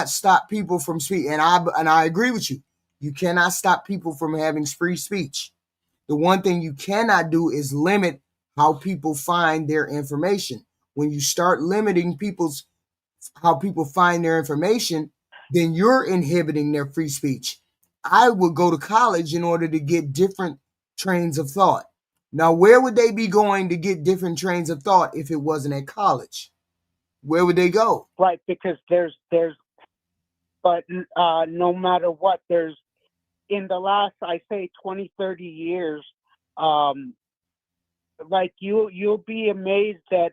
stop people from speaking, and I agree with you. You cannot stop people from having free speech. The one thing you cannot do is limit how people find their information. When you start limiting how people find their information, then you're inhibiting their free speech. I would go to college in order to get different trains of thought. Now, where would they be going to get different trains of thought if it wasn't at college? Where would they go? Right, because but no matter what, there's, in the last, I say 20, 30 years, like you'll be amazed that,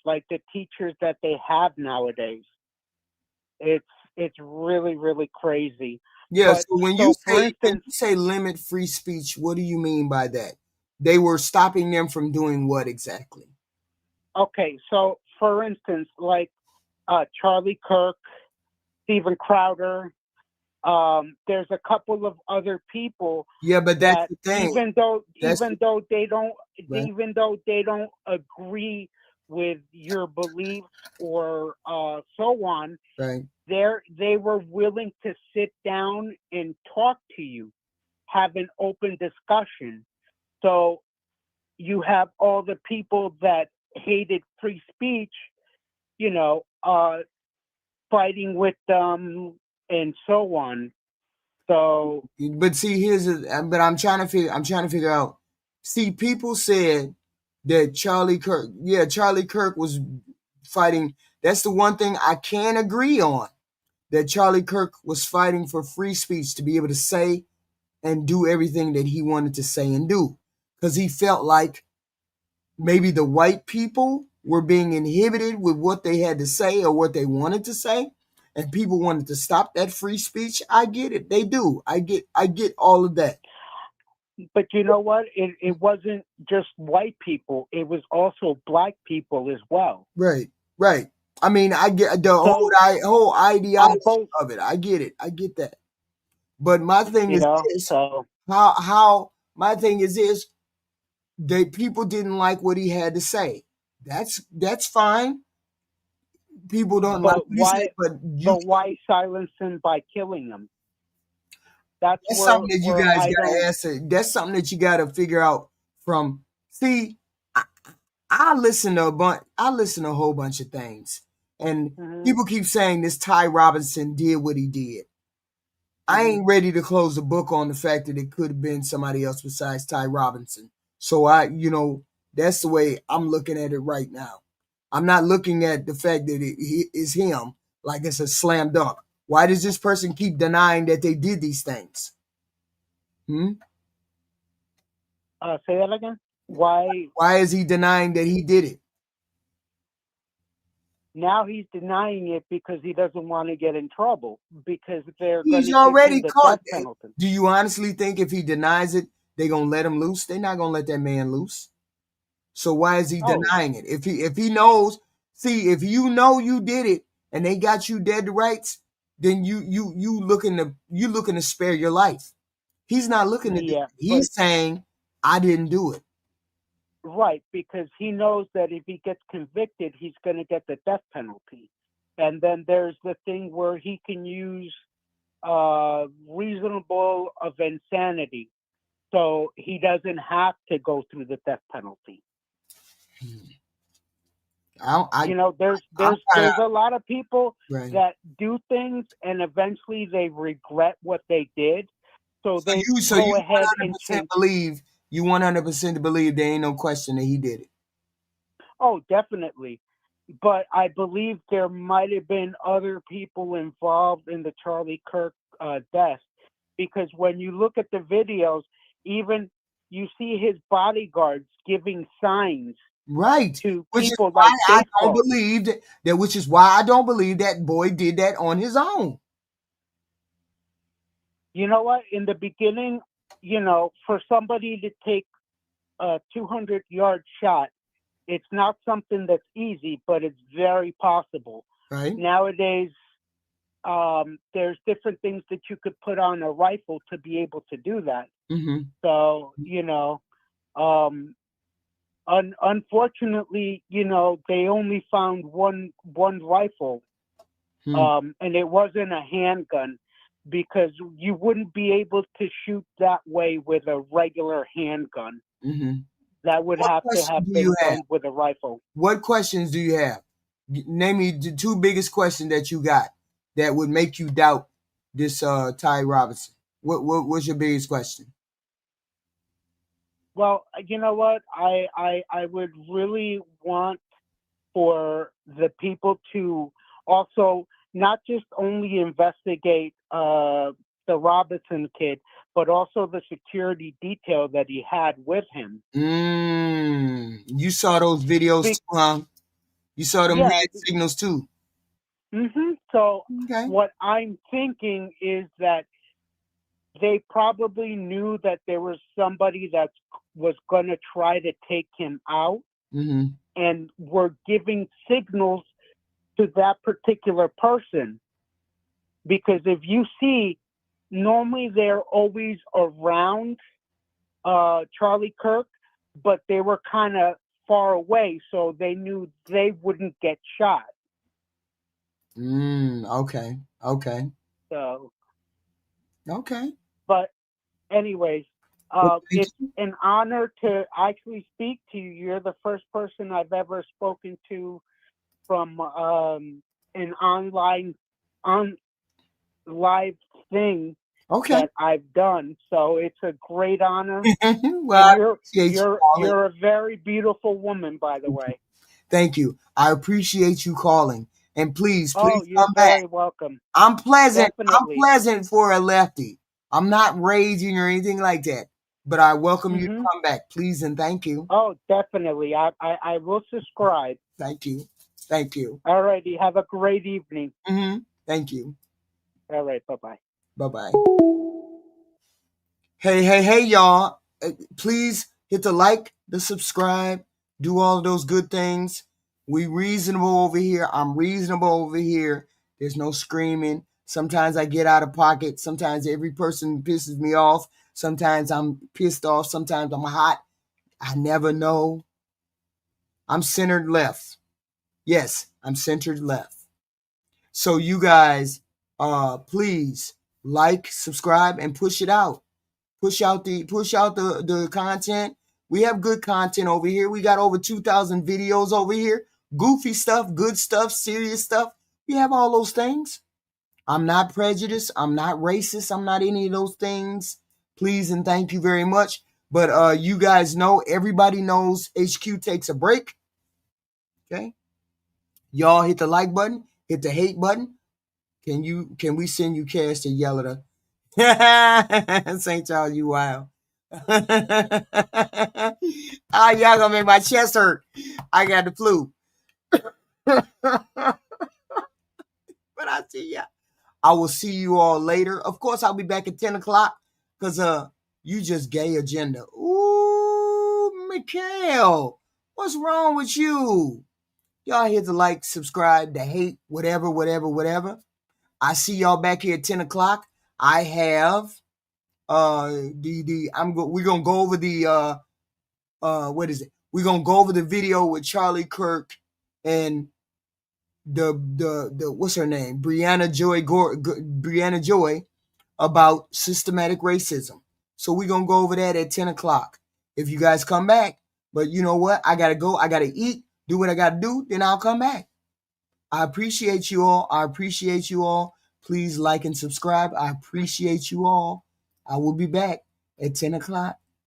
like the teachers that they have nowadays. It's really, really crazy. Yeah, so when you say limit free speech, what do you mean by that? They were stopping them from doing what exactly? Okay, so for instance, like Charlie Kirk, Steven Crowder, there's a couple of other people. Yeah, but that's the thing. Even though they don't agree with your beliefs or so on, right? They were willing to sit down and talk to you, have an open discussion. So you have all the people that hated free speech, fighting with them and so on. So, but see, I'm trying to figure out. See, people said that Charlie Kirk was fighting. That's the one thing I can agree on. That Charlie Kirk was fighting for free speech, to be able to say and do everything that he wanted to say and do, because he felt like maybe the white people were being inhibited with what they had to say or what they wanted to say, and people wanted to stop that free speech. I get it. They do. I get all of that. But you know what? It wasn't just white people. It was also black people as well. Right. I mean, I get the whole ideology of it. I get it. I get that. But my thing is this. How my thing is this. People didn't like what he had to say. That's fine. People don't like what he said, but why silence him by killing him? That's something that you guys gotta answer. That's something that you gotta figure out from. See, I listen to a whole bunch of things, and people keep saying this Ty Robinson did what he did. I ain't ready to close the book on the fact that it could have been somebody else besides Ty Robinson. So that's the way I'm looking at it right now. I'm not looking at the fact that it is him like it's a slam dunk. Why does this person keep denying that they did these things? Say that again. Why is he denying that he did it? Now he's denying it because he doesn't want to get in trouble, because they're going He's to give already him the caught. death penalty. Do you honestly think if he denies it, they're gonna let him loose? They're not gonna let that man loose. So why is he denying it? If he knows, see, if you know you did it and they got you dead to rights, then you looking to spare your life. He's not looking to do it. He's saying, I didn't do it. Right, because he knows that if he gets convicted, he's going to get the death penalty. And then there's the thing where he can use reasonable of insanity. So he doesn't have to go through the death penalty. There's a lot of people that do things and eventually they regret what they did. So they go ahead and change. You 100% believe there ain't no question that he did it. Oh, definitely. But I believe there might have been other people involved in the Charlie Kirk death, because when you look at the videos, even you see his bodyguards giving signs. Right. To which people is why like I don't believe that. Which is why I don't believe that boy did that on his own. You know what? In the beginning, for somebody to take a 200-yard shot, it's not something that's easy, but it's very possible. Right. Nowadays, there's different things that you could put on a rifle to be able to do that. Mm-hmm. So, unfortunately, they only found one rifle, and it wasn't a handgun, because you wouldn't be able to shoot that way with a regular handgun. Mm-hmm. That would have to have been done with a rifle. What questions do you have? Name me the two biggest questions that you got that would make you doubt this Ty Robinson. What's your biggest question? Well, you know what? I would really want for the people to also not just only investigate the Robinson kid, but also the security detail that he had with him. You saw those videos too, huh? You saw them hand signals too. Mm-hmm. So what I'm thinking is that they probably knew that there was somebody that was going to try to take him out, and were giving signals to that particular person. Because if you see, normally they're always around Charlie Kirk, but they were kind of far away, so they knew they wouldn't get shot. Okay. So. Okay. But anyways, it's an honor to actually speak to you. You're the first person I've ever spoken to from an live thing that I've done. So it's a great honor. Well, you're a very beautiful woman, by the way. Thank you. I appreciate you calling. And please you're come back. Very welcome. I'm pleasant. Definitely. I'm pleasant for a lefty. I'm not raging or anything like that. But I welcome you to come back, please, and thank you. Oh, definitely. I will subscribe. Thank you. Thank you. All righty. Have a great evening. Thank you. All right. Bye-bye. Bye-bye. Hey, y'all. Please hit the like, the subscribe, do all of those good things. We reasonable over here. I'm reasonable over here. There's no screaming. Sometimes I get out of pocket. Sometimes every person pisses me off. Sometimes I'm pissed off. Sometimes I'm hot. I never know. I'm centered left. Yes, I'm centered left. So you guys, please like, subscribe, and push it out. Push out the content. We have good content over here. We got over 2,000 videos over here. Goofy stuff, good stuff, serious stuff. We have all those things. I'm not prejudiced. I'm not racist. I'm not any of those things. Please and thank you very much. But you guys know, everybody knows HQ takes a break. Okay. Y'all hit the like button, hit the hate button. Can we send you cash to yell at her? St. Charles, you wild. Y'all gonna make my chest hurt. I got the flu. But I see ya. I will see you all later. Of course, I'll be back at 10 o'clock because you just gay agenda. Ooh, Mikhail, what's wrong with you? Y'all here to like, subscribe, to hate, whatever, whatever, whatever. I see y'all back here at 10 o'clock. I have we're gonna go over the what is it? We're gonna go over the video with Charlie Kirk and the what's her name? Brianna Joy about systematic racism. So we're gonna go over that at 10 o'clock. If you guys come back, but you know what? I gotta go, I gotta eat, do what I gotta do, then I'll come back. I appreciate you all. I appreciate you all. Please like and subscribe. I appreciate you all. I will be back at 10 o'clock.